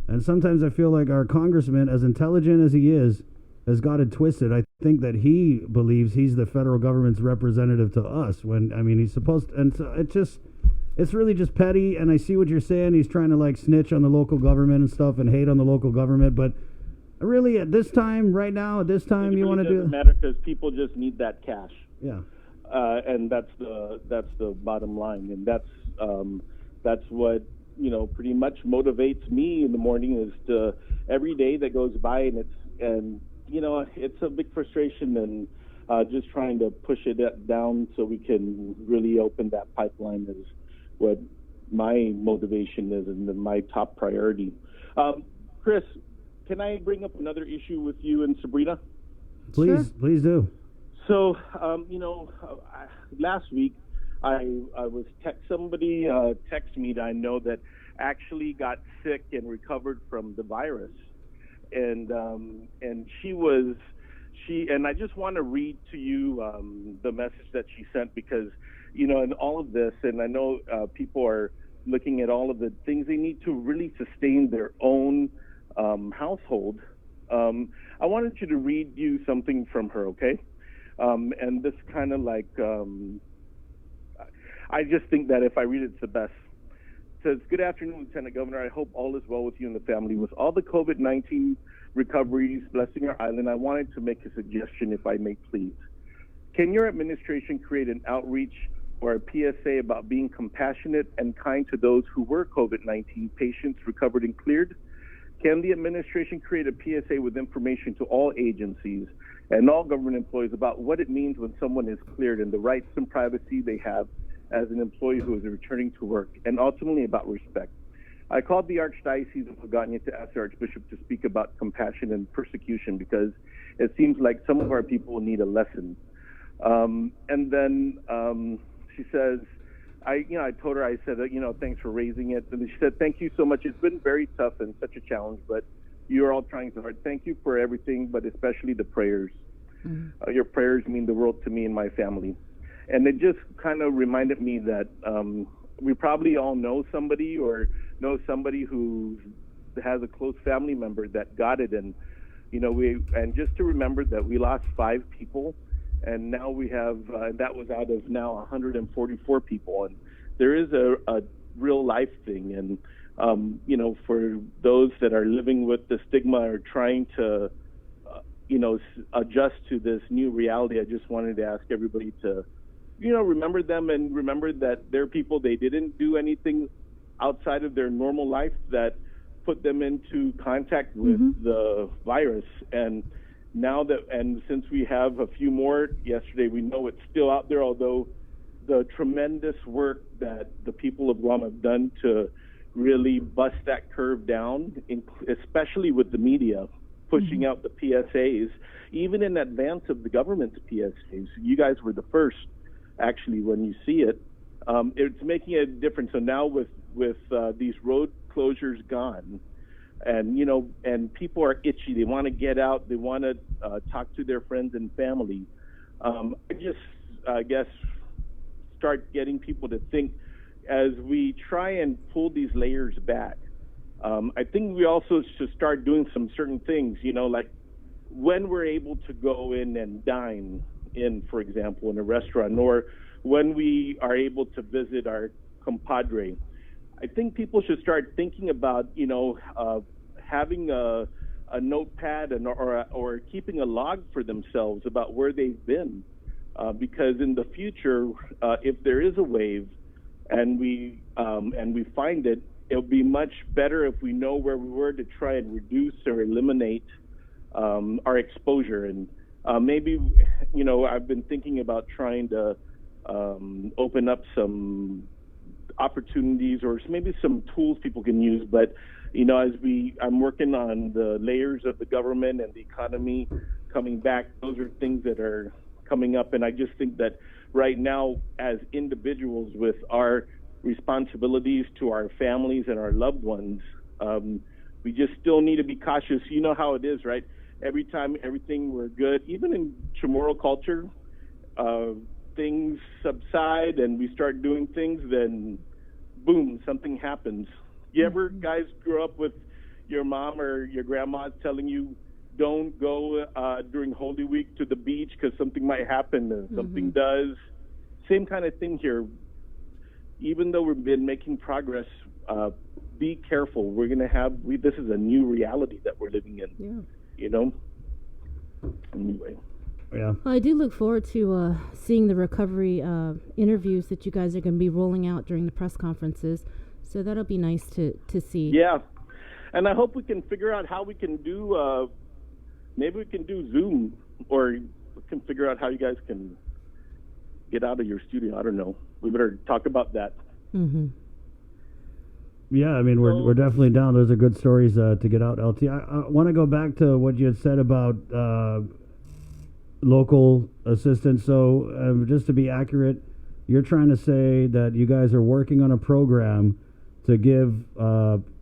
Speaker 6: And sometimes I feel like our congressman, as intelligent as he is, has got it twisted. I think that he believes he's the federal government's representative to us when, he's supposed to. And so it's really just petty. And I see what you're saying. He's trying to snitch on the local government and stuff and hate on the local government. But really, at this time, right now, you want to do it?
Speaker 8: Doesn't matter because people just need that cash.
Speaker 6: Yeah.
Speaker 8: And that's the bottom line. And that's what, pretty much motivates me in the morning is to every day that goes by and it's a big frustration and just trying to push it down so we can really open that pipeline is what my motivation is and my top priority. Chris, can I bring up another issue with you and Sabrina?
Speaker 6: Please do.
Speaker 8: So, last week I was somebody texted me that I know that actually got sick and recovered from the virus, and I just want to read to you the message that she sent because in all of this, and I know people are looking at all of the things they need to really sustain their own household. I wanted you to read you something from her, okay? And this kind of I just think that if I read it, it's the best. It says, "Good afternoon, Lieutenant Governor. I hope all is well with you and the family. With all the COVID-19 recoveries blessing our island, I wanted to make a suggestion, if I may please. Can your administration create an outreach or a PSA about being compassionate and kind to those who were COVID-19 patients recovered and cleared? Can the administration create a PSA with information to all agencies and all government employees about what it means when someone is cleared and the rights and privacy they have as an employee who is returning to work, and ultimately about respect? I called the Archdiocese of Hagåtña to ask the Archbishop to speak about compassion and persecution because it seems like some of our people need a lesson." And then she says, I told her, I said, thanks for raising it. And she said, "Thank you so much. It's been very tough and such a challenge, but you're all trying so hard. Thank you for everything, but especially the prayers. Mm-hmm. Your prayers mean the world to me and my family." And it just kind of reminded me that we probably all know somebody or know somebody who has a close family member that got it. And, and just to remember that we lost 5 people. And now we have, that was out of now 144 people. And there is a real life thing. And, for those that are living with the stigma or trying to, adjust to this new reality, I just wanted to ask everybody to, remember them and remember that they're people, they didn't do anything outside of their normal life that put them into contact with the virus. And now and since we have a few more yesterday, we know it's still out there, although the tremendous work that the people of Guam have done to really bust that curve down, especially with the media pushing out the PSAs, even in advance of the government's PSAs. You guys were the first, actually, when you see it. It's making a difference. So now with these road closures gone, and and people are itchy. They want to get out. They want to talk to their friends and family. I guess start getting people to think as we try and pull these layers back. I think we also should start doing some certain things, like when we're able to go in and dine in, for example, in a restaurant, or when we are able to visit our compadre. I think people should start thinking about, having a notepad or keeping a log for themselves about where they've been. Because in the future, if there is a wave and we find it, it'll be much better if we know where we were to try and reduce or eliminate our exposure. And maybe, I've been thinking about trying to open up some opportunities or maybe some tools people can use. But, I'm working on the layers of the government and the economy coming back. Those are things that are coming up, and I just think that right now, as individuals with our responsibilities to our families and our loved ones, we just still need to be cautious. You know how it is, right? Every time everything we're good, even in Chamorro culture, things subside and we start doing things, then boom, something happens. You ever guys grew up with your mom or your grandma telling you, don't go during Holy Week to the beach because something might happen, and something does. Same kind of thing here. Even though we've been making progress, be careful. We're going to have, this is a new reality that we're living in, Anyway.
Speaker 6: Yeah.
Speaker 10: Well, I do look forward to seeing the recovery interviews that you guys are going to be rolling out during the press conferences. So that'll be nice to see.
Speaker 8: Yeah. And I hope we can figure out how we can do, maybe we can do Zoom, or we can figure out how you guys can get out of your studio. I don't know. We better talk about that.
Speaker 10: Mm-hmm.
Speaker 6: Yeah, I mean, we're definitely down. Those are good stories to get out, LT. I want to go back to what you had said about local assistance. So just to be accurate, you're trying to say that you guys are working on a program to give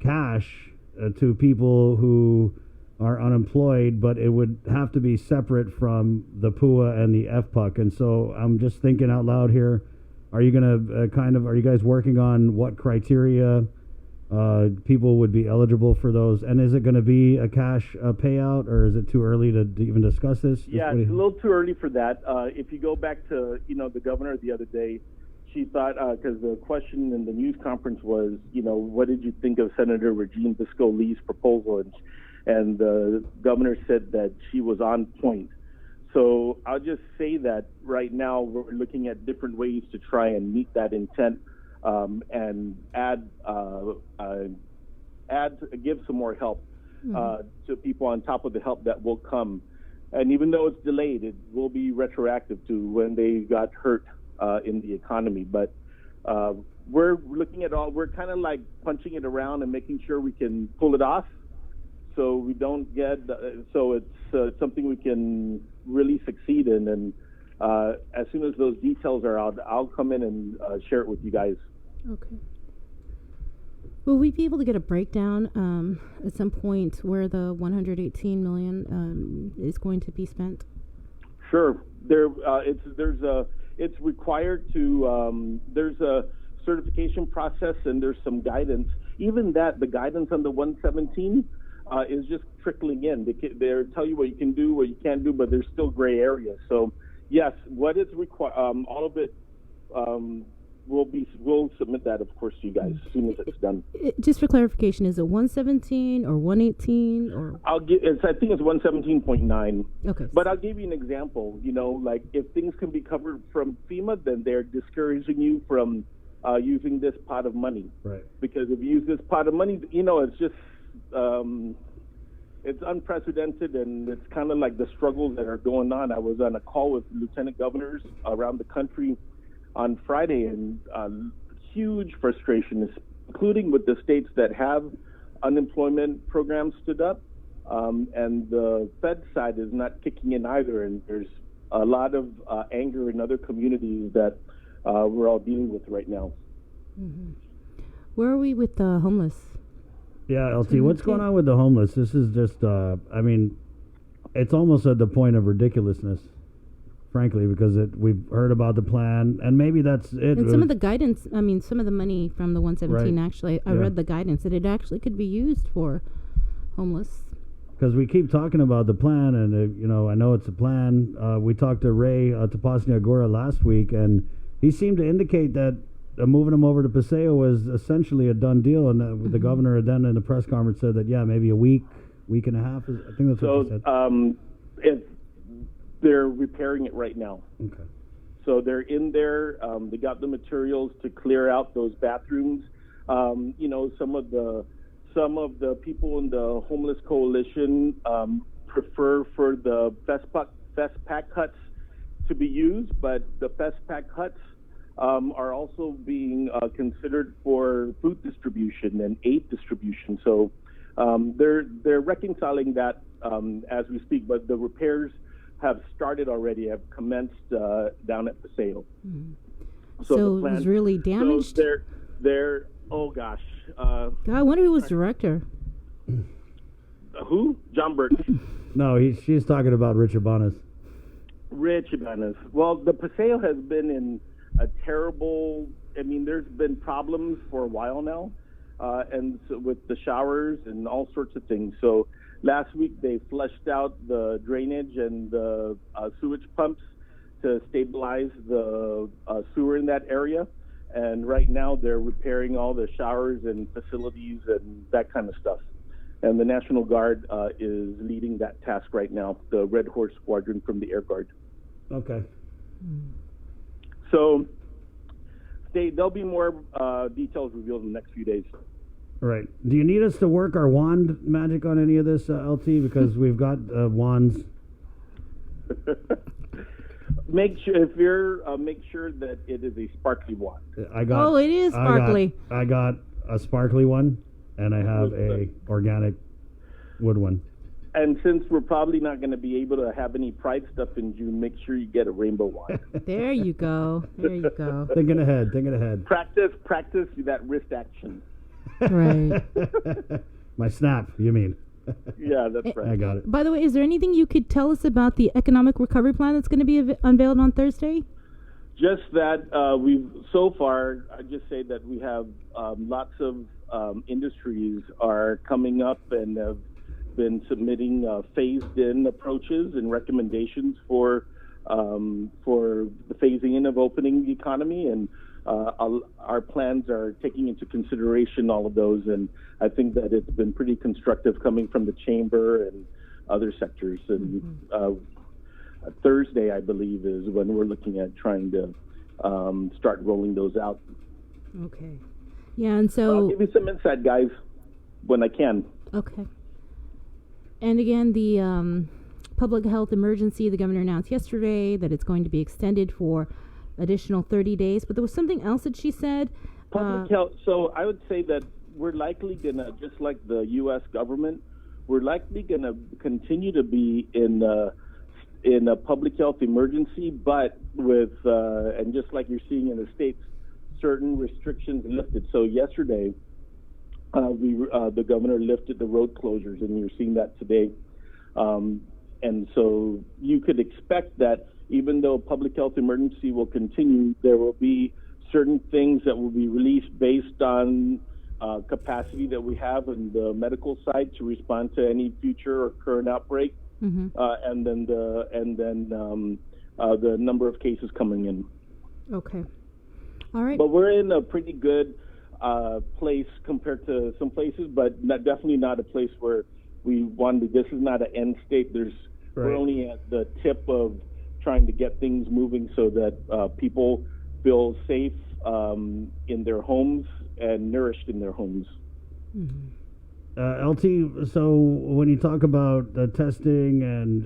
Speaker 6: cash to people who are unemployed, but it would have to be separate from the PUA and the FPUC. And so I'm just thinking out loud here. Are you going to are you guys working on what criteria people would be eligible for those? And is it going to be a cash payout, or is it too early to even discuss this?
Speaker 8: Yeah, it's a little too early for that. If you go back to, the governor the other day, she thought, because the question in the news conference was, what did you think of Senator Regine Bisco-Lee's proposal? And the governor said that she was on point. So I'll just say that right now we're looking at different ways to try and meet that intent, and give some more help to people on top of the help that will come. And even though it's delayed, it will be retroactive to when they got hurt in the economy. But we're looking at we're kind of like punching it around and making sure we can pull it off, so we don't get, so it's something we can really succeed in. And as soon as those details are out, I'll come in and share it with you guys.
Speaker 10: Okay. Will we be able to get a breakdown at some point where the $118 million is going to be spent?
Speaker 8: Sure. It's required to. There's a certification process and there's some guidance. Even that, the guidance on the 117 is just trickling in. They tell you what you can do, what you can't do, but there's still gray areas. So yes, what is required, all of it. We'll submit that, of course, to you guys as soon as it's done.
Speaker 10: Just for clarification, is it 117 or 118 or?
Speaker 8: I think it's 117.9.
Speaker 10: Okay.
Speaker 8: But I'll give you an example. Like if things can be covered from FEMA, then they're discouraging you from using this pot of money.
Speaker 6: Right.
Speaker 8: Because if you use this pot of money, it's just it's unprecedented, and it's kind of like the struggles that are going on. I was on a call with lieutenant governors around the country on Friday, and huge frustration, including with the states that have unemployment programs stood up, and the Fed side is not kicking in either, and there's a lot of anger in other communities that we're all dealing with right now.
Speaker 10: Mm-hmm. Where are we with the homeless?
Speaker 6: Yeah, LT, what's going on with the homeless? This is just, I mean, it's almost at the point of ridiculousness, frankly, because we've heard about the plan, and maybe that's it.
Speaker 10: And some of the guidance, I mean, some of the money from the 117,
Speaker 6: Right.
Speaker 10: actually, I
Speaker 6: Yeah.
Speaker 10: read the guidance that it actually could be used for homeless.
Speaker 6: Because we keep talking about the plan, and you know, I know it's a plan. We talked to Ray Tapasnia Agora last week, and he seemed to indicate that moving him over to Paseo was essentially a done deal. And the governor then in the press conference said that maybe a week and a half. I think that's what he said.
Speaker 8: If they're repairing it right now.
Speaker 6: Okay.
Speaker 8: So they're in there. They got the materials to clear out those bathrooms. You know, some of the people in the homeless coalition prefer for the FestPac huts to be used, but the FestPac huts are also being considered for food distribution and aid distribution. So they're reconciling that as we speak, but the repairs have started already, have commenced down at Paseo.
Speaker 10: Mm-hmm. So it was really damaged?
Speaker 8: So they're oh gosh.
Speaker 10: God, I wonder who was director.
Speaker 8: Who? John Burke.
Speaker 6: No, she's talking about Rich Ibanez.
Speaker 8: Rich Ibanez. Well, the Paseo has been in a terrible, I mean, there's been problems for a while now, and so with the showers and all sorts of things. So last week they flushed out the drainage and the sewage pumps to stabilize the sewer in that area. And right now they're repairing all the showers and facilities and that kind of stuff. And the National Guard is leading that task right now, the Red Horse Squadron from the Air Guard.
Speaker 6: Okay.
Speaker 8: So there'll be more details revealed in the next few days.
Speaker 6: Right. Do you need us to work our wand magic on any of this, LT? Because we've got wands.
Speaker 8: Make sure make sure that it is a sparkly wand.
Speaker 10: Oh, it is sparkly.
Speaker 6: I got a sparkly one, and I have a organic wood one.
Speaker 8: And since we're probably not going to be able to have any Pride stuff in June, make sure you get a rainbow wand.
Speaker 10: There you go. There you go.
Speaker 6: Thinking ahead.
Speaker 8: Practice that wrist action.
Speaker 10: Right.
Speaker 6: My snap, you mean?
Speaker 8: Yeah, that's right.
Speaker 6: I got it.
Speaker 10: By the way, is there anything you could tell us about the economic recovery plan that's going to be unveiled on Thursday?
Speaker 8: Just that so far, I just say that we have lots of industries are coming up and have been submitting phased-in approaches and recommendations for the phasing in of opening the economy, and our plans are taking into consideration all of those, and I think that it's been pretty constructive coming from the chamber and other sectors. And Thursday, I believe, is when we're looking at trying to start rolling those out.
Speaker 10: Okay. Yeah, and so
Speaker 8: I'll give you some insight, guys, when I can.
Speaker 10: Okay. And again, the public health emergency, the governor announced yesterday that it's going to be extended for additional 30 days. But there was something else that she said.
Speaker 8: Public health. So I would say that we're likely going to, just like the U.S. government, we're likely going to continue to be in a public health emergency, but with, and just like you're seeing in the States, certain restrictions lifted. So yesterday, the governor lifted the road closures, and you're seeing that today. And so you could expect that even though public health emergency will continue, there will be certain things that will be released based on capacity that we have in the medical side to respond to any future or current outbreak, and then the number of cases coming in.
Speaker 10: Okay. All right.
Speaker 8: But we're in a pretty good place compared to some places, but definitely not a place where we want to. This is not an end state. We're only at the tip of trying to get things moving so that people feel safe in their homes and nourished in their homes.
Speaker 6: LT, so when you talk about testing and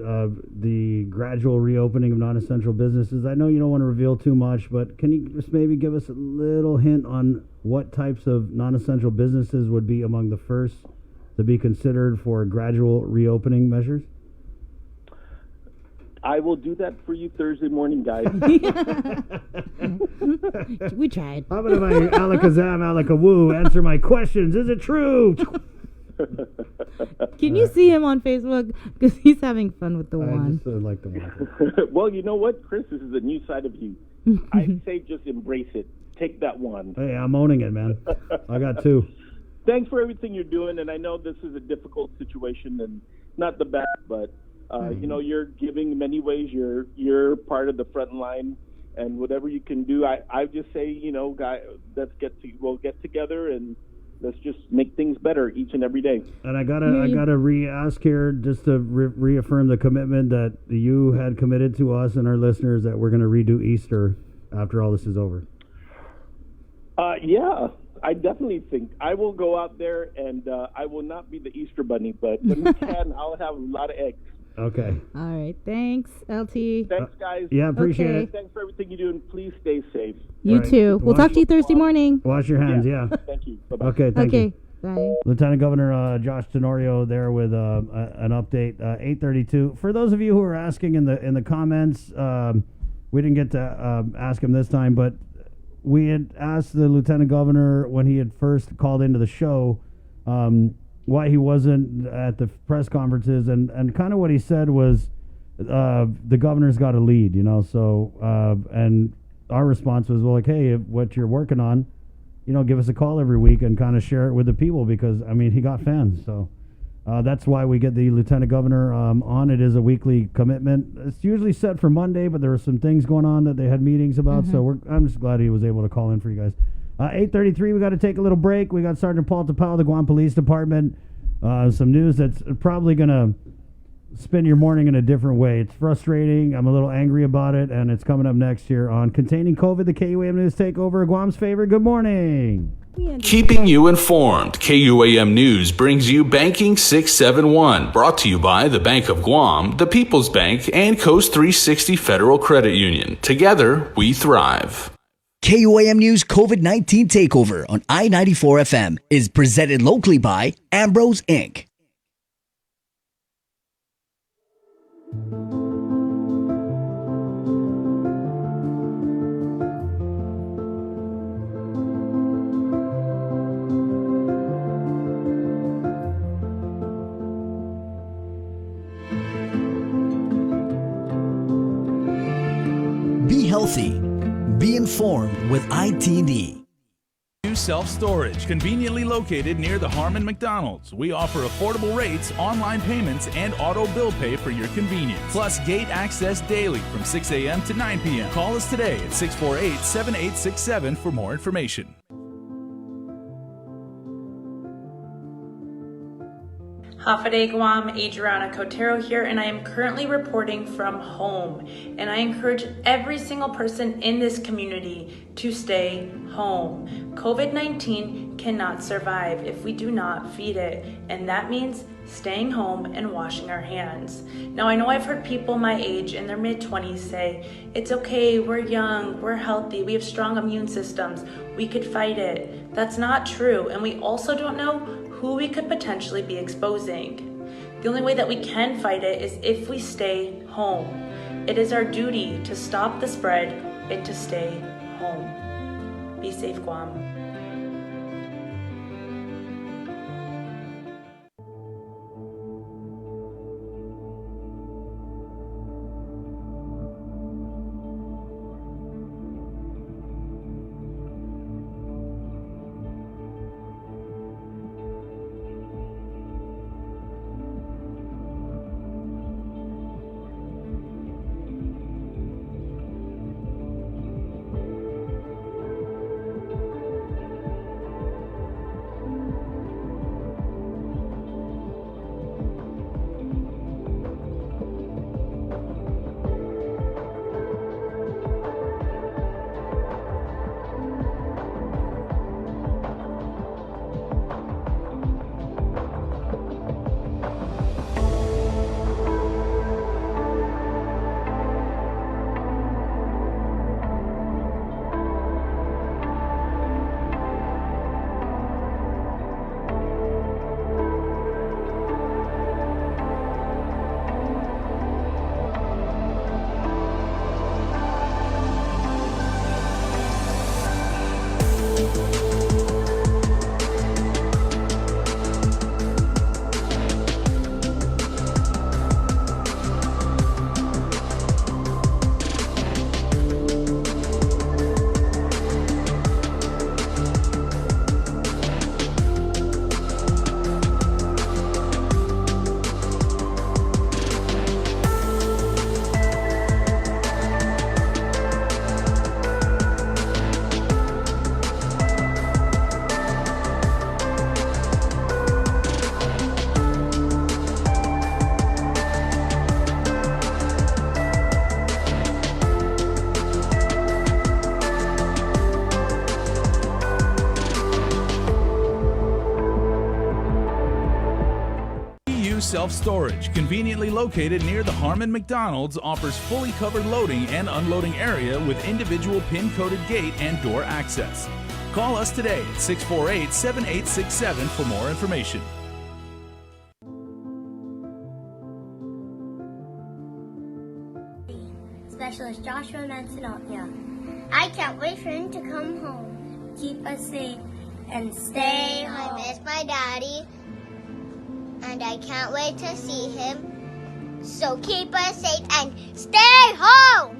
Speaker 6: the gradual reopening of non-essential businesses, I know you don't want to reveal too much, but can you just maybe give us a little hint on what types of non-essential businesses would be among the first to be considered for gradual reopening measures?
Speaker 8: I will do that for you Thursday morning, guys.
Speaker 10: We tried.
Speaker 6: How about if I alakazam, alakawoo, answer my questions? Is it true?
Speaker 10: Can you see him on Facebook? Because he's having fun with the wand.
Speaker 6: I just like the wand.
Speaker 8: Well, you know what, Chris? This is a new side of you. I say just embrace it. Take that one.
Speaker 6: Hey, I'm owning it, man. I got two.
Speaker 8: Thanks for everything you're doing, and I know this is a difficult situation and not the best, but you know, you're giving in many ways. You're part of the front line, and whatever you can do, I just say, you know, guys, we'll get together and let's just make things better each and every day.
Speaker 6: And I gotta re-ask here just to reaffirm the commitment that you had committed to us and our listeners that we're going to redo Easter after all this is over.
Speaker 8: Yeah, I definitely think I will go out there and I will not be the Easter bunny, but when we can, I'll have a lot of eggs.
Speaker 6: Okay.
Speaker 10: All right. Thanks, LT.
Speaker 8: Thanks, guys.
Speaker 6: Yeah, appreciate it.
Speaker 8: Thanks for everything you do, and please stay safe.
Speaker 10: You too. We'll talk to you Thursday morning.
Speaker 6: Wash your hands, yeah.
Speaker 8: Thank you. Bye-bye.
Speaker 6: Okay, thank you.
Speaker 10: Bye.
Speaker 6: Lieutenant Governor Josh Tenorio there with an update, 8:32. For those of you who are asking in the comments, we didn't get to ask him this time, but we had asked the Lieutenant Governor when he had first called into the show why he wasn't at the press conferences, and kind of what he said was the governor's got a lead, you know, so and our response was, well, like, hey, if what you're working on, you know, give us a call every week and kind of share it with the people, because, I mean, he got fans. So that's why we get the Lieutenant Governor on. It is a weekly commitment. It's usually set for Monday, but there were some things going on that they had meetings about. So I'm just glad he was able to call in for you guys. 8:33, we got to take a little break. We got Sergeant Paul Tapao, the Guam Police Department. Some news that's probably going to spend your morning in a different way. It's frustrating. I'm a little angry about it, and it's coming up next here on Containing COVID, the KUAM News Takeover, Guam's favorite. Good morning.
Speaker 1: Keeping you informed, KUAM News brings you Banking 671, brought to you by the Bank of Guam, the People's Bank, and Coast 360 Federal Credit Union. Together, we thrive.
Speaker 5: KUAM News COVID-19 Takeover on I-94 FM is presented locally by Ambrose Inc. Be healthy. Be informed with ITD.
Speaker 1: New self-storage, conveniently located near the Harmon McDonald's. We offer affordable rates, online payments, and auto bill pay for your convenience. Plus gate access daily from 6 a.m. to 9 p.m. Call us today at 648-7867 for more information.
Speaker 2: Hafaday Guam, Adriana Cotero here, and I am currently reporting from home. And I encourage every single person in this community to stay home. COVID-19 cannot survive if we do not feed it, and that means staying home and washing our hands. Now, I know I've heard people my age in their mid-20s say, it's okay, we're young, we're healthy, we have strong immune systems, we could fight it. That's not true, and we also don't know who we could potentially be exposing. The only way that we can fight it is if we stay home. It is our duty to stop the spread and to stay home. Be safe, Guam.
Speaker 1: Avenue Self-Storage, conveniently located near the Harmon McDonald's, offers fully covered loading and unloading area with individual pin-coded gate and door access. Call us today at 648-7867 for more information.
Speaker 9: Specialist Joshua Mansonotia. I can't wait for him to come home. Keep us safe and stay home. I miss my daddy, and I can't wait to see him. So keep us safe and stay home.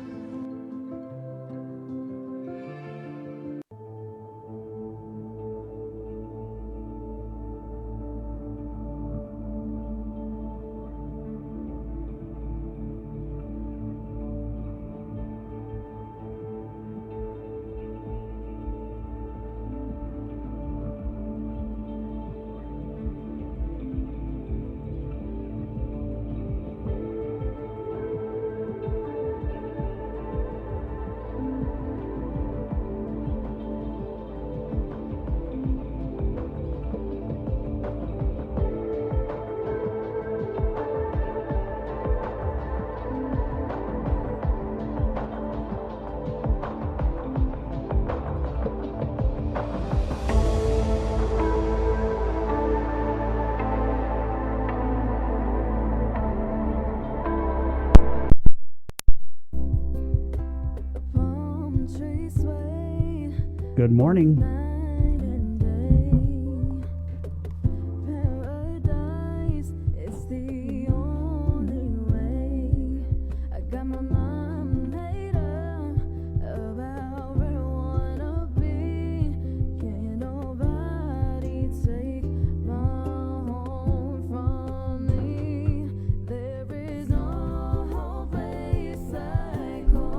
Speaker 6: Good morning.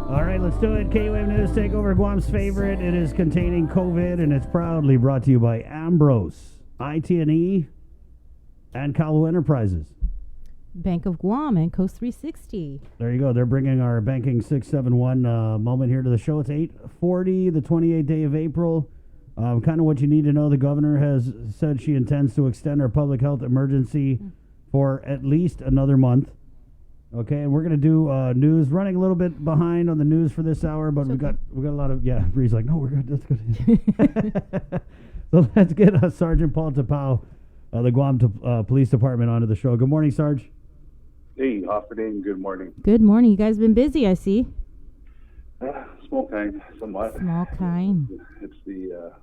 Speaker 6: All right, let's do it. K-Wave News Takeover, Guam's favorite. It is containing COVID, and it's proudly brought to you by Ambrose, IT&E, and Kalu Enterprises.
Speaker 7: Bank of Guam and Coast 360.
Speaker 6: There you go. They're bringing our Banking 671 moment here to the show. It's 8:40, the 28th day of April. Kind of what you need to know. The governor has said she intends to extend our public health emergency for at least another month. Okay, and we're gonna do news. Running a little bit behind on the news for this hour, but we got a lot of Bree's like, no, we're good. That's good. So let's get Sergeant Paul Tapao, the Guam Police Department, onto the show. Good morning, Sarge.
Speaker 11: Hey, Hofferding. Good morning.
Speaker 7: Good morning. You guys been busy, I see.
Speaker 11: Small kind, somewhat.
Speaker 7: Small kind.
Speaker 11: It's the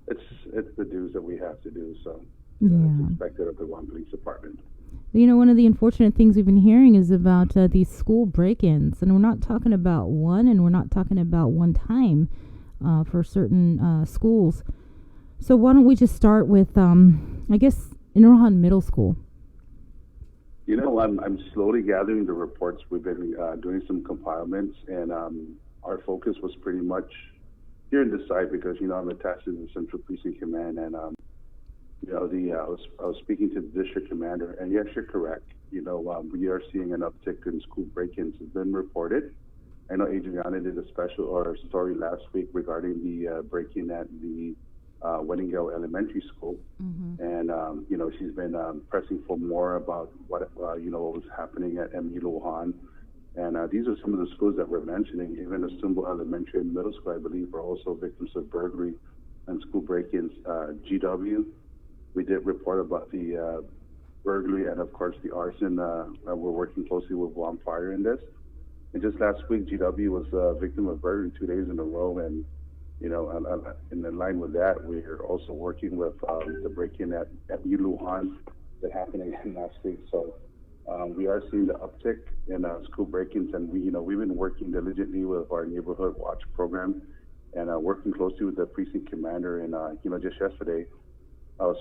Speaker 11: it's the dues that we have to do. So
Speaker 7: yeah,
Speaker 11: it's expected of the Guam Police Department.
Speaker 7: You know, one of the unfortunate things we've been hearing is about these school break-ins, and we're not talking about one, and we're not talking about one time for certain schools. So why don't we just start with, I guess, Inrohan Middle School.
Speaker 11: You know, I'm slowly gathering the reports. We've been doing some compilements, and our focus was pretty much here in this side because, you know, I'm attached to the Central Precinct Command, and you know, I was speaking to the district commander, and yes, you're correct. You know, we are seeing an uptick in school break-ins. It's been reported. I know Adriana did a story last week regarding the break-in at the Weddingale Elementary School, and you know, she's been pressing for more about what was happening at MU Lujan. And these are some of the schools that we're mentioning. Even Asumbo Elementary and Middle School, I believe, are also victims of burglary and school break-ins. GW. We did report about the burglary and, of course, the arson. We're working closely with Guam Fire in this. And just last week, GW was a victim of burglary 2 days in a row. And, you know, in line with that, we're also working with the break-in at Lujan that happened again last week. So we are seeing the uptick in school break-ins. And, we've been working diligently with our Neighborhood Watch program and working closely with the precinct commander. And, just yesterday, I was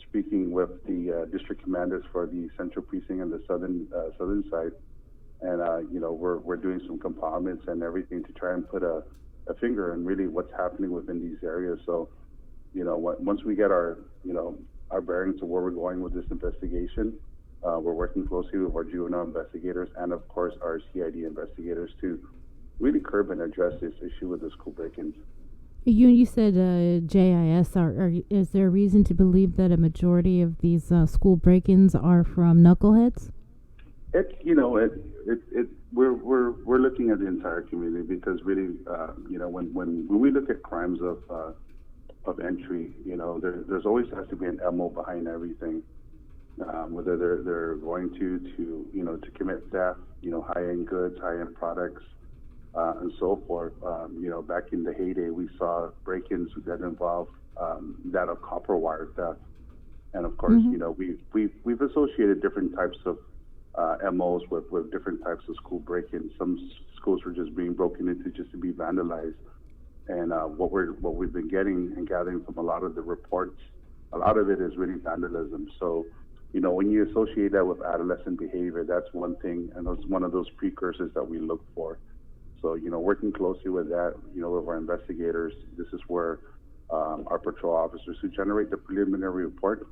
Speaker 11: speaking with the district commanders for the Central Precinct and the southern side, and we're doing some compilements and everything to try and put a finger on really what's happening within these areas. So, once we get our bearings of where we're going with this investigation, we're working closely with our juvenile investigators and, of course, our CID investigators to really curb and address this issue with the school break-ins.
Speaker 10: You said JIS. Is there a reason to believe that a majority of these school break-ins are from knuckleheads?
Speaker 11: We're looking at the entire community because really, when we look at crimes of entry, there's always has to be an MO behind everything. Whether they're going to commit theft, high-end goods, high-end products, and so forth. Back in the heyday, we saw break-ins that involved that of copper wire theft, and of course, we've associated different types of MOs with different types of school break-ins. Some schools were just being broken into just to be vandalized, and what we've been getting and gathering from a lot of the reports, a lot of it is really vandalism. So, when you associate that with adolescent behavior, that's one thing, and that's one of those precursors that we look for. So, working closely with that, with our investigators, this is where our patrol officers who generate the preliminary report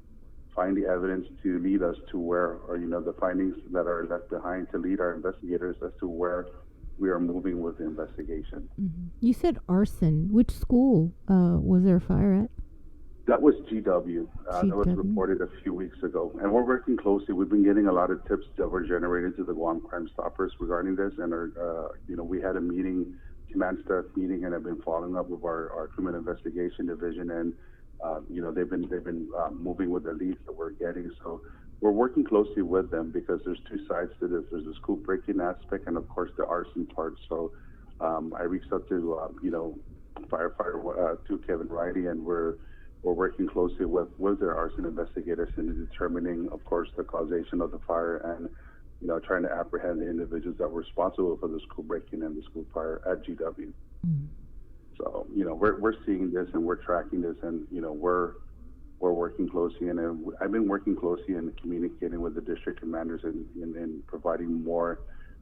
Speaker 11: find the evidence to lead us to where, or the findings that are left behind to lead our investigators as to where we are moving with the investigation.
Speaker 10: Mm-hmm. You said arson. Which school was there a fire at?
Speaker 11: That was GW. That was reported a few weeks ago. And we're working closely. We've been getting a lot of tips that were generated to the Guam Crime Stoppers regarding this. And, we had a meeting, command staff meeting, and I've been following up with our criminal investigation division. And, they've been moving with the leads that we're getting. So we're working closely with them because there's two sides to this. There's the school breaking aspect and, of course, the arson part. So I reached out to, firefighter to Kevin Riley, and we're working closely with their arson investigators in determining, of course, the causation of the fire and, trying to apprehend the individuals that were responsible for the school break-in and the school fire at GW. Mm-hmm. So, we're seeing this and we're tracking this, and, we're working closely. And I've been working closely and communicating with the district commanders and providing more,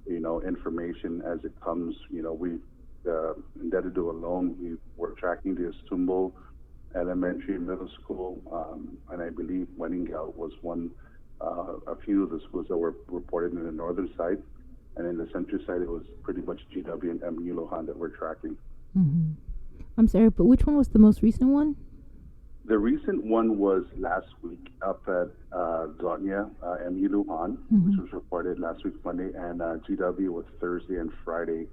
Speaker 11: information as it comes. We indebted to a loan. We're tracking the Estumbo Elementary and Middle School, and I believe Weddingale was one. A few of the schools that were reported in the northern side, and in the central side, it was pretty much GW and MU Lohan that we're tracking.
Speaker 10: Mm-hmm. I'm sorry, but which one was the most recent one?
Speaker 11: The recent one was last week up at Zonia, MU Lujan, which was reported last week Monday, and GW was Thursday and Friday.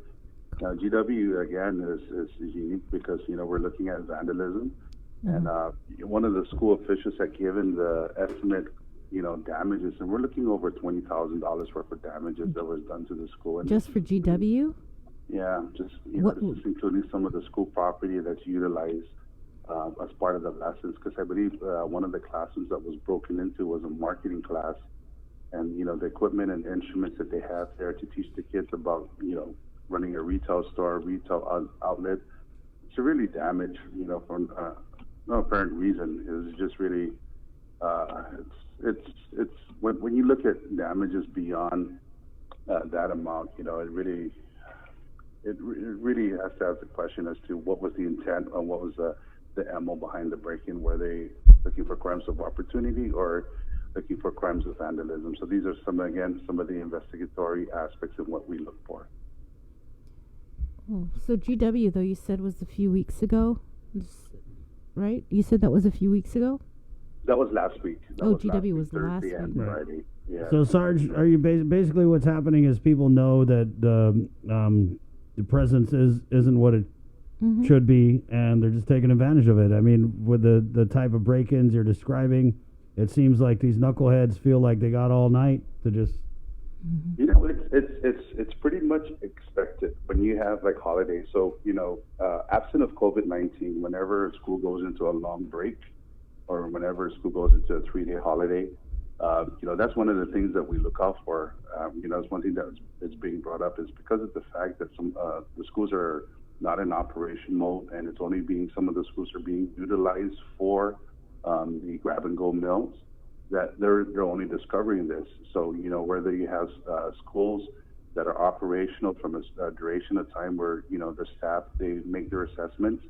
Speaker 11: Now, GW, again, is unique because, we're looking at vandalism, and one of the school officials had given the estimate, damages, and we're looking over $20,000 worth of damages that was done to the school. And
Speaker 10: just for GW?
Speaker 11: Yeah, just just including some of the school property that's utilized as part of the lessons, because I believe one of the classes that was broken into was a marketing class, and the equipment and instruments that they have there to teach the kids about running a retail store, retail outlet, it's really damaged, for no apparent reason. It was just really it's when you look at damages beyond that amount, it really has to ask the question as to what was the intent and what was the MO behind the break-in. Were they looking for crimes of opportunity or looking for crimes of vandalism? So these are some of the investigatory aspects of what we look for.
Speaker 10: Oh, so GW, though, you said was a few weeks ago, right? You said that was a few weeks ago?
Speaker 11: That was last week.
Speaker 10: GW was last week.
Speaker 11: And Friday. Yeah.
Speaker 6: So, Sarge, are you basically what's happening is people know that the presence isn't what it should be, and they're just taking advantage of it. I mean, with the type of break-ins you're describing, it seems like these knuckleheads feel like they got all night to just.
Speaker 11: It's pretty much expected when you have like holidays. So absent of COVID-19, whenever school goes into a long break, or whenever school goes into a 3-day holiday, that's one of the things that we look out for. It's one thing that is being brought up is because of the fact that some the schools are not in operation mode, and it's only some of the schools are being utilized for the grab-and-go meals, that they're only discovering this. So, whether you have schools that are operational from a duration of time where, the staff, they make their assessments.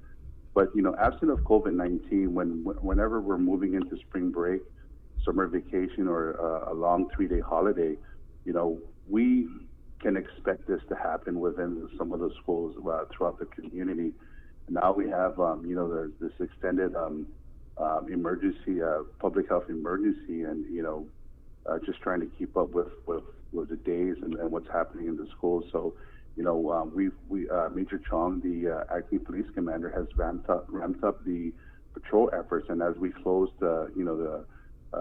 Speaker 11: But, absent of COVID-19, whenever we're moving into spring break, summer vacation, or a long 3-day holiday, we can expect this to happen within some of the schools throughout the community. Now we have, there's this extended emergency, public health emergency, and just trying to keep up with the days and what's happening in the schools. So, Major Chong, the acting police commander, has ramped up the patrol efforts, and as we close the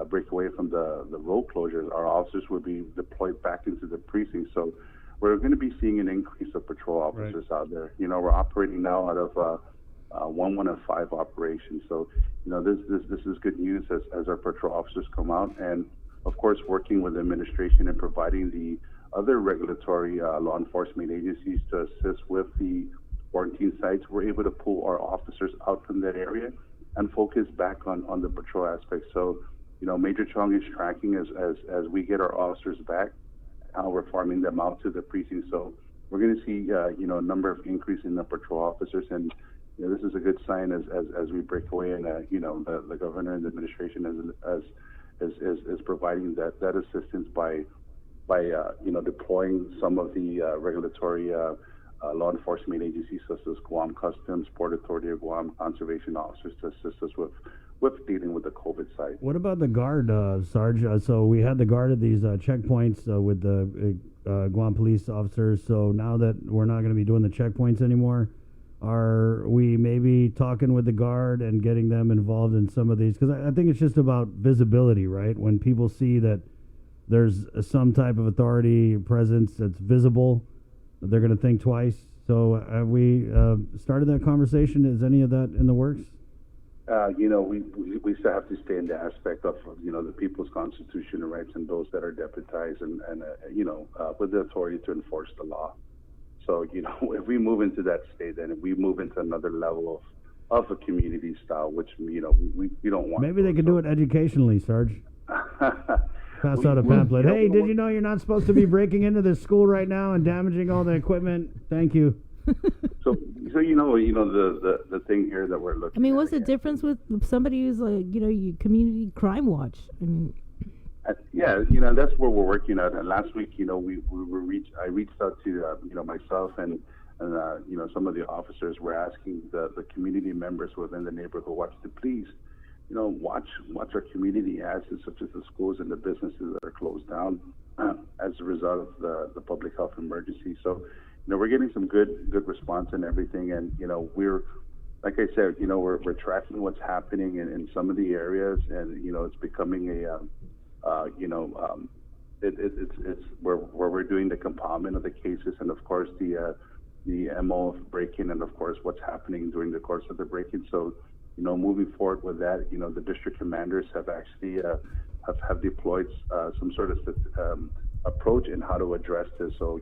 Speaker 11: breakaway from the road closures, our officers will be deployed back into the precinct. So we're going to be seeing an increase of patrol officers out there. We're operating now out of 115 operations. So, this is good news as our patrol officers come out, and of course working with the administration and providing the other regulatory law enforcement agencies to assist with the quarantine sites. We're able to pull our officers out from that area and focus back on the patrol aspect. So, Major Chong is tracking as we get our officers back, how we're farming them out to the precinct. So we're going to see, a number of increase in the patrol officers, and this is a good sign as we break away, and the governor and the administration is providing that assistance by deploying some of the regulatory law enforcement agencies such as Guam Customs, Port Authority of Guam, conservation officers to assist us with dealing with the COVID side.
Speaker 6: What about the guard, Sarge? So we had the guard at these checkpoints with the Guam police officers. So now that we're not going to be doing the checkpoints anymore, are we maybe talking with the guard and getting them involved in some of these? Because I think it's just about visibility, right? When people see that there's some type of authority presence that's visible, they're going to think twice. So have we started that conversation? Is any of that in the works?
Speaker 11: We still have to stay in the aspect of, the people's constitutional rights and those that are deputized and with the authority to enforce the law. So, if we move into that state, then we move into another level of a community style, which, we don't want.
Speaker 6: Maybe they could do it educationally, Sarge. Pass out a pamphlet. Hey, did you know you're not supposed to be breaking into this school right now and damaging all the equipment? Thank you.
Speaker 11: So the thing here that we're looking.
Speaker 10: I mean, what's the difference with somebody who's like, community crime watch? I mean,
Speaker 11: that's where we're working at. And last week, I reached out to myself and some of the officers were asking the community members within the neighborhood watch to please, watch our community assets such as the schools and the businesses that are closed down as a result of the public health emergency. So, we're getting some good response and everything, and we're, like I said, we're tracking what's happening in some of the areas, and it's becoming it's where we're doing the compoundment of the cases, and of course the MO of break-in, and of course what's happening during the course of the break-in. So, moving forward with that, the district commanders have actually have deployed some sort of approach in how to address this. So,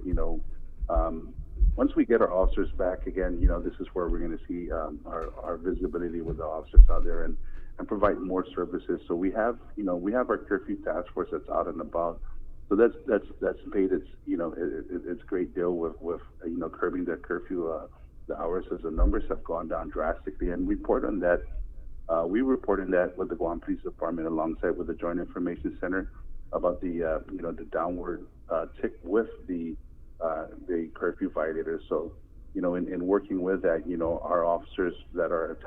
Speaker 11: once we get our officers back again, this is where we're going to see our visibility with the officers out there and provide more services. So we have our curfew task force that's out and about. So that's paid its great deal with curbing the curfew the hours, as the numbers have gone down drastically, and we report on that. We report on that with the Guam Police Department alongside with the Joint Information Center about the the downward tick with the curfew violators. So, in working with that, our officers that are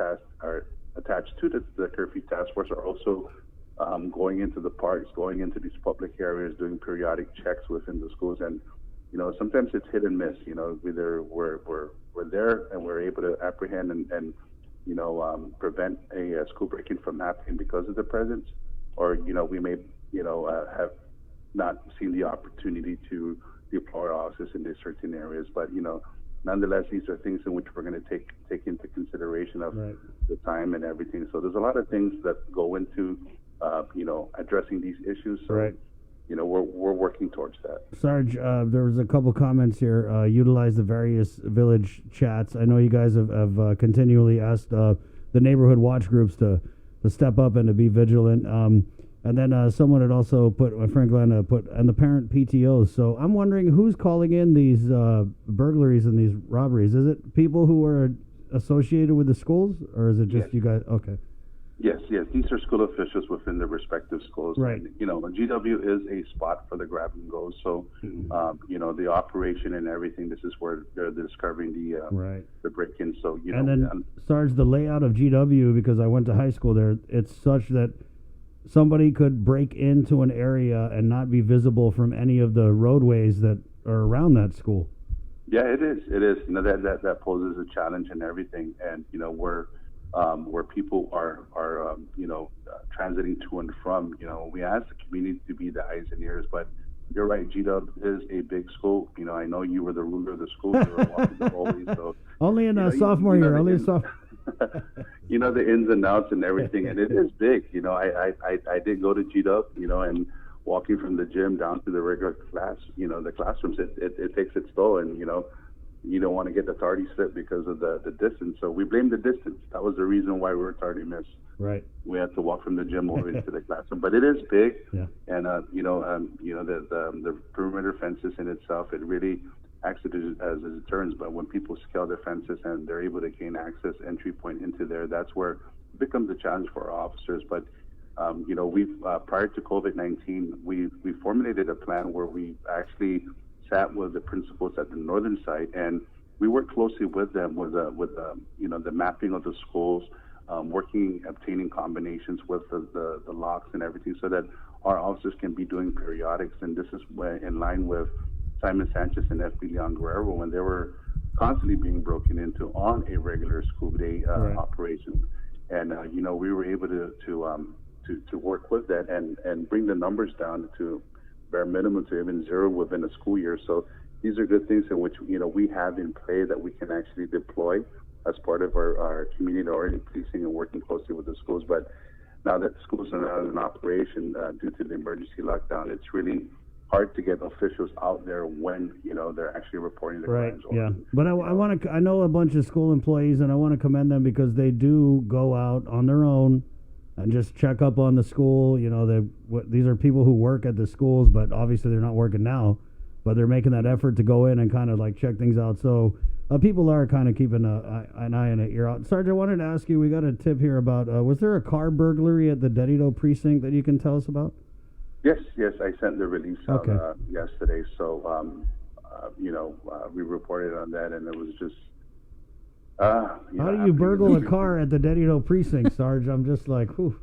Speaker 11: attached to the curfew task force are also going into the parks, going into these public areas, doing periodic checks within the schools, and sometimes it's hit and miss. Either we're there and we're able to apprehend and prevent a school break-in from happening because of the presence, or we may have not seen the opportunity to deploy our officers in these certain areas. But nonetheless, these are things in which we're going to take into consideration of the time and everything. So there's a lot of things that go into addressing these issues. So, we're working towards that.
Speaker 6: Sarge, there was a couple comments here. Utilize the various village chats. I know you guys have continually asked the neighborhood watch groups to step up and to be vigilant. And then someone had also put, my friend Glenn put, and the parent PTOs. So I'm wondering who's calling in these burglaries and these robberies. Is it people who are associated with the schools, or is it just you guys? Okay.
Speaker 11: Yes. These are school officials within their respective schools.
Speaker 6: Right.
Speaker 11: And, GW is a spot for the grab and go. So, the operation and everything, this is where they're discovering the break-in. So,
Speaker 6: And then, Sarge, the layout of GW, because I went to high school there, it's such that somebody could break into an area and not be visible from any of the roadways that are around that school.
Speaker 11: Yeah, it is. That poses a challenge and everything. And, where people are transiting to and from, we ask the community to be the eyes and ears, but you're right, GW is a big school. I know you were the ruler of the school. You were one of the goalies, so
Speaker 6: only in sophomore year, only in sophomore.
Speaker 11: The ins and outs and everything, and it is big. I did go to GW, and walking from the gym down to the regular class, the classrooms, it takes its toll, and you don't want to get the tardy slip because of the distance. So we blame the distance. That was the reason why we were tardy miss.
Speaker 6: Right.
Speaker 11: We had to walk from the gym over into the classroom, but it is big.
Speaker 6: Yeah.
Speaker 11: And the perimeter fences in itself, it really acts as a deterrent. But when people scale the fences and they're able to gain access, entry point into there, that's where it becomes a challenge for our officers. But we've prior to COVID-19, we formulated a plan where we actually sat with the principals at the northern side, and we worked closely with them with the mapping of the schools, obtaining combinations with the locks and everything, so that our officers can be doing periodics. And this is in line with Simon Sanchez and FB Leon Guerrero when they were constantly being broken into on a regular school day operation. And we were able to work with that and bring the numbers down to bare minimum to even zero within a school year. So these are good things in which we have in play that we can actually deploy as part of our community already policing and working closely with the schools. But now that the schools are not in operation due to the emergency lockdown, it's really hard to get officials out there when they're actually reporting the crimes.
Speaker 6: Yeah, but I know a bunch of school employees, and I want to commend them because they do go out on their own and just check up on the school. These are people who work at the schools, but obviously they're not working now, but they're making that effort to go in and kind of like check things out. So people are kind of keeping an eye and an ear out. Sarge, I wanted to ask you, we got a tip here about, was there a car burglary at the Dedito precinct that you can tell us about?
Speaker 11: Yes, I sent the release out yesterday. So, we reported on that, and it was just,
Speaker 6: how do you burgle a car at the Dedito precinct, Sarge? I'm just like, whew.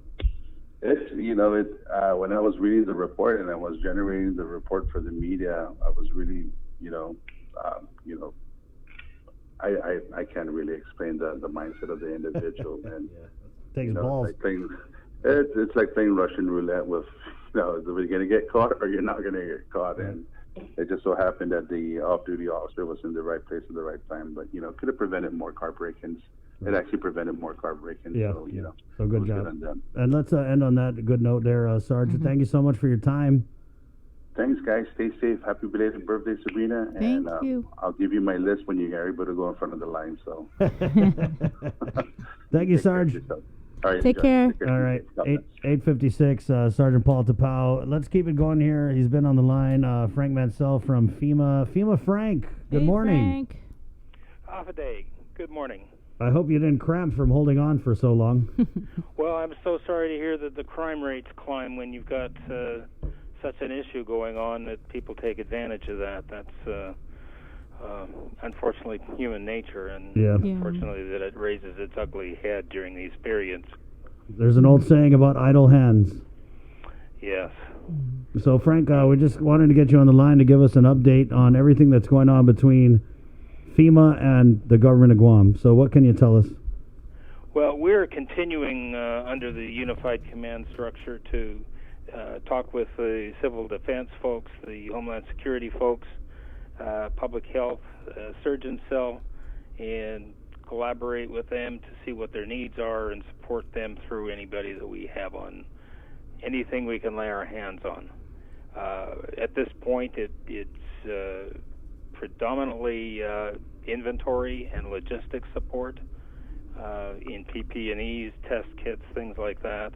Speaker 11: It's, when I was reading the report and I was generating the report for the media, I was really, I can't really explain the mindset of the individual. And
Speaker 6: takes balls.
Speaker 11: It's like playing Russian roulette with, are we going to get caught or you're not going to get caught? And it just so happened that the off-duty officer was in the right place at the right time, but could have prevented more car break-ins. It actually prevented more car break-ins.
Speaker 6: So good job. And let's end on that good note there, Sarge. Thank you so much for your time.
Speaker 11: Thanks, guys. Stay safe. Happy belated birthday, Sabrina.
Speaker 7: Thank you.
Speaker 11: I'll give you my list when you're able to go in front of the line. So.
Speaker 6: Thank you, Sarge.
Speaker 11: All right,
Speaker 7: Take care.
Speaker 6: All right, 8:56. Sergeant Paul Tapau. Let's keep it going here. He's been on the line. Frank Mansell from FEMA. FEMA Frank. Good morning.
Speaker 7: Frank.
Speaker 12: Half a day. Good morning.
Speaker 6: I hope you didn't cramp from holding on for so long.
Speaker 12: Well, I'm so sorry to hear that the crime rates climb when you've got such an issue going on that people take advantage of that. That's unfortunately human nature, and unfortunately that it raises its ugly head during these periods.
Speaker 6: There's an old saying about idle hands.
Speaker 12: Yes.
Speaker 6: So, Frank, we just wanted to get you on the line to give us an update on everything that's going on between FEMA and the government of Guam. So what can you tell us?
Speaker 12: Well, we're continuing under the unified command structure to talk with the civil defense folks, the Homeland Security folks, public health, surgeon cell, and collaborate with them to see what their needs are and support them through anybody that we have on anything we can lay our hands on. At this point, it's predominantly inventory and logistics support in PPE, test kits, things like that,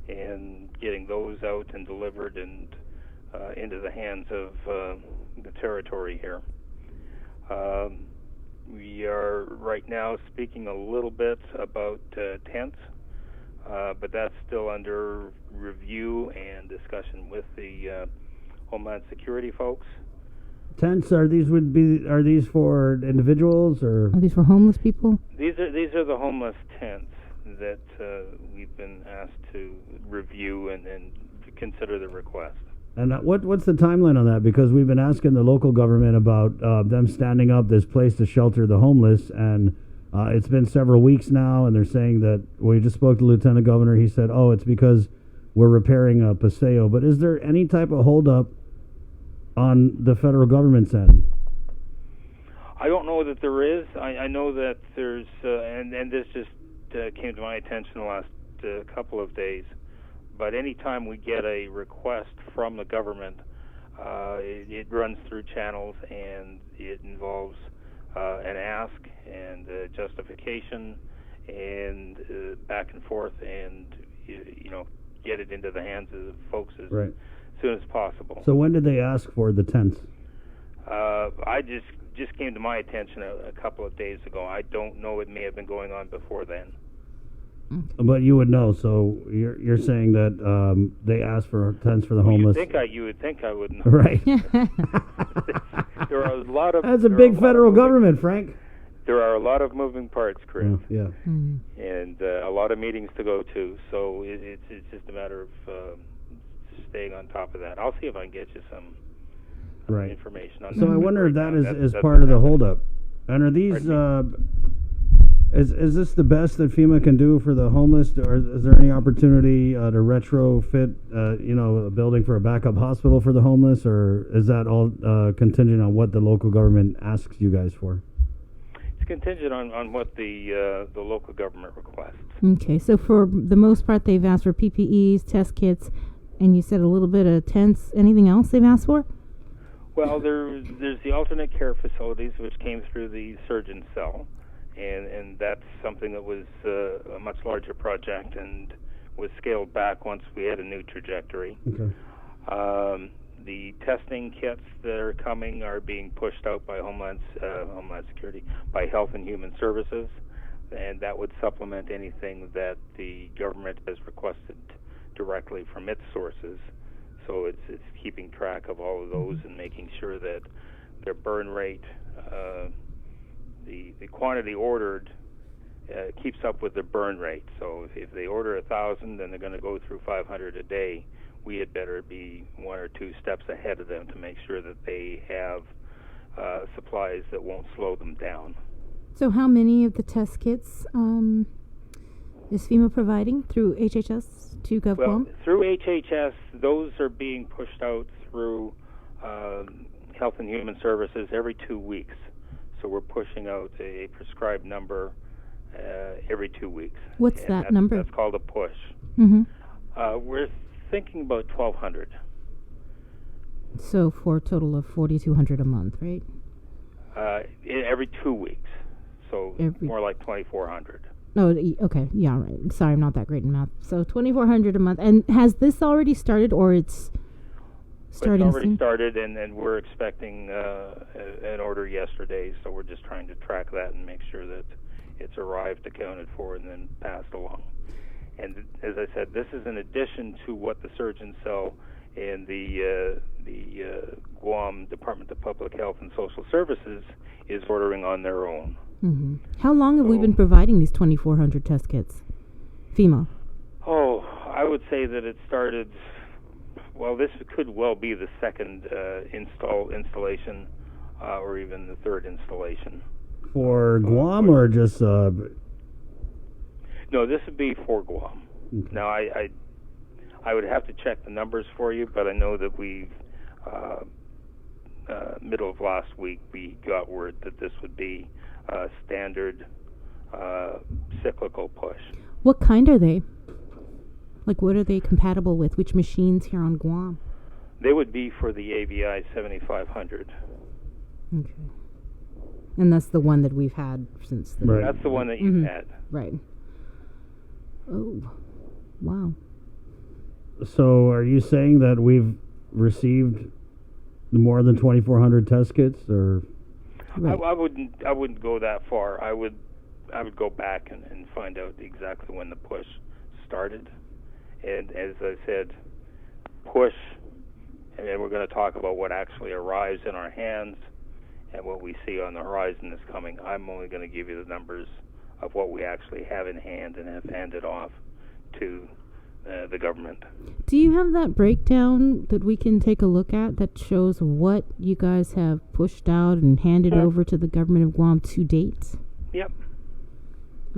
Speaker 12: and getting those out and delivered and into the hands of the territory here. We are right now speaking a little bit about tents. but that's still under review and discussion with the Homeland Security folks.
Speaker 6: Tents, are these for individuals or
Speaker 10: Are these for homeless people?
Speaker 12: These are the homeless tents that we've been asked to review and to consider the request.
Speaker 6: And what's the timeline on that? Because we've been asking the local government about them standing up this place to shelter the homeless, and it's been several weeks now, and they're saying that, we just spoke to Lieutenant Governor, he said, it's because we're repairing a Paseo. But is there any type of holdup on the federal government's end?
Speaker 12: I don't know that there is. I know that there's, and this just came to my attention the last couple of days, but anytime we get a request from the government, it runs through channels, and it involves an ask and justification and back and forth, and get it into the hands of folks as soon as possible.
Speaker 6: So when did they ask for the tents?
Speaker 12: I just came to my attention a couple of days ago. I don't know. It may have been going on before then.
Speaker 6: But you would know. So you're saying that they asked for tents for the homeless.
Speaker 12: You would think I would know.
Speaker 6: Right.
Speaker 12: There are a lot of.
Speaker 6: That's a big federal government, Frank.
Speaker 12: There are a lot of moving parts, Chris.
Speaker 6: Yeah.
Speaker 12: And a lot of meetings to go to. So it's just a matter of staying on top of that. I'll see if I can get you some information on that.
Speaker 6: So I wonder if that is part of the holdup. And are these? Is this the best that FEMA can do for the homeless, or is there any opportunity to retrofit, a building for a backup hospital for the homeless, or is that all contingent on what the local government asks you guys for?
Speaker 12: It's contingent on what the local government requests.
Speaker 10: Okay, so for the most part, they've asked for PPEs, test kits, and you said a little bit of tents. Anything else they've asked for?
Speaker 12: Well, there's the alternate care facilities, which came through the surgeon cell. And that's something that was a much larger project and was scaled back once we had a new trajectory.
Speaker 6: Okay.
Speaker 12: The testing kits that are coming are being pushed out by Homeland Security, by Health and Human Services, and that would supplement anything that the government has requested directly from its sources. So it's keeping track of all of those and making sure that their burn rate, the quantity ordered keeps up with the burn rate. So if they order 1,000, then they're going to go through 500 a day. We had better be one or two steps ahead of them to make sure that they have supplies that won't slow them down.
Speaker 10: So how many of the test kits is FEMA providing through HHS to GovCom?
Speaker 12: Well, through HHS, those are being pushed out through Health and Human Services every 2 weeks. So we're pushing out a prescribed number every 2 weeks.
Speaker 10: What's that number?
Speaker 12: That's called a push.
Speaker 10: Mm-hmm.
Speaker 12: We're thinking about 1,200.
Speaker 10: So for a total of 4,200 a month, right?
Speaker 12: Every 2 weeks. So more like 2,400.
Speaker 10: No, okay, yeah, right. Sorry, I'm not that great in math. So 2,400 a month. And has this already started, or it's starting?
Speaker 12: It's already started, and we're expecting an order yesterday. So we're just trying to track that and make sure that it's arrived, accounted for, and then passed along. And as I said, this is in addition to what the surgeon cell and the Guam Department of Public Health and Social Services is ordering on their own.
Speaker 10: Mm-hmm. How long have we been providing these 2,400 test kits? FEMA?
Speaker 12: Oh, I would say that it started, well, this could well be the second installation or even the third installation.
Speaker 6: For Guam or just...
Speaker 12: No, this would be for Guam. Okay. Now, I would have to check the numbers for you, but I know that we've, middle of last week, we got word that this would be a standard cyclical push.
Speaker 10: What kind are they? Like, what are they compatible with? Which machines here on Guam?
Speaker 12: They would be for the AVI 7500.
Speaker 10: Okay. And that's the one that we've had since the...
Speaker 12: Right. That's the one that you've had.
Speaker 10: Right. Oh, wow.
Speaker 6: So are you saying that we've received more than 2,400 test kits, or?
Speaker 12: Right. I wouldn't go that far. I would go back and find out exactly when the push started. And as I said, push, and then we're going to talk about what actually arrives in our hands and what we see on the horizon that's coming. I'm only going to give you the numbers of what we actually have in hand and have handed off to the government.
Speaker 10: Do you have that breakdown that we can take a look at that shows what you guys have pushed out and handed over to the government of Guam to date?
Speaker 12: Yep.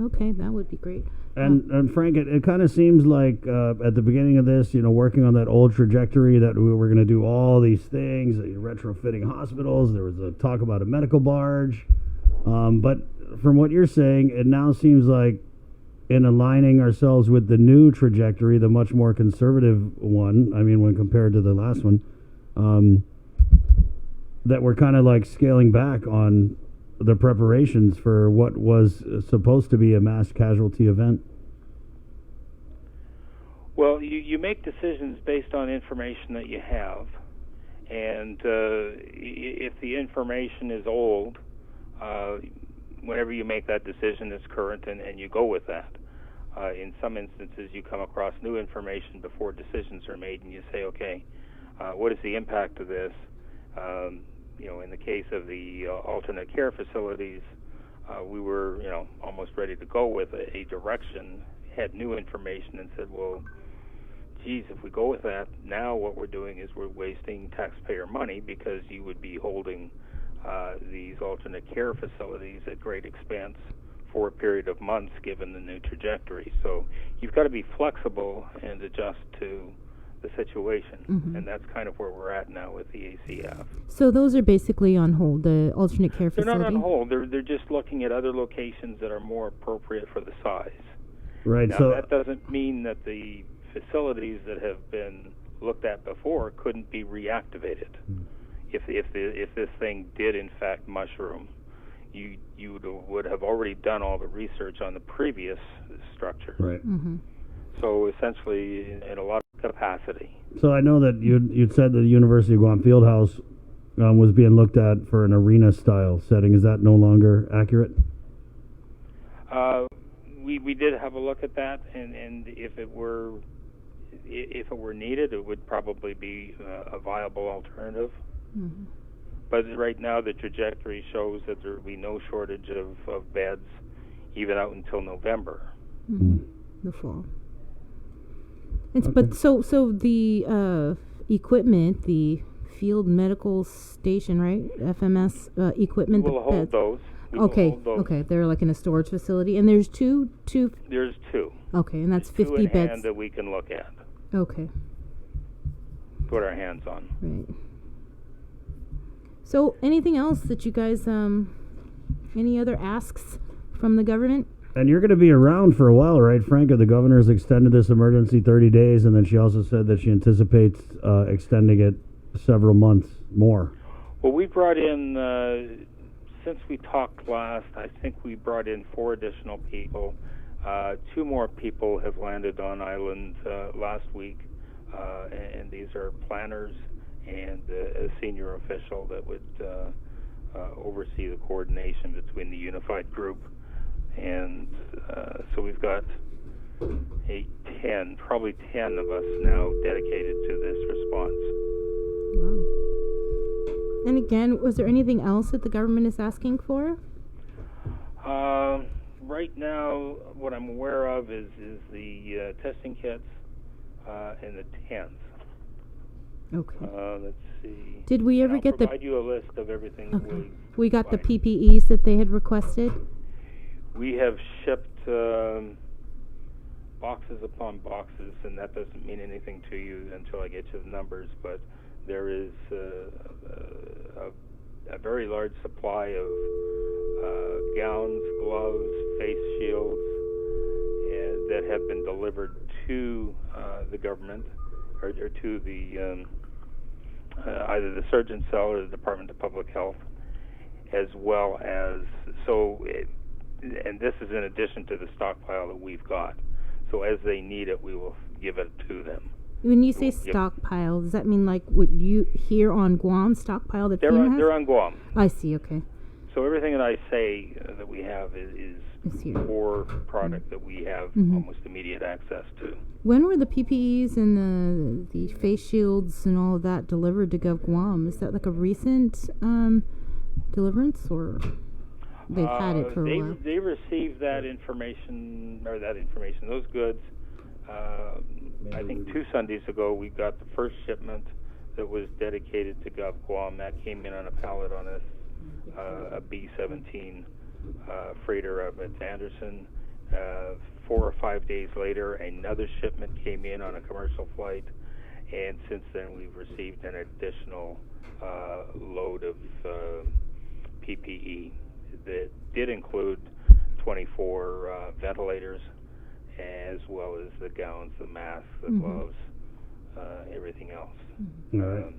Speaker 10: Okay, that would be great.
Speaker 6: And Frank, it kind of seems like at the beginning of this, working on that old trajectory that we were going to do all these things, retrofitting hospitals. There was a talk about a medical barge. But from what you're saying, it now seems like in aligning ourselves with the new trajectory, the much more conservative one, when compared to the last one, that we're kind of like scaling back on the preparations for what was supposed to be a mass casualty event.
Speaker 12: Well, you make decisions based on information that you have. And if the information is old, whenever you make that decision, it's current, and you go with that. In some instances, you come across new information before decisions are made, and you say, okay, what is the impact of this? In the case of the alternate care facilities, we were, almost ready to go with a direction, had new information, and said, well, geez, if we go with that, now what we're doing is we're wasting taxpayer money because you would be holding these alternate care facilities at great expense for a period of months given the new trajectory. So you've got to be flexible and adjust to the situation, and that's kind of where we're at now with the ACF.
Speaker 10: So those are basically on hold, the alternate care facility?
Speaker 12: They're not on hold. They're just looking at other locations that are more appropriate for the size.
Speaker 6: Right.
Speaker 12: Now,
Speaker 6: So
Speaker 12: that doesn't mean that the facilities that have been looked at before couldn't be reactivated. If this thing did in fact mushroom, you would have already done all the research on the previous structure.
Speaker 6: Right.
Speaker 12: So essentially, in a lot of capacity.
Speaker 6: So I know that you'd said that the University of Guam Fieldhouse was being looked at for an arena style setting. Is that no longer accurate?
Speaker 12: We did have a look at that, and if it were needed, it would probably be a viable alternative. But right now, the trajectory shows that there will be no shortage of beds, even out until November.
Speaker 10: The fall. But so the equipment, the field medical station, right? FMS equipment.
Speaker 12: We'll hold those.
Speaker 10: Okay. They're like in a storage facility, and there's two.
Speaker 12: There's two.
Speaker 10: Okay, and that's
Speaker 12: There's
Speaker 10: 50
Speaker 12: two in
Speaker 10: beds
Speaker 12: hand that we can look at.
Speaker 10: Okay.
Speaker 12: Put our hands on.
Speaker 10: Right. So, anything else that you guys, any other asks from the government?
Speaker 6: And you're going to be around for a while, right, Frank? The governor has extended this emergency 30 days, and then she also said that she anticipates extending it several months more.
Speaker 12: Well, we brought in, since we talked last, I think we brought in 4 additional people. 2 more people have landed on island last week, and these are planners and a senior official that would oversee the coordination between the unified group. And so we've got probably 10 of us now dedicated to this response.
Speaker 10: Wow. And again, was there anything else that the government is asking for?
Speaker 12: Right now, what I'm aware of is the testing kits and the tents.
Speaker 10: Okay.
Speaker 12: Let's see.
Speaker 10: Did we ever get
Speaker 12: provide you a list of everything that
Speaker 10: we got the PPEs that they had requested?
Speaker 12: We have shipped boxes upon boxes, and that doesn't mean anything to you until I get you the numbers, but there is a very large supply of gowns, gloves, face shields that have been delivered to the government or to the either the Surgeon Cell or the Department of Public Health, as well as and this is in addition to the stockpile that we've got. So as they need it, we will give it to them.
Speaker 10: When you say stockpile, does that mean like what you here on Guam stockpile that
Speaker 12: they're
Speaker 10: FEMA has?
Speaker 12: They're on Guam.
Speaker 10: I see. Okay.
Speaker 12: So everything that I say that we have is core product that we have almost immediate access to.
Speaker 10: When were the PPEs and the face shields and all of that delivered to Gov Guam? Is that like a recent deliverance, or they've had it for a while?
Speaker 12: They received those goods. I think 2 Sundays ago we got the first shipment that was dedicated to Gov Guam. That came in on a pallet on a B-17 freighter up at Anderson. 4 or 5 days later, another shipment came in on a commercial flight, and since then we've received an additional load of PPE that did include 24 ventilators, as well as the gowns, the masks, the gloves, everything else.
Speaker 6: All right.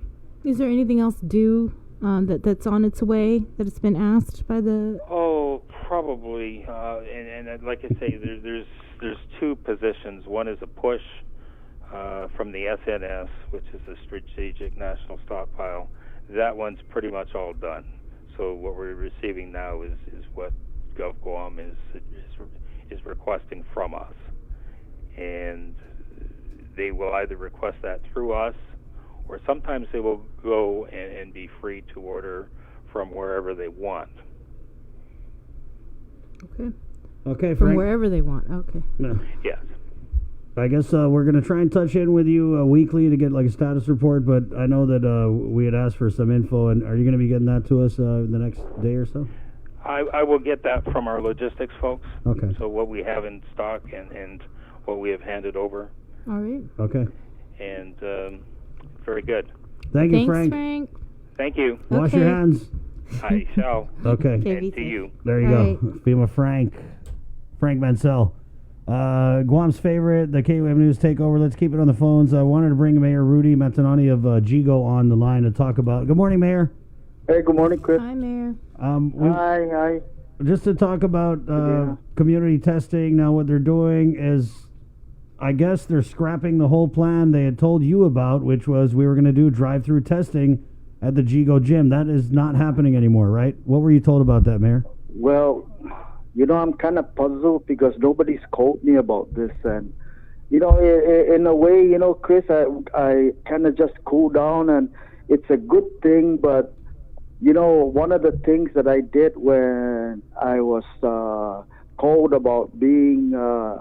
Speaker 10: Is there anything else due that's on its way, that it's been asked by the...
Speaker 12: Oh, probably. And like I say, there's 2 positions. One is a push from the SNS, which is the Strategic National Stockpile. That one's pretty much all done. So what we're receiving now is what Gov Guam is requesting from us. And they will either request that through us, or sometimes they will go and be free to order from wherever they want.
Speaker 6: Okay,
Speaker 10: From
Speaker 6: Frank.
Speaker 10: wherever they want. Okay.
Speaker 6: Yeah.
Speaker 12: Yes.
Speaker 6: I guess we're going to try and touch in with you weekly to get like a status report, but I know that we had asked for some info, and are you going to be getting that to us the next day or so?
Speaker 12: I will get that from our logistics folks.
Speaker 6: Okay.
Speaker 12: So what we have in stock and what we have handed over.
Speaker 10: All right.
Speaker 6: Okay.
Speaker 12: And very good.
Speaker 6: Thank you,
Speaker 10: Thanks,
Speaker 6: Frank.
Speaker 12: Thank you.
Speaker 6: Wash your hands.
Speaker 12: I shall.
Speaker 6: Okay.
Speaker 12: And to you.
Speaker 6: There you go. FEMA Frank Mansell. Guam's favorite, the KUM News Takeover. Let's keep it on the phones. I wanted to bring Mayor Rudy Matanani of Jigo on the line to talk about. Good morning, Mayor.
Speaker 13: Hey, good morning, Chris.
Speaker 10: Hi, Mayor.
Speaker 13: Hi.
Speaker 6: Just to talk about community testing. Now, what they're doing is, I guess they're scrapping the whole plan they had told you about, which was we were going to do drive-through testing at the Jigo gym. That is not happening anymore, right? What were you told about that, Mayor?
Speaker 13: Well, I'm kind of puzzled because nobody's called me about this. And, in a way, Chris, I kind of just cool down, and it's a good thing. But, one of the things that I did when I was called about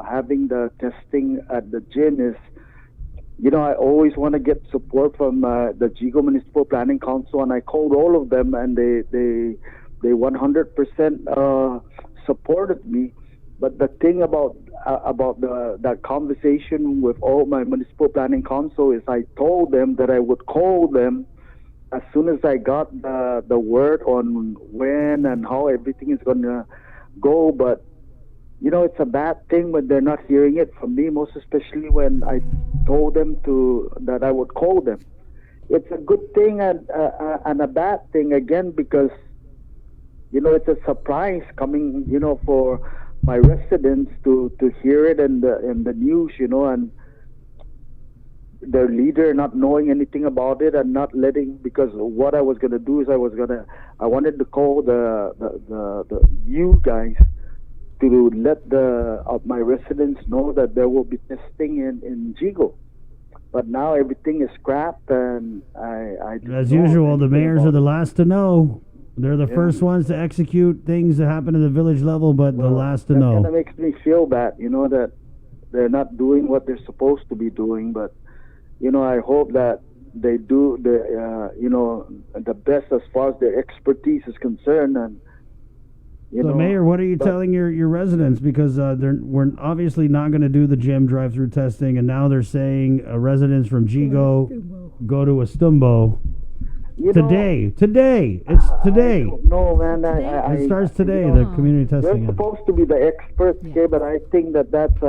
Speaker 13: having the testing at the gym is, I always want to get support from the Jigo Municipal Planning Council, and I called all of them, and they 100% supported me. But the thing about that conversation with all my municipal planning council is I told them that I would call them as soon as I got the word on when and how everything is going to go. But it's a bad thing when they're not hearing it from me, most especially when I told them that I would call them. It's a good thing and a bad thing again, because it's a surprise coming for my residents to hear it in the news, and their leader not knowing anything about it and not letting, because what I was going to do is I wanted to call the you guys to let my residents know that there will be testing in Jigo. But now everything is scrapped, and I
Speaker 6: as usual, the mayors are the last to know. They're the first ones to execute things that happen at the village level, but the last to know.
Speaker 13: That kind of makes me feel bad, that they're not doing what they're supposed to be doing. But, I hope that they do the best as far as their expertise is concerned. And
Speaker 6: so, Mayor, what are you telling your residents? Because we're obviously not going to do the gym drive-through testing, and now they're saying residents from Jigo go to Estumbo. Today. It's today.
Speaker 13: No, man.
Speaker 6: It starts today, the community testing.
Speaker 13: They're supposed to be the experts here, but I think that's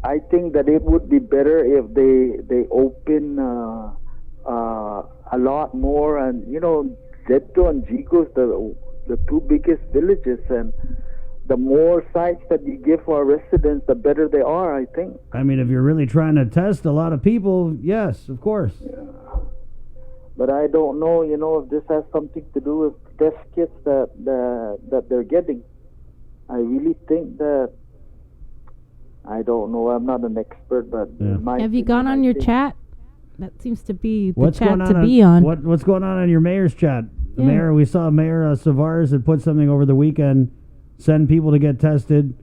Speaker 13: I think that it would be better if they open a lot more, and Zepto and Jigo is the 2 biggest villages, and the more sites that you give for our residents, the better they are, I think.
Speaker 6: I mean, if you're really trying to test a lot of people, yes, of course.
Speaker 13: Yeah. But I don't know, if this has something to do with test kits that they're getting. I really think that, I don't know, I'm not an expert, but
Speaker 7: Have you gone on your chat? That seems to be the
Speaker 6: What's
Speaker 7: chat
Speaker 6: going on
Speaker 7: to be on.
Speaker 6: What's going on your mayor's chat? The
Speaker 7: Yeah.
Speaker 6: mayor, we saw Mayor Savars had put something over the weekend. Send people to get tested.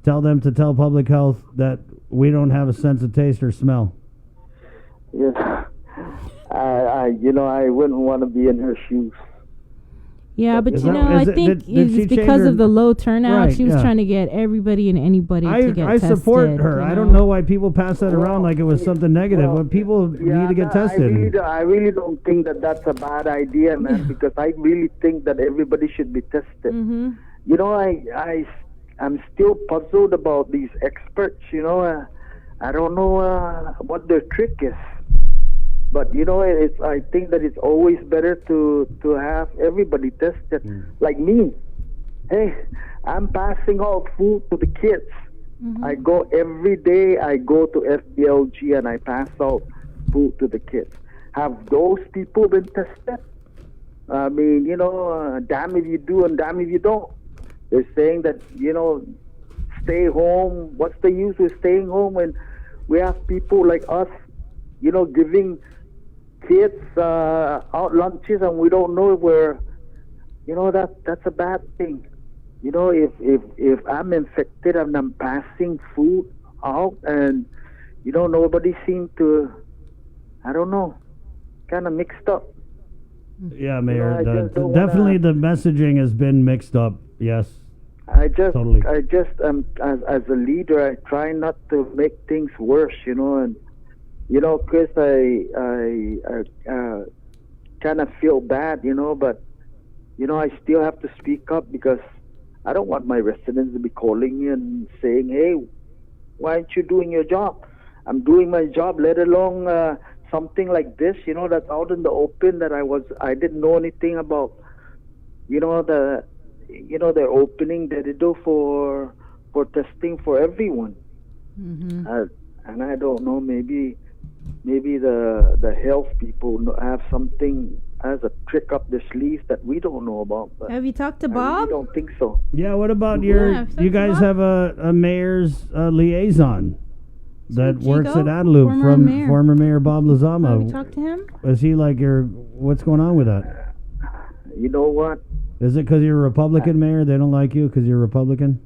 Speaker 6: Tell them to tell public health that we don't have a sense of taste or smell.
Speaker 13: Yeah, I wouldn't want to be in her shoes.
Speaker 7: Yeah, but
Speaker 6: Is
Speaker 7: you
Speaker 6: that-
Speaker 7: know, I
Speaker 6: is it-
Speaker 7: think
Speaker 6: did she
Speaker 7: it's
Speaker 6: change
Speaker 7: because
Speaker 6: her-
Speaker 7: of the low turnout.
Speaker 6: Right,
Speaker 7: She was
Speaker 6: yeah.
Speaker 7: trying to get everybody and anybody to get
Speaker 6: I
Speaker 7: tested.
Speaker 6: support her.
Speaker 7: you
Speaker 6: I don't know why people pass that around like it was something negative. But people need to get tested.
Speaker 13: I really don't think that that's a bad idea, man, because I really think that everybody should be tested.
Speaker 7: Mm-hmm.
Speaker 13: You know, I'm still puzzled about these experts, you know. I don't know what their trick is. But, you know, I think that it's always better to have everybody tested. Like me. Hey, I'm passing out food to the kids. I go every day, I go to FDLG and I pass out food to the kids. Have those people been tested? I mean, you know, damn if you do and damn if you don't. They're saying that, you know, stay home. What's the use of staying home when we have people like us, you know, giving kids out lunches and we don't know if we're, you know, that's a bad thing. You know, if I'm infected and I'm passing food out and, you know, nobody seems to, I don't know, kind of mixed up.
Speaker 6: Yeah, Mayor.
Speaker 13: I just don't
Speaker 6: Definitely the messaging has been mixed up. Yes.
Speaker 13: Totally. I just as a leader, I try not to make things worse, you know, and you know, Chris, I kind of feel bad, you know, but you know, I still have to speak up because I don't want my residents to be calling me and saying, "Hey, why aren't you doing your job?" I'm doing my job, let alone something like this, you know, that's out in the open that I didn't know anything about. You know, they're opening the door for testing for everyone.
Speaker 7: Mm-hmm.
Speaker 13: And I don't know, maybe the health people have something as a trick up their sleeves that we don't know about. But
Speaker 7: Have you talked to
Speaker 13: I
Speaker 7: Bob?
Speaker 13: really don't think so.
Speaker 6: Yeah, what about
Speaker 7: Yeah,
Speaker 6: you guys have a mayor's liaison that works at Adelup former Mayor Bob Lozama.
Speaker 7: Have you talked to him?
Speaker 6: Is he like what's going on with that?
Speaker 13: You know what?
Speaker 6: Is it because you're a Republican mayor? They don't like you because you're a Republican?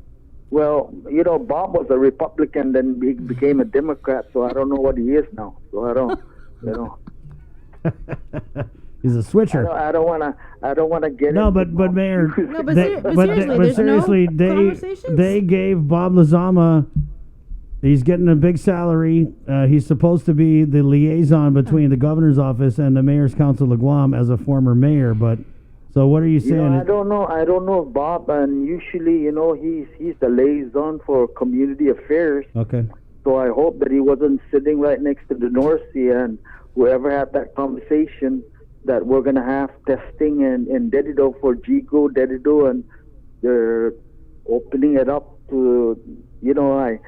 Speaker 13: Well, you know, Bob was a Republican, then he became a Democrat, so I don't know what he is now. So I don't, you know.
Speaker 6: He's a switcher.
Speaker 13: I don't want to get
Speaker 6: No,
Speaker 13: into
Speaker 6: but Mayor,
Speaker 7: No, but seriously, there's no
Speaker 6: they gave Bob Lozama. He's getting a big salary. He's supposed to be the liaison between the governor's office and the mayor's council of Guam as a former mayor. But so, what are you saying?
Speaker 13: You know, I don't know if Bob, and usually, you know, he's the liaison for community affairs.
Speaker 6: Okay.
Speaker 13: So I hope that he wasn't sitting right next to the North Sea and whoever had that conversation that we're going to have testing in Dedido for Jigo, Dedido, and they're opening it up to, you know, I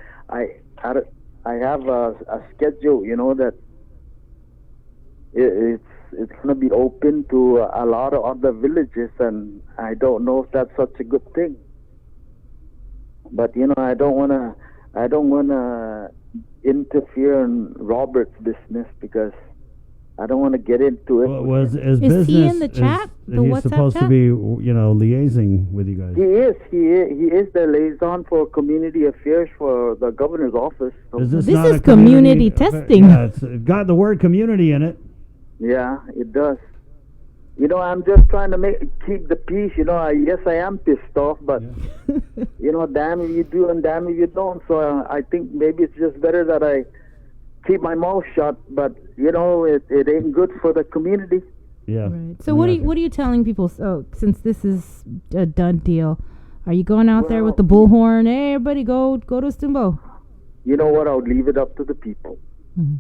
Speaker 13: have a schedule, you know, that it's going to be open to a lot of other villages, and I don't know if that's such a good thing. But you know, I don't want to interfere in Robert's business because I don't want to get into it.
Speaker 6: Is
Speaker 7: he in the chat? The
Speaker 6: He's
Speaker 7: WhatsApp
Speaker 6: supposed
Speaker 7: chat?
Speaker 6: to be, you know, liaising with you guys.
Speaker 13: He is the liaison for community affairs for the governor's office. So.
Speaker 6: Is this
Speaker 7: This
Speaker 6: not
Speaker 7: is
Speaker 6: a
Speaker 7: community testing.
Speaker 6: Yeah, it's got the word community in it.
Speaker 13: Yeah, it does. You know, I'm just trying to keep the peace. You know, yes, I am pissed off, but you know, damn if you do and damn if you don't. So I think maybe it's just better that I keep my mouth shut. But you know, it ain't good for the community.
Speaker 6: Yeah.
Speaker 7: Right. So what are you telling people? So since this is a done deal, are you going out there with the bullhorn? Hey, everybody, go to Stumbo.
Speaker 13: You know what? I'll leave it up to the people.
Speaker 7: Mm-hmm.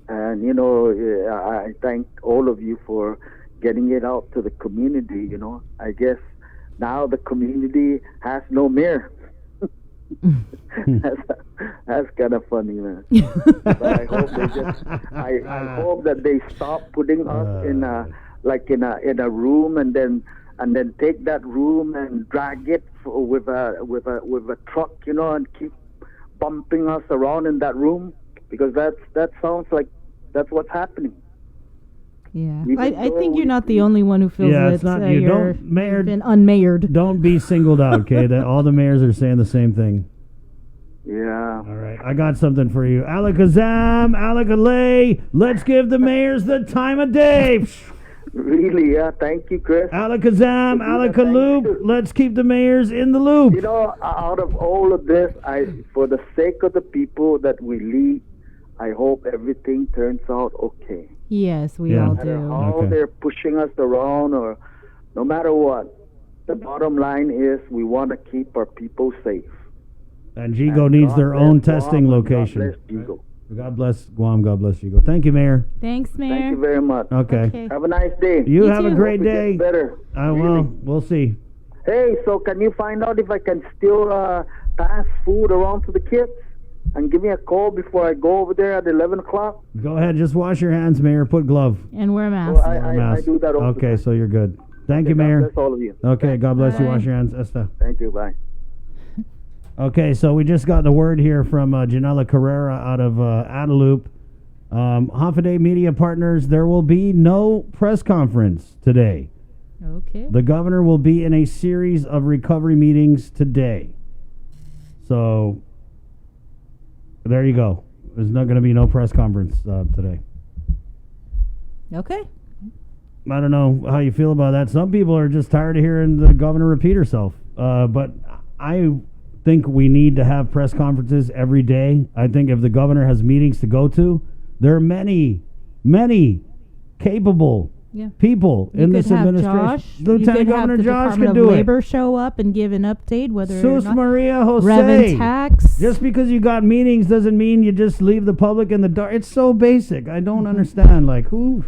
Speaker 13: And you know, I thank all of you for getting it out to the community. You know, I guess now the community has no mayor. That's kind of funny, man. But I hope I hope that they stop putting us in a room and then and then take that room and drag it with a truck, and keep bumping us around in that room, because that sounds like that's what's happening.
Speaker 7: Yeah,
Speaker 13: Even
Speaker 7: I
Speaker 13: though
Speaker 7: think you're not the only one who feels
Speaker 6: Yeah,
Speaker 7: that
Speaker 6: it's not you.
Speaker 7: you're
Speaker 6: Don't, Mayor,
Speaker 7: been unmayored.
Speaker 6: Don't be singled out, okay? That all the mayors are saying the same thing.
Speaker 13: Yeah.
Speaker 6: All right, I got something for you. Alakazam, Alakalay, let's give the mayors the time of day.
Speaker 13: Really, yeah. Thank you, Chris.
Speaker 6: Alakazam, Alakaloop, let's keep the mayors in the loop.
Speaker 13: Out of all of this, for the sake of the people that we lead, I hope everything turns out okay.
Speaker 7: Yes, we all
Speaker 13: No matter
Speaker 7: do.
Speaker 13: how they're pushing us around, or no matter what, the bottom line is we want to keep our people safe.
Speaker 6: And Jigo needs their own
Speaker 13: bless
Speaker 6: testing
Speaker 13: Guam,
Speaker 6: location.
Speaker 13: God bless Jigo.
Speaker 6: God bless Guam, God bless Jigo. Thank you, Mayor.
Speaker 7: Thanks, Mayor.
Speaker 13: Thank you very much.
Speaker 6: Okay.
Speaker 13: Have a nice day.
Speaker 6: You have a great
Speaker 13: Hope it
Speaker 6: day.
Speaker 13: gets better.
Speaker 6: I will. We'll see.
Speaker 13: Hey, so can you find out if I can still pass food around to the kids? And give me a call before I go over there at 11 o'clock.
Speaker 6: Go ahead. Just wash your hands, Mayor. Put glove.
Speaker 7: And wear a mask.
Speaker 13: Well, I do that all the
Speaker 6: Okay, so you're good. Thank you,
Speaker 13: God
Speaker 6: Mayor.
Speaker 13: bless all of you.
Speaker 6: Okay, God bless you.
Speaker 7: Bye.
Speaker 6: Wash your hands, Esta.
Speaker 13: Thank you. Bye.
Speaker 6: Okay, so we just got the word here from Janela Carrera out of Adelup. Hoffaday Media Partners, there will be no press conference today.
Speaker 7: Okay.
Speaker 6: The governor will be in a series of recovery meetings today. So, there you go. There's not going to be no press conference today.
Speaker 7: Okay.
Speaker 6: I don't know how you feel about that. Some people are just tired of hearing the governor repeat herself. But I think we need to have press conferences every day. I think if the governor has meetings to go to, there are many capable people
Speaker 7: You
Speaker 6: in
Speaker 7: could
Speaker 6: this
Speaker 7: have
Speaker 6: administration.
Speaker 7: Josh,
Speaker 6: Lieutenant
Speaker 7: you could
Speaker 6: Governor
Speaker 7: have the
Speaker 6: Josh
Speaker 7: Department
Speaker 6: could
Speaker 7: of
Speaker 6: do
Speaker 7: Labor show up and give an update whether or
Speaker 6: Sus
Speaker 7: not
Speaker 6: Maria Jose.
Speaker 7: Revan tax.
Speaker 6: Just because you got meetings doesn't mean you just leave the public in the dark. It's so basic. I don't understand. Like who?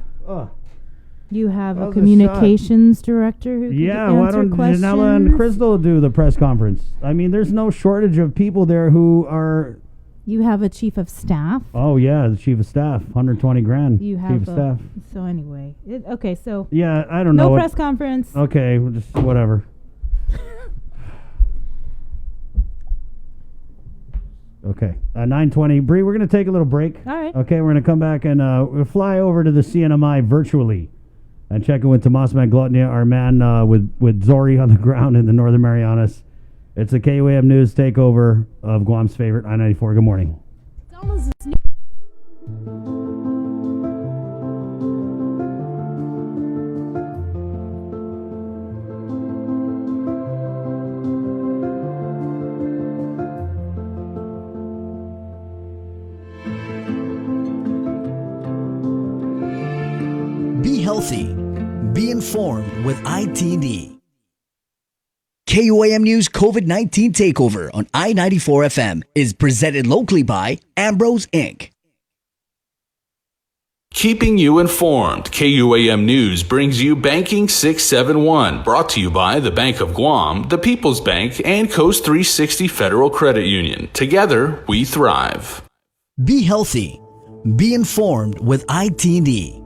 Speaker 7: You have
Speaker 6: That
Speaker 7: a
Speaker 6: was a
Speaker 7: communications director who can
Speaker 6: Yeah, why
Speaker 7: answer
Speaker 6: don't
Speaker 7: questions.
Speaker 6: Janela and Crystal do the press conference? I mean, there's no shortage of people there who are.
Speaker 7: You have a chief of staff.
Speaker 6: Oh yeah, the chief of staff, 120 grand.
Speaker 7: You
Speaker 6: chief
Speaker 7: have
Speaker 6: of staff.
Speaker 7: So anyway, okay. So
Speaker 6: Yeah, I don't know.
Speaker 7: No
Speaker 6: what-
Speaker 7: press conference.
Speaker 6: Okay, we'll just whatever. Okay, 9:20. Bree, we're gonna take a little break.
Speaker 7: All right.
Speaker 6: Okay, we're gonna come back and we'll fly over to the CNMI virtually and check in with Tomas Maglotnia, our man with Zori on the ground in the Northern Marianas. It's the KUAM News takeover of Guam's favorite I-94. Good morning.
Speaker 5: Be healthy. Be informed with ITD. KUAM News COVID-19 Takeover on I-94 FM is presented locally by Ambrose Inc.
Speaker 1: Keeping you informed, KUAM News brings you Banking 671, brought to you by the Bank of Guam, the People's Bank, and Coast 360 Federal Credit Union. Together, we thrive.
Speaker 5: Be healthy. Be informed with ITD.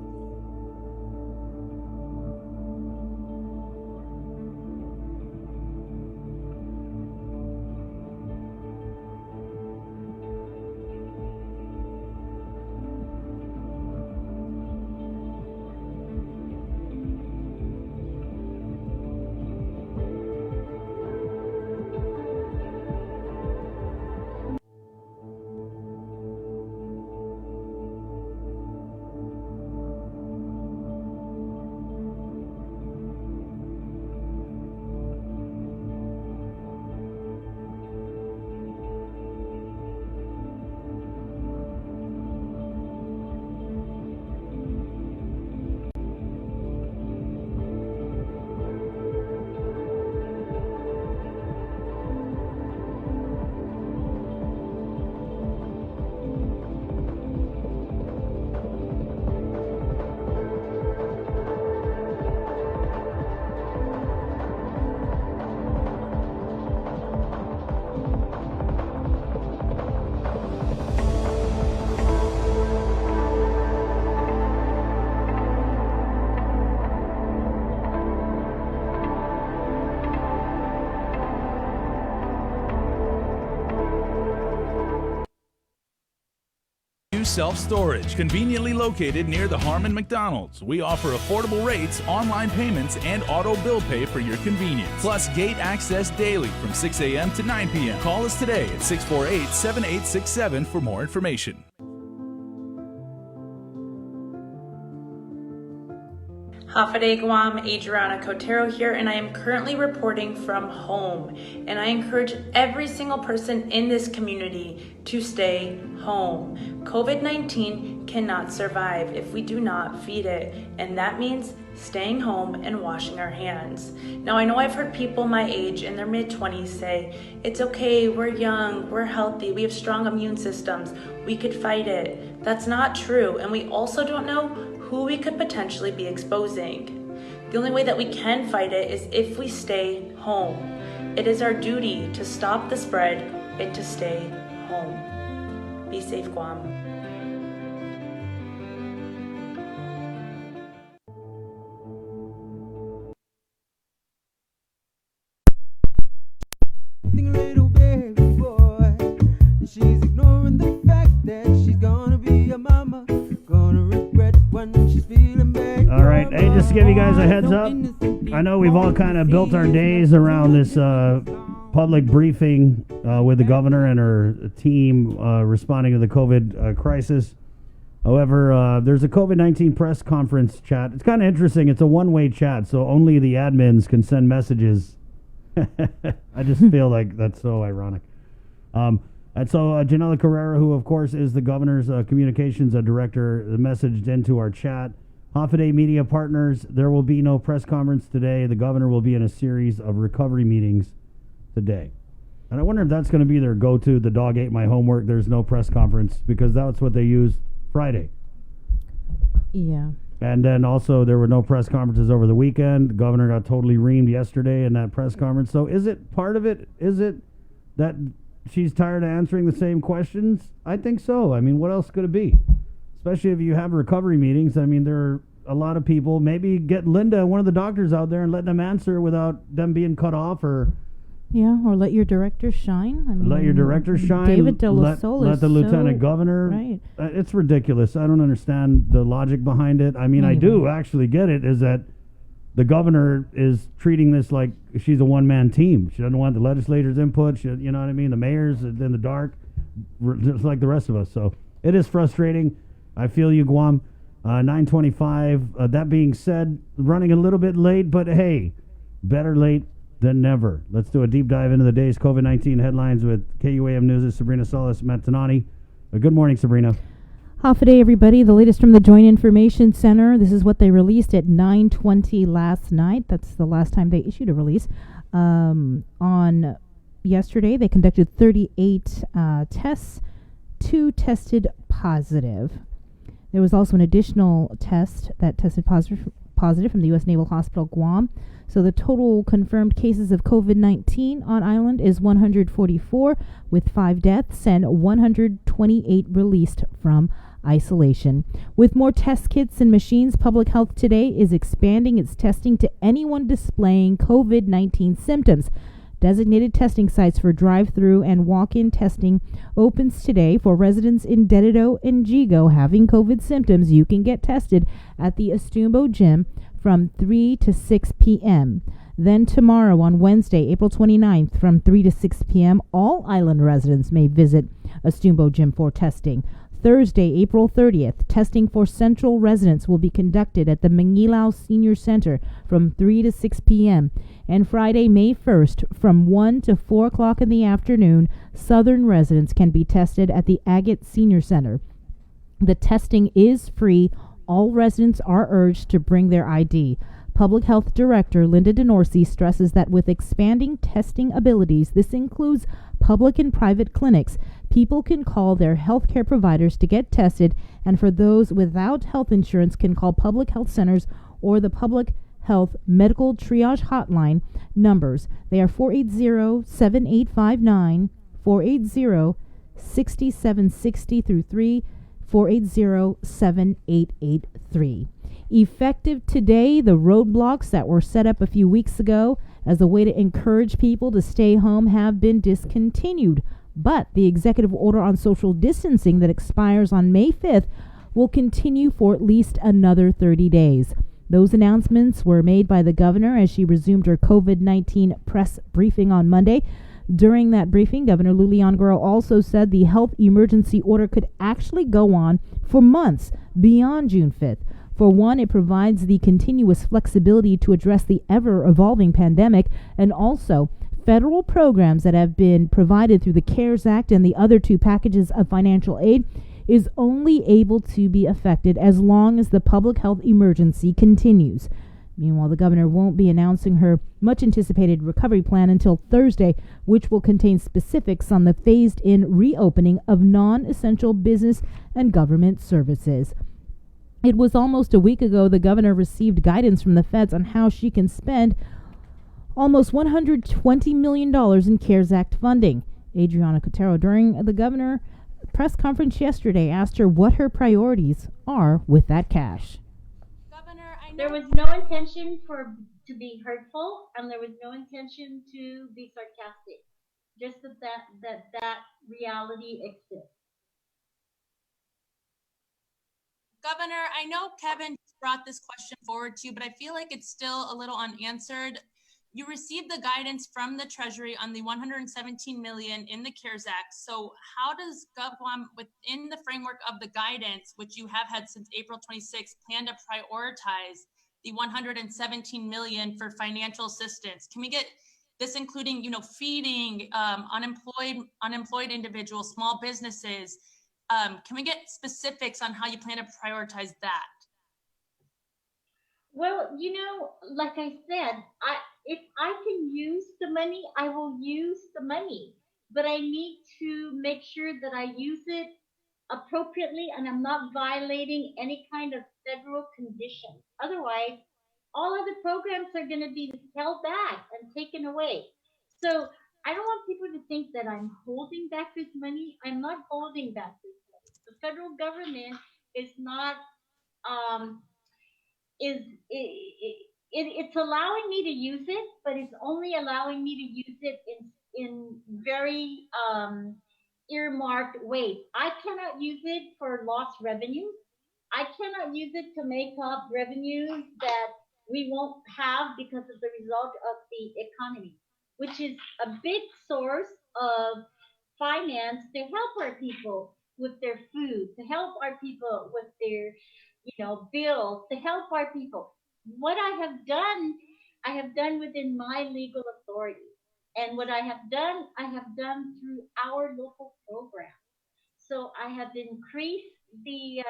Speaker 1: Self-Storage, conveniently located near the Harmon McDonald's. We offer affordable rates, online payments, and auto bill pay for your convenience. Plus gate access daily from 6 a.m. to 9 p.m. Call us today at 648-7867 for more information.
Speaker 2: Hafaday Guam, Adriana Cotero here, and I am currently reporting from home. And I encourage every single person in this community to stay home. COVID-19 cannot survive if we do not feed it, and that means staying home and washing our hands. Now, I know I've heard people my age in their mid-20s say, it's okay, we're young, we're healthy, we have strong immune systems, we could fight it. That's not true, and we also don't know who we could potentially be exposing. The only way that we can fight it is if we stay home. It is our duty to stop the spread and to stay home. Be safe, Guam.
Speaker 4: Little baby boy, and she's ignoring the fact that she's gonna be a mama, gonna regret when she's feeling back.
Speaker 6: All right, hey, just to give you guys a heads up, I know we've all kind of built our days around this public briefing with the governor and her team responding to the COVID crisis. However, there's a COVID-19 press conference chat. It's kind of interesting. It's a one-way chat, so only the admins can send messages. I just feel like that's so ironic. And so Janela Carrera, who of course is the governor's communications director, messaged into our chat. Hafaday Media Partners, there will be no press conference today. The governor will be in a series of recovery meetings today. And I wonder if that's going to be their go-to. The dog ate my homework. There's no press conference, because that's what they used Friday.
Speaker 7: Yeah.
Speaker 6: And then also there were no press conferences over the weekend. The governor got totally reamed yesterday in that press conference. So is it part of it? Is it that she's tired of answering the same questions? I think so. I mean, what else could it be? Especially if you have recovery meetings. I mean, there are a lot of people. Maybe get Linda, one of the doctors, out there and let them answer without them being cut off, or...
Speaker 7: Yeah, or let your director shine. I mean,
Speaker 6: let your director shine.
Speaker 7: David De La Soul
Speaker 6: let the lieutenant governor.
Speaker 7: Right.
Speaker 6: It's ridiculous. I don't understand the logic behind it. I mean, I do actually get it, is that the governor is treating this like she's a one-man team. She doesn't want the legislators' input. She, you know what I mean? The mayor's in the dark, just like the rest of us. So it is frustrating. I feel you, Guam. 9:25. That being said, running a little bit late, but hey, better late than never. Let's do a deep dive into the day's COVID-19 headlines with KUAM News' Sabrina Salas Matanani. Good morning, Sabrina.
Speaker 7: Hafaday, everybody. The latest from the Joint Information Center. This is what they released at 9:20 last night. That's the last time they issued a release. On yesterday, they conducted 38 tests. 2 tested positive. There was also an additional test that tested positive from the U.S. Naval Hospital, Guam. So the total confirmed cases of COVID-19 on island is 144, with 5 deaths and 128 released from isolation. With more test kits and machines, Public Health today is expanding its testing to anyone displaying COVID-19 symptoms. Designated testing sites for drive-through and walk-in testing opens today for residents in Dededo and Jigo having COVID symptoms. You can get tested at the Astumbo Gym from 3 to 6 p.m. Then tomorrow on Wednesday, April 29th, from 3 to 6 p.m., all island residents may visit Astumbo Gym for testing. Thursday, April 30th, testing for Central residents will be conducted at the Mangilao Senior Center from 3 to 6 p.m. And Friday, May 1st, from 1 to 4 o'clock in the afternoon, Southern residents can be tested at the Agate Senior Center. The testing is free. All residents are urged to bring their ID. Public Health Director Linda DeNorsi stresses that with expanding testing abilities, this includes public and private clinics, people can call their healthcare providers to get tested, and for those without health insurance can call public health centers or the Public Health Medical Triage Hotline numbers. They are 480-7859, 480-6760 through 480-7883. Effective today, the roadblocks that were set up a few weeks ago as a way to encourage people to stay home have been discontinued But the executive order on social distancing that expires on May 5th will continue for at least another 30 days. Those announcements were made by the governor as she resumed her COVID-19 press briefing on Monday. During that briefing, Governor Lou Leon-Guerrero also said the health emergency order could actually go on for months beyond June 5th. For one, it provides the continuous flexibility to address the ever-evolving pandemic, and also federal programs that have been provided through the CARES Act and the other two packages of financial aid is only able to be affected as long as the public health emergency continues. Meanwhile, the governor won't be announcing her much-anticipated recovery plan until Thursday, which will contain specifics on the phased-in reopening of non-essential business and government services. It was almost a week ago the governor received guidance from the feds on how she can spend almost $120 million in CARES Act funding. Adriana Cotero, during the governor press conference yesterday, asked her what her priorities are with that cash.
Speaker 14: There was no intention to be hurtful, and there was no intention to be sarcastic. Just that reality exists.
Speaker 17: Governor, I know Kevin brought this question forward to you, but I feel like it's still a little unanswered. You received the guidance from the Treasury on the $117 million in the CARES Act. So how does GovGuam, within the framework of the guidance, which you have had since April 26th, plan to prioritize the $117 million for financial assistance? Can we get this including, feeding unemployed individuals, small businesses? Can we get specifics on how you plan to prioritize that?
Speaker 14: Well, like I said, if I can use the money, I will use the money. But I need to make sure that I use it appropriately and I'm not violating any kind of federal conditions. Otherwise, all of the programs are going to be held back and taken away. So I don't want people to think that I'm holding back this money. I'm not holding back this money. The federal government is not it's allowing me to use it, but it's only allowing me to use it in very earmarked ways. I cannot use it for lost revenue. I cannot use it to make up revenues that we won't have because of the result of the economy, which is a big source of finance to help our people with their food, to help our people with their bills, to help our people. What I have done within my legal authority. And what I have done through our local program. So I have increased the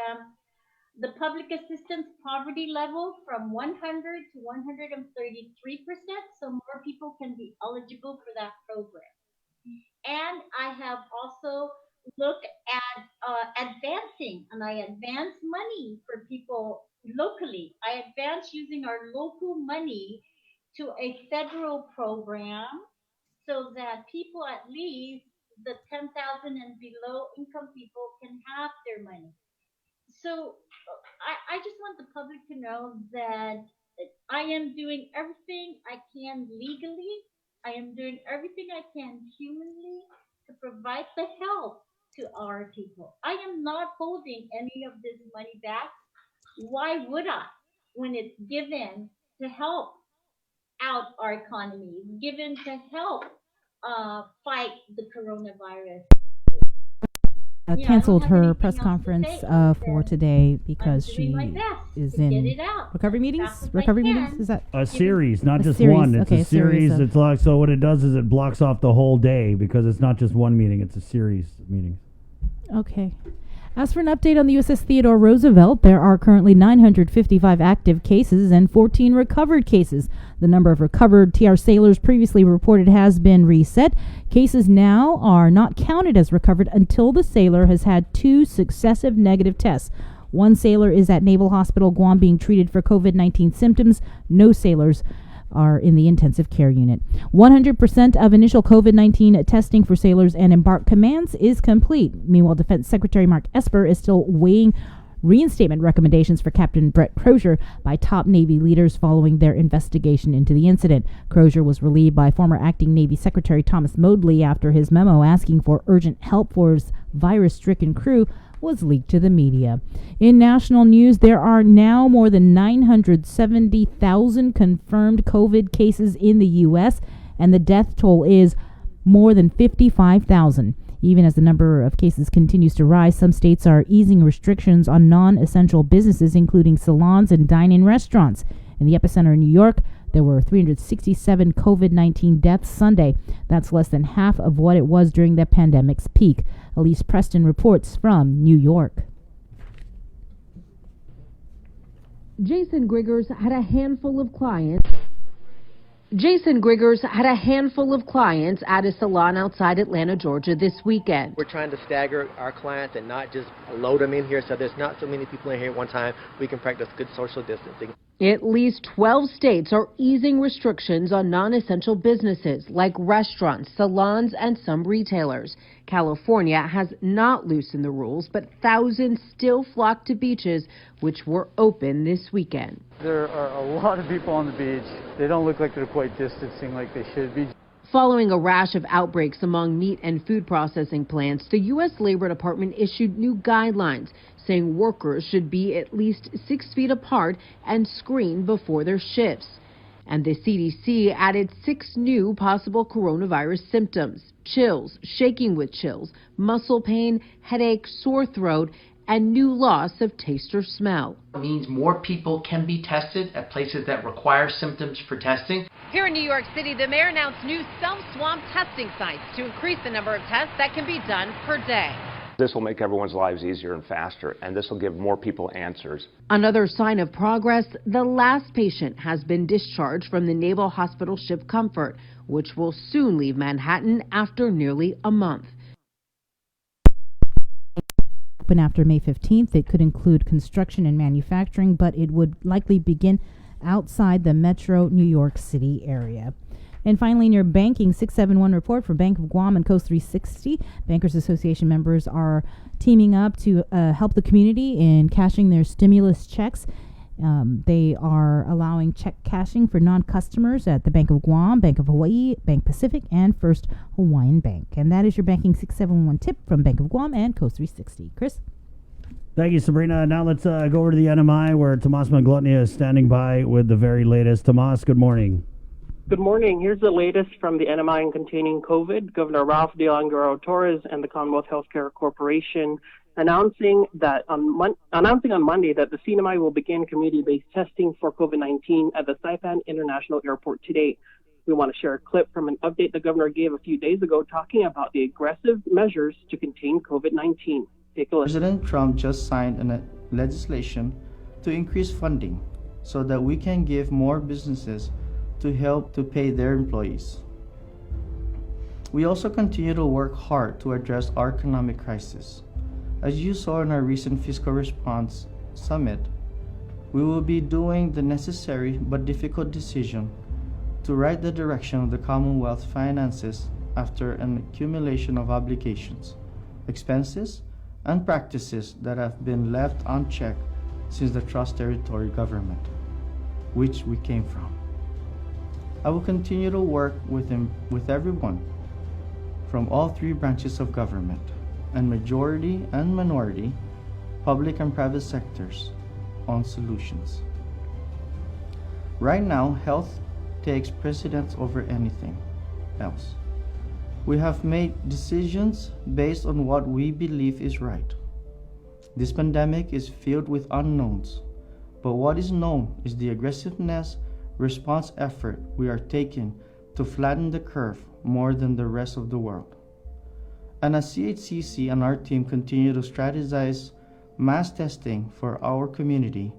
Speaker 14: public assistance poverty level from 100 to 133%, so more people can be eligible for that program. And I have also looked at advancing, and I advance money for people locally. I advance using our local money to a federal program so that people, at least the 10,000 and below income people, can have their money. So I just want the public to know that I am doing everything I can legally. I am doing everything I can humanly to provide the help to our people. I am not holding any of this money back. Why would I, when it's given to help out our economy, given to help fight the coronavirus?
Speaker 7: Canceled her press conference for today because she is in recovery meetings. Recovery meetings, is that
Speaker 6: a series, not just
Speaker 7: series.
Speaker 6: one? It's
Speaker 7: okay,
Speaker 6: a series.
Speaker 7: of
Speaker 6: It's like, so what it does is it blocks off the whole day because it's not just one meeting; it's a series of meetings.
Speaker 7: Okay. As for an update on the USS Theodore Roosevelt, there are currently 955 active cases and 14 recovered cases. The number of recovered TR sailors previously reported has been reset. Cases now are not counted as recovered until the sailor has had 2 successive negative tests. One sailor is at Naval Hospital Guam being treated for COVID-19 symptoms. No sailors are in the intensive care unit. 100% of initial COVID-19 testing for sailors and embark commands is complete. Meanwhile, Defense Secretary Mark Esper is still weighing reinstatement recommendations for Captain Brett Crozier by top Navy leaders following their investigation into the incident. Crozier was relieved by former acting Navy Secretary Thomas Modly after his memo asking for urgent help for his virus-stricken crew was leaked to the media. In national news, there are now more than 970,000 confirmed COVID cases in the U.S., and the death toll is more than 55,000. Even as the number of cases continues to rise, some states are easing restrictions on non-essential businesses, including salons and dine-in restaurants. In the epicenter in New York, there were 367 COVID-19 deaths Sunday. That's less than half of what it was during the pandemic's peak. Elise Preston reports from New York.
Speaker 15: Jason Griggers had a handful of clients at a salon outside Atlanta, Georgia this weekend.
Speaker 18: We're trying to stagger our clients and not just load them in here so there's not so many people in here at one time. We can practice good social distancing.
Speaker 15: At least 12 states are easing restrictions on non-essential businesses like restaurants, salons, and some retailers. California has not loosened the rules, but thousands still flock to beaches, which were open this weekend.
Speaker 19: There are a lot of people on the beach. They don't look like they're quite distancing like they should be.
Speaker 15: Following a rash of outbreaks among meat and food processing plants, the U.S. Labor Department issued new guidelines saying workers should be at least 6 feet apart and screened before their shifts. And the CDC added 6 new possible coronavirus symptoms: chills, shaking with chills, muscle pain, headache, sore throat, and new loss of taste or smell.
Speaker 20: It means more people can be tested at places that require symptoms for testing.
Speaker 15: Here in New York City, the mayor announced new self-swab testing sites to increase the number of tests that can be done per day.
Speaker 21: This will make everyone's lives easier and faster, and this will give more people answers.
Speaker 15: Another sign of progress, the last patient has been discharged from the Naval Hospital ship Comfort, which will soon leave Manhattan after nearly a month.
Speaker 7: Open after May 15th. It could include construction and manufacturing, but it would likely begin outside the metro New York City area. And finally, in your banking 671 report for Bank of Guam and Coast 360, Bankers Association members are teaming up to help the community in cashing their stimulus checks. They are allowing check cashing for non-customers at the Bank of Guam, Bank of Hawaii, Bank Pacific, and First Hawaiian Bank. And that is your Banking 671 tip from Bank of Guam and Coast 360. Chris?
Speaker 6: Thank you, Sabrina. Now let's go over to the NMI, where Tomas Maglotnia is standing by with the very latest. Tomas, good morning.
Speaker 26: Good morning. Here's the latest from the NMI in containing COVID. Governor Ralph de Langaro Torres and the Commonwealth Healthcare Corporation announcing on Monday that the CNMI will begin community-based testing for COVID-19 at the Saipan International Airport today. We want to share a clip from an update the governor gave a few days ago talking about the aggressive measures to contain COVID-19. Take a listen.
Speaker 27: President Trump just signed legislation to increase funding so that we can give more businesses to help to pay their employees. We also continue to work hard to address our economic crisis. As you saw in our recent fiscal response summit, we will be doing the necessary but difficult decision to right the direction of the Commonwealth finances after an accumulation of obligations, expenses, and practices that have been left unchecked since the Trust Territory government, which we came from. I will continue to work with everyone from all 3 branches of government and majority and minority, public and private sectors on solutions. Right now, health takes precedence over anything else. We have made decisions based on what we believe is right. This pandemic is filled with unknowns, but what is known is the aggressiveness response effort we are taking to flatten the curve more than the rest of the world. And as CHCC and our team continue to strategize mass testing for our community,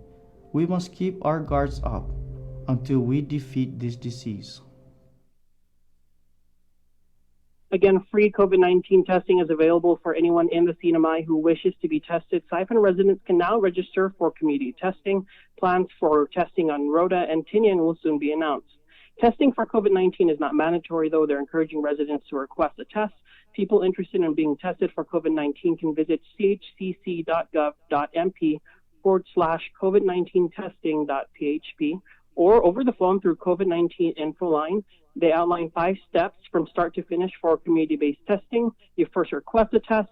Speaker 27: we must keep our guards up until we defeat this disease.
Speaker 26: Again, free COVID-19 testing is available for anyone in the CNMI who wishes to be tested. Saipan residents can now register for community testing. Plans for testing on Rhoda and Tinian will soon be announced. Testing for COVID-19 is not mandatory, though. They're encouraging residents to request a test. People interested in being tested for COVID-19 can visit chcc.gov.mp/COVID19testing.php or over the phone through COVID-19 info line. They outline 5 steps from start to finish for community-based testing. You first request a test,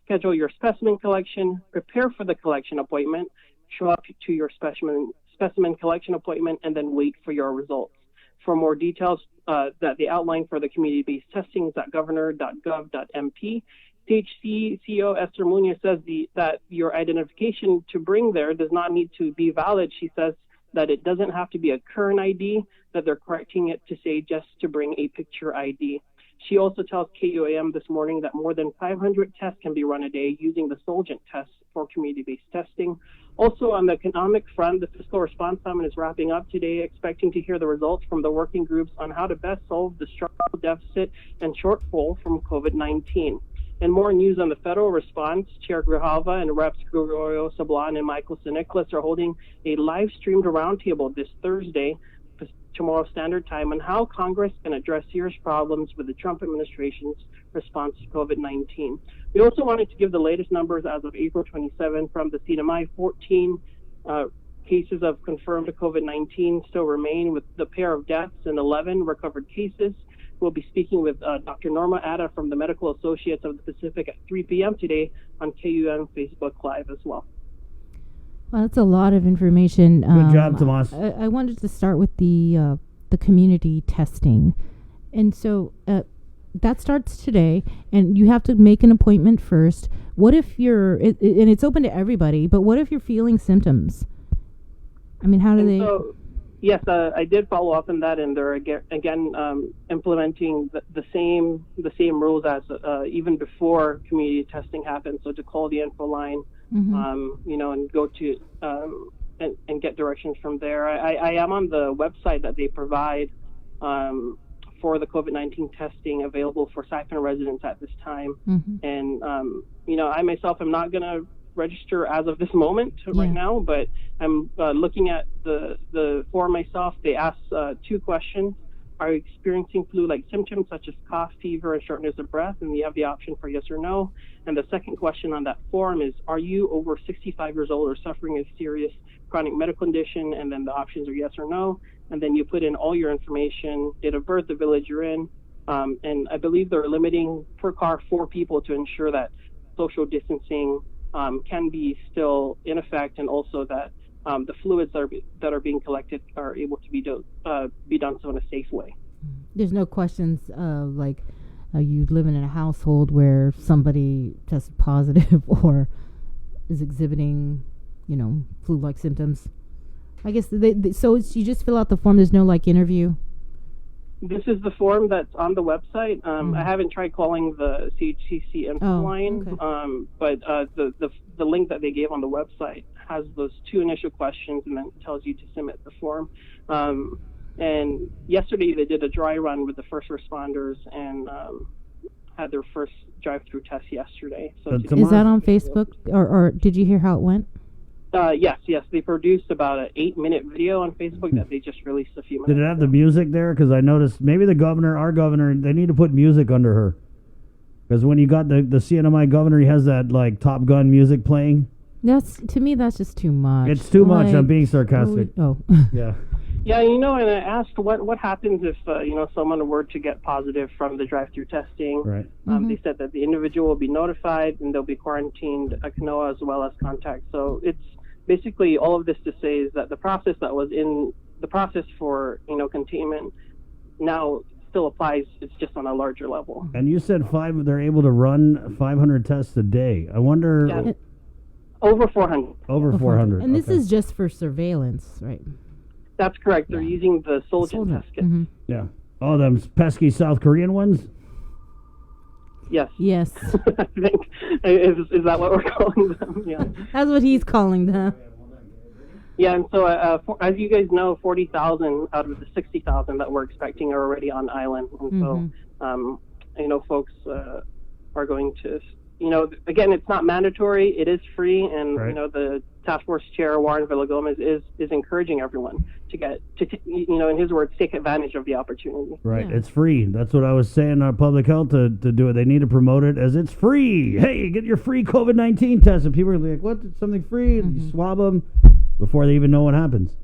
Speaker 26: schedule your specimen collection, prepare for the collection appointment, show up to your specimen collection appointment, and then wait for your results. For more details that they outline for the community-based testing is at governor.gov.mp. CHC CEO Esther Munoz says that your identification to bring there does not need to be valid. She says that it doesn't have to be a current ID, that they're correcting it to say just to bring a picture ID. She also tells KUAM this morning that more than 500 tests can be run a day using the Solgent test for community-based testing. Also, on the economic front, the Fiscal Response Summit is wrapping up today, expecting to hear the results from the working groups on how to best solve the structural deficit and shortfall from COVID-19. And more news on the federal response, Chair Grijalva and Reps Gregorio Sablan and Michael San Nicolas are holding a live-streamed roundtable this Thursday, tomorrow Standard Time, on how Congress can address serious problems with the Trump administration's response to COVID-19. We also wanted to give the latest numbers as of April 27 from the CNMI. 14 cases of confirmed COVID-19 still remain, with the pair of deaths and 11 recovered cases. We'll be speaking with Dr. Norma Atta from the Medical Associates of the Pacific at 3 p.m. today on KUN Facebook Live as well.
Speaker 10: Well, that's a lot of information.
Speaker 6: Good job, Tomas.
Speaker 10: I wanted to start with the community testing. And so that starts today, and you have to make an appointment first. What if you're, and it's open to everybody, but what if you're feeling symptoms? I mean, how do they...
Speaker 26: So, yes, I did follow up on that, and they're again implementing the same rules as even before community testing happened. So to call the info line, and go to and get directions from there. I am on the website that they provide for the COVID-19 testing available for Saipan residents at this time. And I myself am not going to register as of this moment right now, but I'm looking at the form myself. They ask 2 questions. Are you experiencing flu-like symptoms such as cough, fever, and shortness of breath? And you have the option for yes or no. And the second question on that form is, are you over 65 years old or suffering a serious chronic medical condition? And then the options are yes or no. And then you put in all your information, date of birth, the village you're in. And I believe they're limiting per car 4 people to ensure that social distancing can be still in effect, and also that the fluids that are being collected are able to be done so in a safe way.
Speaker 10: There's no questions like you live in a household where somebody tested positive or is exhibiting, flu-like symptoms. I guess so you just fill out the form. There's no interview.
Speaker 26: This is the form that's on the website. I haven't tried calling the CHCC info line, but the link that they gave on the website has those 2 initial questions, and then tells you to submit the form. And yesterday they did a dry run with the first responders and had their first drive-through test yesterday. So
Speaker 10: is that on Facebook, or did you hear how it went?
Speaker 26: Yes. They produced about an 8-minute video on Facebook that they just released a few minutes
Speaker 6: ago. Did it have the music there? Because I noticed maybe our governor, they need to put music under her. Because when you got the CNMI governor, he has that Top Gun music playing.
Speaker 10: To me, that's just too much.
Speaker 6: It's too much. I'm being sarcastic. Yeah.
Speaker 26: Yeah, and I asked what happens if someone were to get positive from the drive-through testing.
Speaker 6: Right.
Speaker 26: They said that the individual will be notified and they'll be quarantined at Kanoa as well as contact. So it's basically all of this to say is that the process that was in the process for containment now still applies. It's just on a larger level.
Speaker 6: And you said they're able to run 500 tests a day. I wonder.
Speaker 26: Yeah. Over 400.
Speaker 6: Over 400.
Speaker 10: And this is just for surveillance, right?
Speaker 26: That's correct. They're using the Solgent test kit.
Speaker 6: Yeah. Oh, them pesky South Korean ones?
Speaker 26: Yes.
Speaker 10: Yes.
Speaker 26: I think is that what we're calling them? Yeah.
Speaker 10: That's what he's calling them.
Speaker 26: Yeah, and so as you guys know, 40,000 out of the 60,000 that we're expecting are already on island, and so folks are going to. Again, it's not mandatory. It is free, and
Speaker 6: right.
Speaker 26: The Task Force Chair Warren Villagomez is encouraging everyone to in his words, take advantage of the opportunity.
Speaker 6: Right, it's free. That's what I was saying. Our public health to do it. They need to promote it as it's free. Hey, get your free COVID-19 test. And people are like, "What? It's something free?" And you swab them before they even know what happens.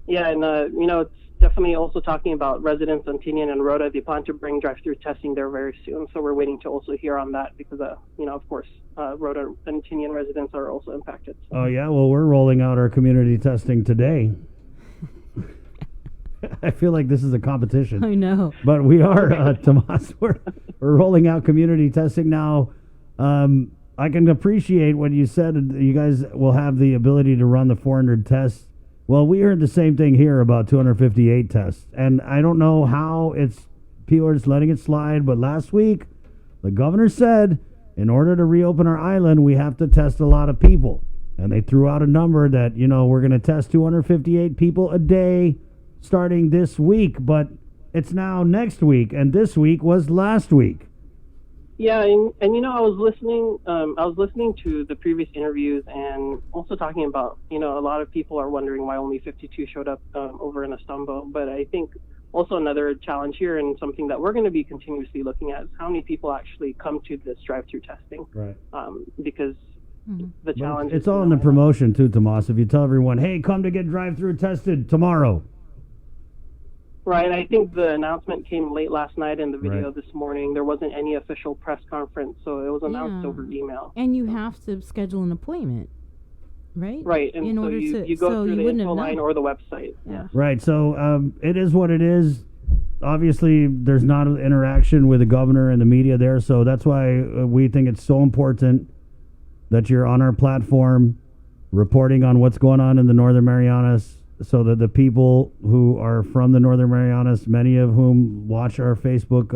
Speaker 26: Yeah, and it's definitely also talking about residents on Tinian and Rhoda. They plan to bring drive-through testing there very soon, so we're waiting to also hear on that because, of course, Rhoda and Tinian residents are also impacted. So.
Speaker 6: Oh yeah, well we're rolling out our community testing today. I feel like this is a competition.
Speaker 10: I know,
Speaker 6: but we are, Tomas. We're rolling out community testing now. I can appreciate what you said. You guys will have the ability to run the 400 tests. Well, we heard the same thing here about 258 tests. And I don't know how people are just letting it slide. But last week, the governor said, in order to reopen our island, we have to test a lot of people. And they threw out a number that, we're going to test 258 people a day starting this week. But it's now next week. And this week was last week.
Speaker 26: Yeah, and I was listening to the previous interviews and also talking about, a lot of people are wondering why only 52 showed up over in Estambo. But I think also another challenge here and something that we're going to be continuously looking at is how many people actually come to this drive-through testing.
Speaker 6: Right.
Speaker 26: Because the challenge
Speaker 6: it's all in the promotion too, Tomas. If you tell everyone, hey, come to get drive-through tested tomorrow.
Speaker 26: Right, I think the announcement came late last night in the video this morning. There wasn't any official press conference, so it was announced over email.
Speaker 10: And you have to schedule an appointment, right?
Speaker 26: Right, and so you go through the info line or the website. Yeah.
Speaker 6: Right, so it is what it is. Obviously, there's not an interaction with the governor and the media there, so that's why we think it's so important that you're on our platform reporting on what's going on in the Northern Marianas, so that the people who are from the Northern Marianas, many of whom watch our Facebook,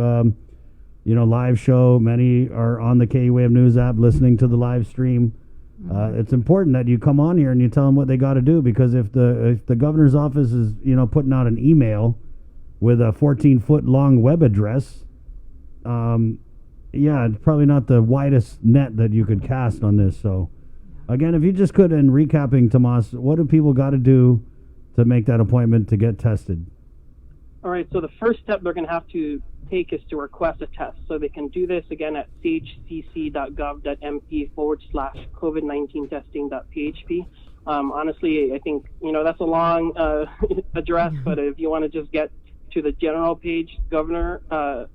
Speaker 6: live show, many are on the KUAM News app listening to the live stream. It's important that you come on here and you tell them what they got to do, because if the governor's office is, putting out an email with a 14-foot long web address, it's probably not the widest net that you could cast on this. So, again, if you just could, in recapping, Tomas, what do people got to do to make that appointment to get tested?
Speaker 26: All right, so the first step they're going to have to take is to request a test. So they can do this again at chcc.gov.mp/COVID-19 testing.php. Honestly, I think, that's a long address, but if you want to just get to the general page, the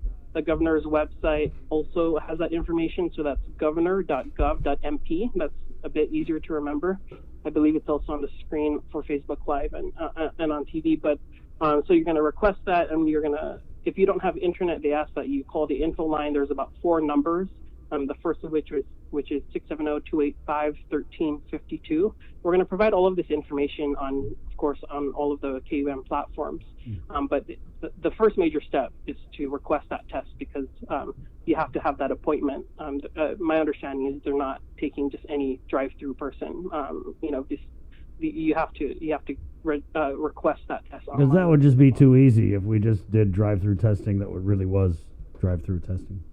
Speaker 26: governor's website also has that information. So that's governor.gov.mp. That's a bit easier to remember. I believe it's also on the screen for Facebook Live and on TV. But so you're going to request that, and you're going to, if you don't have internet, they ask that you call the info line. There's about 4 numbers. The first of which is 670-285-1352. We're going to provide all of this information on, of course, on all of the KUM platforms. But the first major step is to request that test, because you have to have that appointment. My understanding is they're not taking just any drive-through person. You have to request that test.
Speaker 6: Because that would just be too easy if we just did drive-through testing. That really was drive-through testing.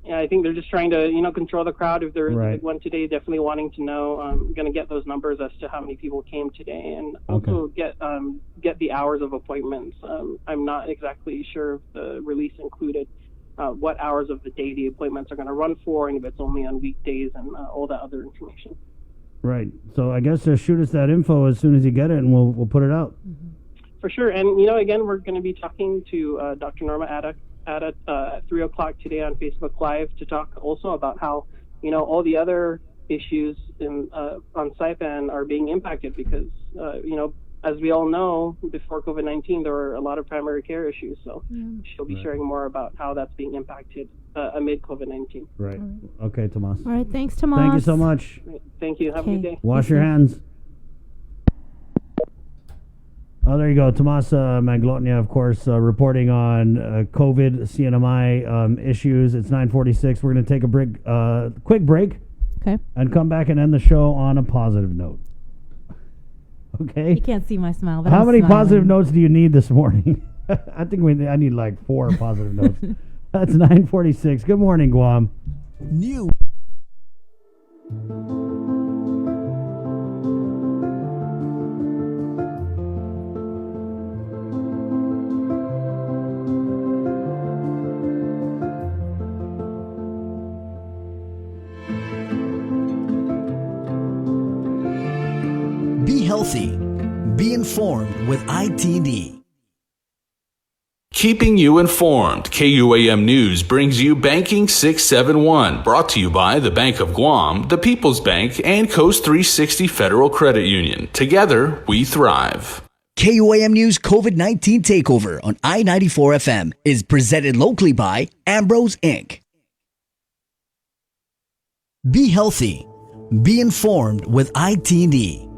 Speaker 26: Yeah, I think they're just trying to, control the crowd. If there is a big one today, definitely wanting to know. Going to get those numbers as to how many people came today, and also get the hours of appointments. I'm not exactly sure if the release included what hours of the day the appointments are going to run for, and if it's only on weekdays, and all that other information. Right.
Speaker 6: So I guess just shoot us that info as soon as you get it, and we'll put it out.
Speaker 26: For sure. And again, we're going to be talking to Dr. Norma Addock at 3 o'clock today on Facebook Live to talk also about how, all the other issues on Saipan are being impacted because, as we all know, before COVID-19, there were a lot of primary care issues. So she'll be sharing more about how that's being impacted amid COVID-19.
Speaker 6: Right. Okay, Tomas.
Speaker 10: All right. Thanks, Tomas.
Speaker 6: Thank you so much.
Speaker 26: Thank you. Have a good day.
Speaker 6: Wash your hands. Oh, there you go. Tomas Maglotnia, of course, reporting on COVID, CNMI issues. It's 9:46. We're going to take a quick break.
Speaker 10: Okay.
Speaker 6: And come back and end the show on a positive note. Okay?
Speaker 10: You can't see my smile, but
Speaker 6: How
Speaker 10: I'm
Speaker 6: many
Speaker 10: smiling.
Speaker 6: positive notes do you need this morning? I think I need like 4 positive notes. That's 9:46. Good morning, Guam.
Speaker 5: New. healthy. Be informed with ITD.
Speaker 1: Keeping you informed, KUAM News brings you Banking 671, brought to you by the Bank of Guam, the People's Bank, and Coast 360 Federal Credit Union. Together, we thrive.
Speaker 5: KUAM News COVID-19 Takeover on I-94 FM is presented locally by Ambrose Inc. Be healthy. Be informed with ITD.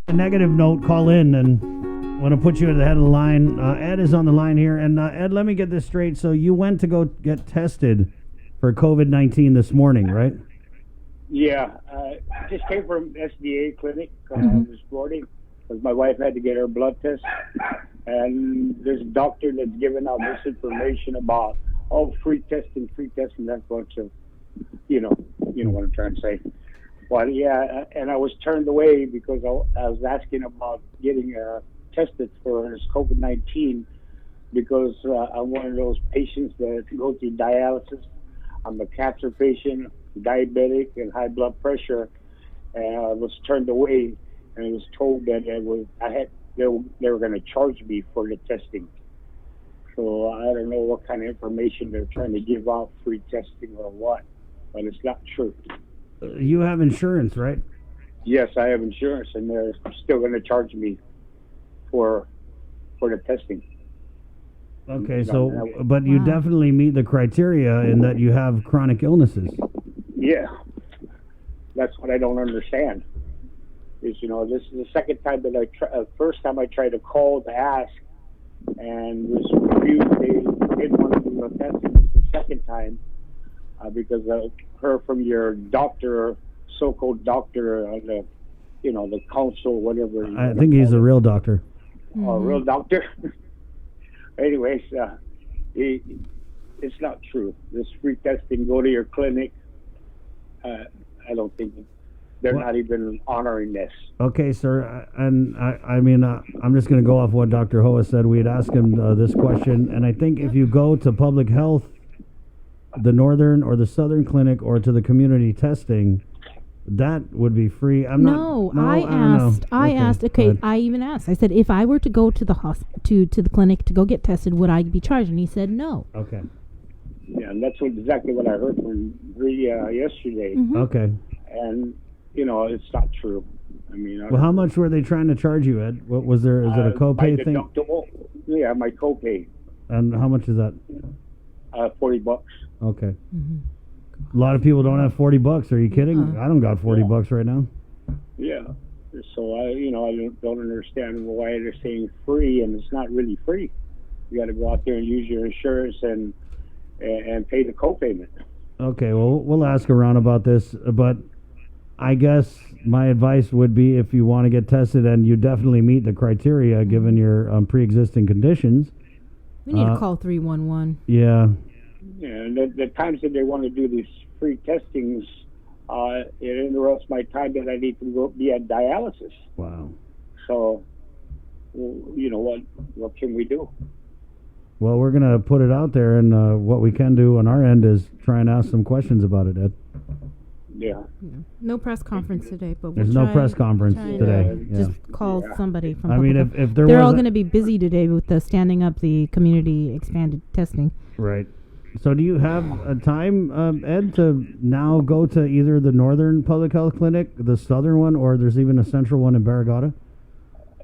Speaker 6: A negative note, call in, and I want to put you at the head of the line. Ed is on the line here, and Ed, let me get this straight. So you went to go get tested for COVID-19 this morning, right?
Speaker 3: Yeah, just came from SDA clinic this morning because my wife had to get her blood test, and this doctor that's giving out misinformation about free testing, that's bunch of, you know what I'm trying to say. Well, yeah, and I was turned away because I was asking about getting tested for this COVID-19 because I'm one of those patients that go through dialysis. I'm a cancer patient, diabetic, and high blood pressure, and I was turned away, and I was told that they were going to charge me for the testing. So I don't know what kind of information they're trying to give out, free testing or what, but it's not true.
Speaker 6: You have insurance, right?
Speaker 3: Yes, I have insurance, and they're still going to charge me for the testing.
Speaker 6: Okay, so, but you definitely meet the criteria in that you have chronic illnesses.
Speaker 3: Yeah, that's what I don't understand. Is this is the second time that first time I tried to call to ask, and was refused. They didn't want to do a test. This is the second time because I heard from your doctor, so-called doctor, the council, whatever.
Speaker 6: I think he's a real doctor.
Speaker 3: Oh, a real doctor. Anyways, it's not true. This free testing, go to your clinic. I don't think they're not even honoring this.
Speaker 6: Okay, sir. And I mean, I'm just going to go off what Dr. Hoa said. We had asked him this question, and I think if you go to public health, the northern or the southern clinic, or to the community testing, that would be free.
Speaker 10: I asked. Okay, I even asked. I said, if I were to go to the to the clinic to go get tested, would I be charged? And he said no.
Speaker 6: Okay.
Speaker 3: Yeah, and that's exactly what I heard from Rhea yesterday.
Speaker 10: Mm-hmm.
Speaker 6: Okay.
Speaker 3: And it's not true. I mean,
Speaker 6: well, how much were they trying to charge you, Ed? What was there? Is it a copay thing?
Speaker 3: Yeah, my copay.
Speaker 6: And how much is that?
Speaker 3: $40.
Speaker 6: Okay. Mm-hmm. A lot of people don't have $40. Are you kidding? I don't got $40 right now.
Speaker 3: Yeah. So I don't understand why they're saying free, and it's not really free. You got to go out there and use your insurance and pay the copayment.
Speaker 6: Okay. Well, we'll ask around about this, but I guess my advice would be, if you want to get tested and you definitely meet the criteria given your pre-existing conditions,
Speaker 10: we need to call 311.
Speaker 6: Yeah.
Speaker 3: And the times that they want to do these free testings, it interrupts my time that I need to go be at dialysis.
Speaker 6: Wow.
Speaker 3: So, you know what can we do?
Speaker 6: Well, we're going to put it out there, and what we can do on our end is try and ask some questions about it, Ed.
Speaker 3: Yeah.
Speaker 10: No press conference today, but
Speaker 6: There's no press conference today.
Speaker 10: Just call somebody from.
Speaker 6: I mean,
Speaker 10: public
Speaker 6: if there
Speaker 10: they're all
Speaker 6: was
Speaker 10: going to be busy today with the standing up the community expanded testing.
Speaker 6: Right. So do you have a time, Ed, to now go to either the northern public health clinic, the southern one, or there's even a central one in Barrigada?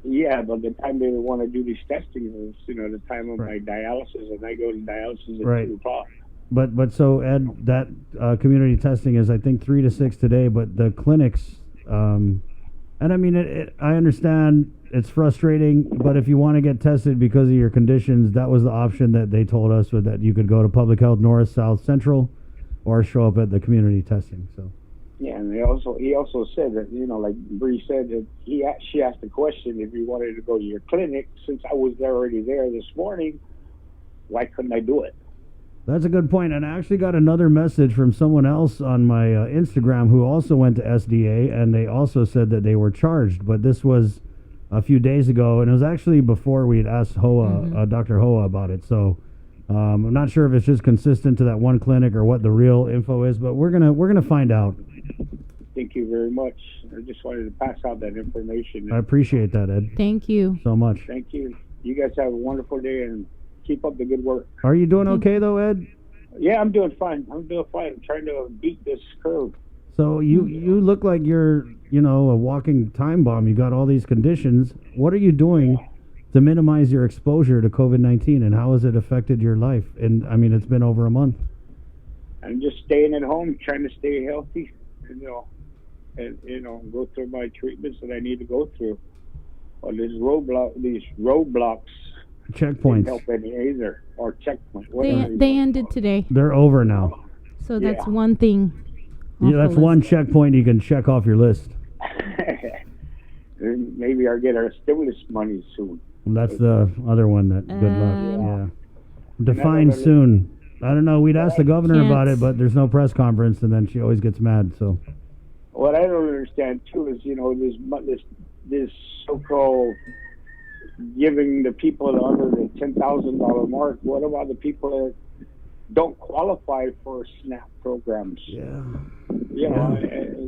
Speaker 3: Yeah, but the time they want to do these testings is, the time of my dialysis, and I go to dialysis at 2 o'clock.
Speaker 6: But so, Ed, that community testing is, I think, 3 to 6 today, but the clinics, and I mean, I understand it's frustrating, but if you want to get tested because of your conditions, that was the option that they told us, that you could go to Public Health North, South, Central, or show up at the community testing. So.
Speaker 3: Yeah, and he also said that, like Bree said, that she asked the question if you wanted to go to your clinic. Since I was already there this morning, why couldn't I do it?
Speaker 6: That's a good point. And I actually got another message from someone else on my Instagram who also went to SDA, and they also said that they were charged. But this was a few days ago, and it was actually before we had asked Dr. Hoa about it. So I'm not sure if it's just consistent to that one clinic or what the real info is, but we're gonna find out.
Speaker 3: Thank you very much. I just wanted to pass out that information.
Speaker 6: I appreciate that, Ed.
Speaker 10: Thank you
Speaker 6: so much.
Speaker 3: Thank you. You guys have a wonderful day, and keep up the good work.
Speaker 6: Are you doing okay though, Ed?
Speaker 3: Yeah, I'm doing fine. I'm trying to beat this curve.
Speaker 6: So you look like you're, a walking time bomb. You got all these conditions. What are you doing to minimize your exposure to COVID-19, and how has it affected your life? And I mean, it's been over a month.
Speaker 3: I'm just staying at home, trying to stay healthy, and go through my treatments that I need to go through. Or these roadblocks.
Speaker 6: Checkpoints.
Speaker 3: Didn't help any either, or checkpoint.
Speaker 10: They ended today.
Speaker 6: They're over now.
Speaker 10: So that's one thing.
Speaker 6: Yeah, that's one checkpoint you can check off your list.
Speaker 3: Maybe I'll get our stimulus money soon.
Speaker 6: That's the other one. That good luck. Yeah. Define soon. I don't know. We'd ask the governor about it, but there's no press conference, and then she always gets mad. So.
Speaker 3: What I don't understand too is, this so-called giving the people under the $10,000 mark. What about the people that don't qualify for SNAP programs?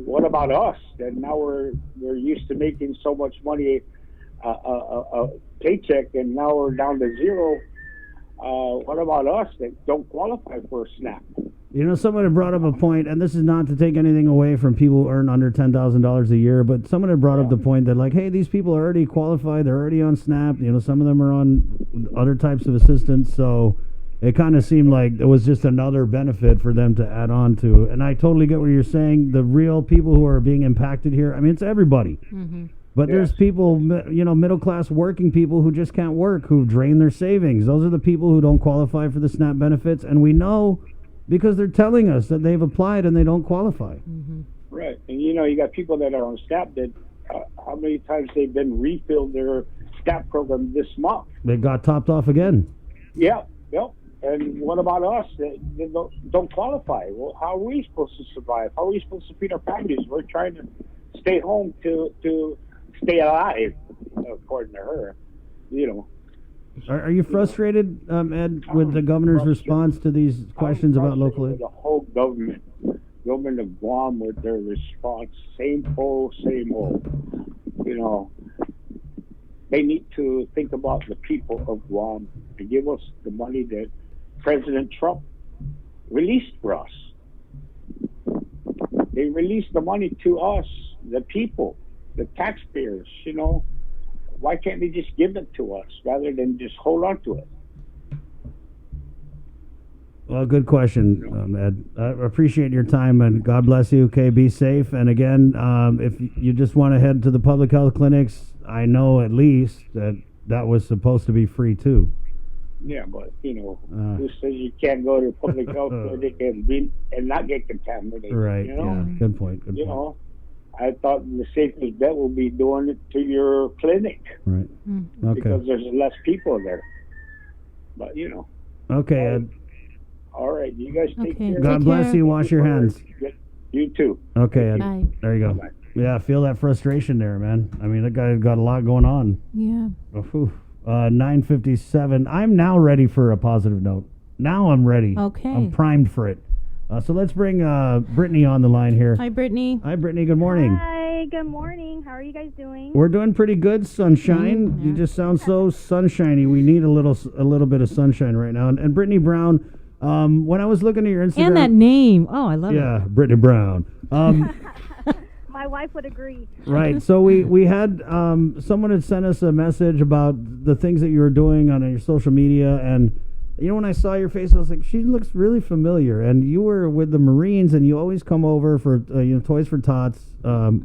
Speaker 3: What about us? That now we're used to making so much money, a paycheck, and now we're down to zero. What about us that don't qualify for SNAP?
Speaker 6: Someone had brought up a point, and this is not to take anything away from people who earn under $10,000 a year, but someone had brought up the point that, like, hey, these people are already qualified, they're already on SNAP, some of them are on other types of assistance, so it kind of seemed like it was just another benefit for them to add on to. And I totally get what you're saying. The real people who are being impacted here, I mean, it's everybody.
Speaker 10: Mm-hmm.
Speaker 6: But there's people, middle-class working people who just can't work, who've drained their savings. Those are the people who don't qualify for the SNAP benefits, and we know because they're telling us that they've applied and they don't qualify.
Speaker 10: Mm-hmm.
Speaker 3: Right. And, you got people that are on SNAP that how many times they've been refilled their SNAP program this month?
Speaker 6: They got topped off again.
Speaker 3: Yeah. Yep. And what about us that don't qualify? Well, how are we supposed to survive? How are we supposed to feed our families? We're trying to stay home to stay alive, according to her.
Speaker 6: Are you frustrated, Ed, with the governor's response to these questions about local aid?
Speaker 3: The whole government of Guam with their response, same old. They need to think about the people of Guam and give us the money that President Trump released for us. They released the money to us, the people, the taxpayers, Why can't they just give it to us rather than just hold on to it?
Speaker 6: Well, good question, Ed. I appreciate your time, and God bless you. Okay, be safe. And again, if you just want to head to the public health clinics, I know at least that was supposed to be free too.
Speaker 3: Yeah, but who says you can't go to a public health clinic and not get contaminated?
Speaker 6: Right. Yeah. Good point. Good point.
Speaker 3: I thought the safest bet will be doing it to your clinic.
Speaker 6: Right. Okay.
Speaker 3: Because there's less people there. But
Speaker 6: Okay, Ed.
Speaker 3: All right. You guys take care.
Speaker 6: God bless you. Wash your hands.
Speaker 3: You too.
Speaker 6: Okay. Ed. There you go.
Speaker 3: Bye-bye.
Speaker 6: Yeah, feel that frustration there, man. I mean, that guy got a lot going on.
Speaker 10: Yeah.
Speaker 6: 9:57. I'm now ready for a positive note. Now I'm ready.
Speaker 10: Okay.
Speaker 6: I'm primed for it. So let's bring Brittany on the line here.
Speaker 10: Hi, Brittany.
Speaker 6: Hi, Brittany. Good morning.
Speaker 8: Hi, good morning. How are you guys doing?
Speaker 6: We're doing pretty good, sunshine. You just sound so sunshiny. We need a little bit of sunshine right now. And Brittany Brown, when I was looking at your Instagram,
Speaker 10: And that name. Oh, I love it.
Speaker 6: yeah, Brittany Brown.
Speaker 8: My wife would agree.
Speaker 6: Right. So we had someone had sent us a message about the things that you were doing on your social media, and you know, when I saw your face, I was like, she looks really familiar. And you were with the Marines, and you always come over for Toys for Tots,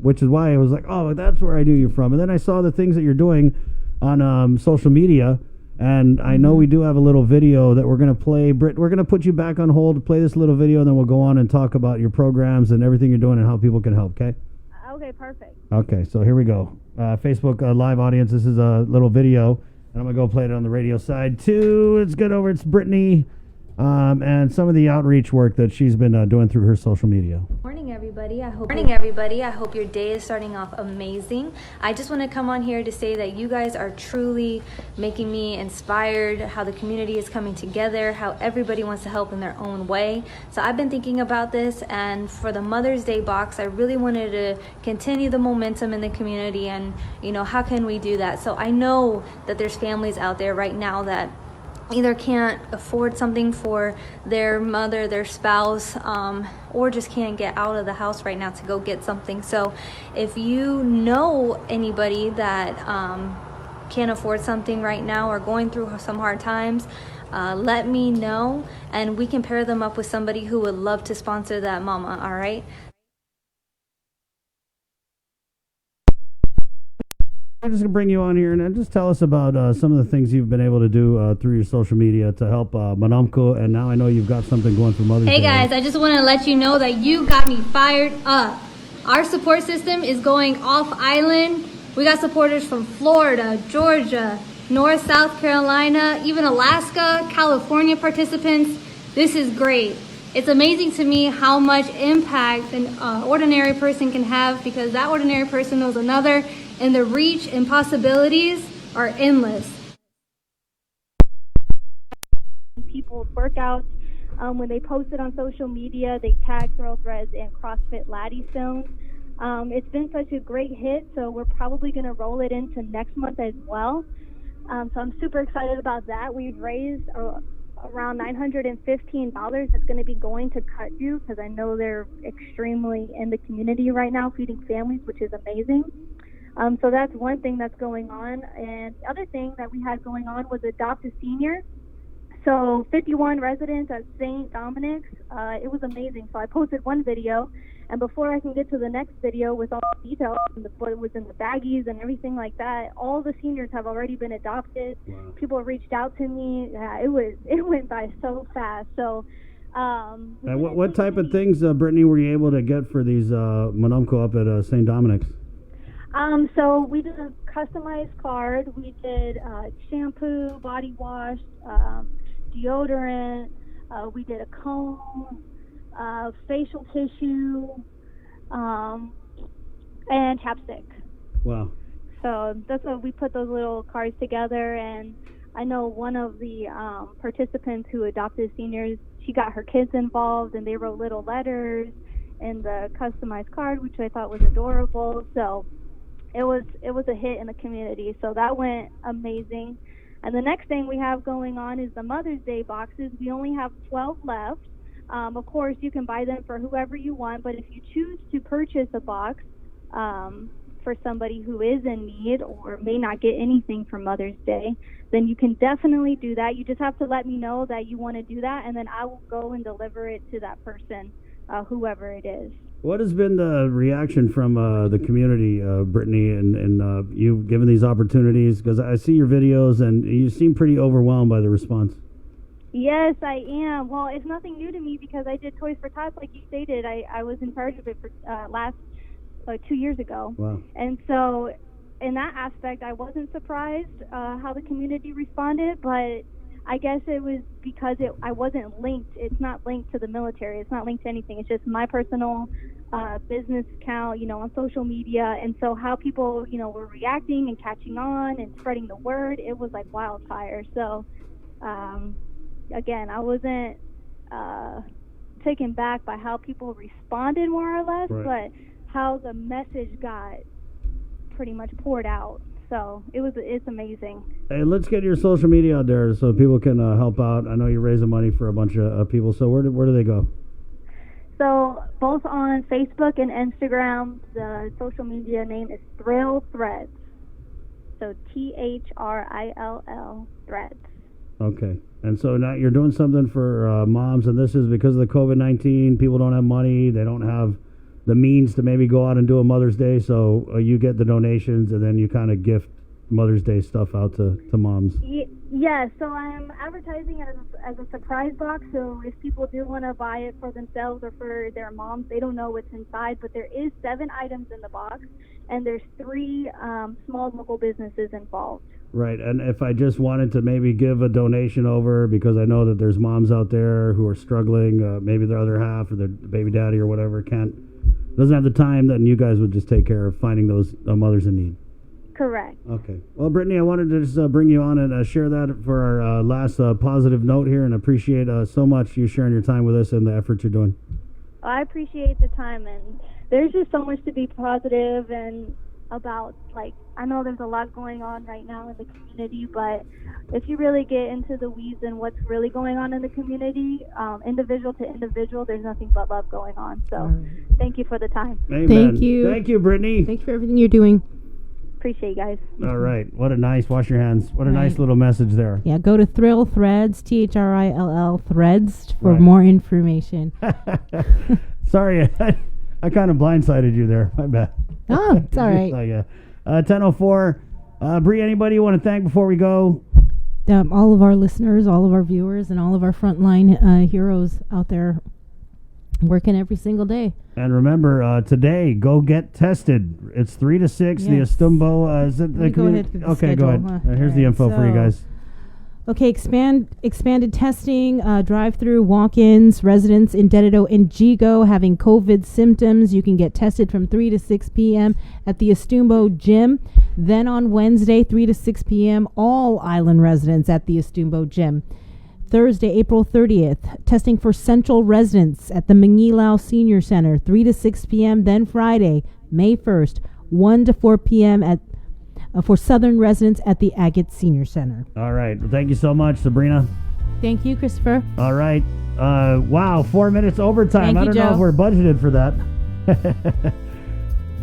Speaker 6: which is why I was like, oh, that's where I knew you from. And then I saw the things that you're doing on social media, and I know we do have a little video that we're going to play. Britt, we're going to put you back on hold to play this little video, and then we'll go on and talk about your programs and everything you're doing and how people can help. Okay.
Speaker 8: Okay, perfect.
Speaker 6: Okay, so here we go. Facebook live audience, this is a little video, and I'm going to go play it on the radio side too. Let's get over. It's Brittany and some of the outreach work that she's been doing through her social media.
Speaker 9: Morning, everybody. I hope your day is starting off amazing. I just want to come on here to say that you guys are truly making me inspired, how the community is coming together, how everybody wants to help in their own way. So I've been thinking about this, and for the Mother's Day box, I really wanted to continue the momentum in the community, and how can we do that? So I know that there's families out there right now that either can't afford something for their mother, their spouse, or just can't get out of the house right now to go get something. So if you know anybody that can't afford something right now or going through some hard times, let me know, and we can pair them up with somebody who would love to sponsor that mama, all right?
Speaker 6: I'm just going to bring you on here and just tell us about some of the things you've been able to do through your social media to help Manamco, and now I know you've got something going for Mother's Day.
Speaker 9: Hey guys, I just want to let you know that you got me fired up. Our support system is going off island. We got supporters from Florida, Georgia, North, South Carolina, even Alaska, California participants. This is great. It's amazing to me how much impact an ordinary person can have, because that ordinary person knows another, and the reach and possibilities are endless.
Speaker 8: People's workouts, when they post it on social media, they tag Thrill Threads and CrossFit Laddie Stones. It's been such a great hit, so we're probably going to roll it into next month as well. So I'm super excited about that. We've raised around $915 that's going to be going to Kudju, because I know they're extremely in the community right now, feeding families, which is amazing. So that's one thing that's going on. And the other thing that we had going on was Adopt a Senior. So 51 residents at St. Dominic's. It was amazing. So I posted one video, and before I can get to the next video with all the details and what was in the baggies and everything like that, all the seniors have already been adopted. Wow. People reached out to me. It went by so fast. So
Speaker 6: what type of things, Brittany, were you able to get for these Manamco up at St. Dominic's?
Speaker 8: So we did a customized card. We did shampoo, body wash, deodorant. We did a comb, facial tissue, and chapstick.
Speaker 6: Wow.
Speaker 8: So that's what we put those little cards together. And I know one of the participants who adopted seniors, she got her kids involved, and they wrote little letters in the customized card, which I thought was adorable. So it was a hit in the community. So that went amazing. And the next thing we have going on is the Mother's Day boxes. We only have 12 left. Of course, you can buy them for whoever you want, but if you choose to purchase a box for somebody who is in need or may not get anything for Mother's Day, then you can definitely do that. You just have to let me know that you want to do that, and then I will go and deliver it to that person, whoever it is.
Speaker 6: What has been the reaction from the community, Brittany, and you've given these opportunities? Because I see your videos, and you seem pretty overwhelmed by the response.
Speaker 8: Yes, I am. Well, it's nothing new to me because I did Toys for Tots, like you stated. I was in charge of it for last 2 years ago.
Speaker 6: Wow.
Speaker 8: And so in that aspect, I wasn't surprised how the community responded, but I guess it was because I wasn't linked. It's not linked to the military. It's not linked to anything. It's just my personal business account, you know, on social media. And so how people, you know, were reacting and catching on and spreading the word, it was like wildfire. So, again, I wasn't taken back by how people responded, more or less,
Speaker 6: Right.
Speaker 8: but how the message got pretty much poured out. So it's amazing.
Speaker 6: Hey, let's get your social media out there so people can help out. I know you're raising money for a bunch of people. So where do they go?
Speaker 8: So both on Facebook and Instagram, the social media name is Thrill Threads. So THRILL Threads.
Speaker 6: Okay. And so now you're doing something for moms, and this is because of the COVID-19. People don't have money. They don't have the means to maybe go out and do a Mother's Day. So you get the donations, and then you kind of gift Mother's Day stuff out to moms.
Speaker 8: Yeah, so I'm advertising it as a surprise box. So if people do want to buy it for themselves or for their moms, they don't know what's inside. But there is 7 items in the box, and there's 3 small local businesses involved.
Speaker 6: Right, and if I just wanted to maybe give a donation over, because I know that there's moms out there who are struggling, maybe their other half or their baby daddy or whatever doesn't have the time, then you guys would just take care of finding those mothers in need.
Speaker 8: Correct.
Speaker 6: Okay. Well, Brittany, I wanted to just bring you on and share that for our last positive note here, and appreciate so much you sharing your time with us and the effort you're doing.
Speaker 8: I appreciate the time, and there's just so much to be positive and about. Like, I know there's a lot going on right now in the community, but if you really get into the weeds and what's really going on in the community, individual to individual, there's nothing but love going on. So thank you for the time.
Speaker 6: Amen.
Speaker 10: Thank you.
Speaker 6: Thank you, Brittany.
Speaker 10: Thank you for everything you're doing.
Speaker 8: Appreciate you guys.
Speaker 6: All right. What a nice, wash your hands. What a nice little message there.
Speaker 10: Yeah, go to Thrill Threads, THRILL Threads, for
Speaker 6: Right.
Speaker 10: more information.
Speaker 6: Sorry, I kind of blindsided you there. My bad.
Speaker 10: Oh, it's all right.
Speaker 6: 10:04. Bree, anybody you want to thank before we go?
Speaker 10: All of our listeners, all of our viewers, and all of our frontline heroes out there working every single day.
Speaker 6: And remember, today, go get tested. It's 3 to 6. The
Speaker 10: Yes.
Speaker 6: Estumbo. Is it
Speaker 10: Let
Speaker 6: the
Speaker 10: me go ahead with the
Speaker 6: Okay, go
Speaker 10: schedule,
Speaker 6: ahead.
Speaker 10: huh?
Speaker 6: Here's the info for you
Speaker 10: So-
Speaker 6: guys.
Speaker 10: Okay, expanded testing, drive-through walk-ins, residents in Dededo and Jigo having COVID symptoms. You can get tested from 3 to 6 p.m. at the Estumbo Gym. Then on Wednesday, 3 to 6 p.m., all island residents at the Estumbo Gym. Thursday, April 30th, testing for Central residents at the Mangilau Senior Center, 3 to 6 p.m. Then Friday, May 1st, 1 to 4 p.m. For Southern residents at the Agate Senior Center.
Speaker 6: All right. Well, thank you so much, Sabrina.
Speaker 10: Thank you, Christopher.
Speaker 6: All right. Wow, 4 minutes overtime.
Speaker 10: Thank
Speaker 6: I
Speaker 10: you,
Speaker 6: don't know
Speaker 10: Joe.
Speaker 6: if we're budgeted for that.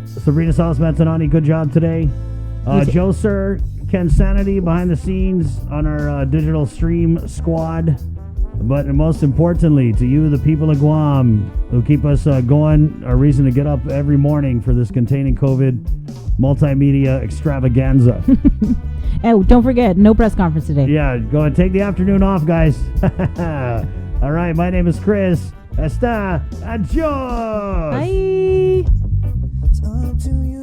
Speaker 6: Sabrina Salas-Mantanani, good job today. Joe Sir, Ken Sanity behind the scenes on our digital stream squad. But most importantly, to you, the people of Guam, who keep us going, a reason to get up every morning for this Containing COVID multimedia extravaganza.
Speaker 10: Oh, don't forget, no press conference today.
Speaker 6: Yeah, go and take the afternoon off, guys. All right, my name is Chris. Está adios.
Speaker 10: Bye.
Speaker 4: It's up to you.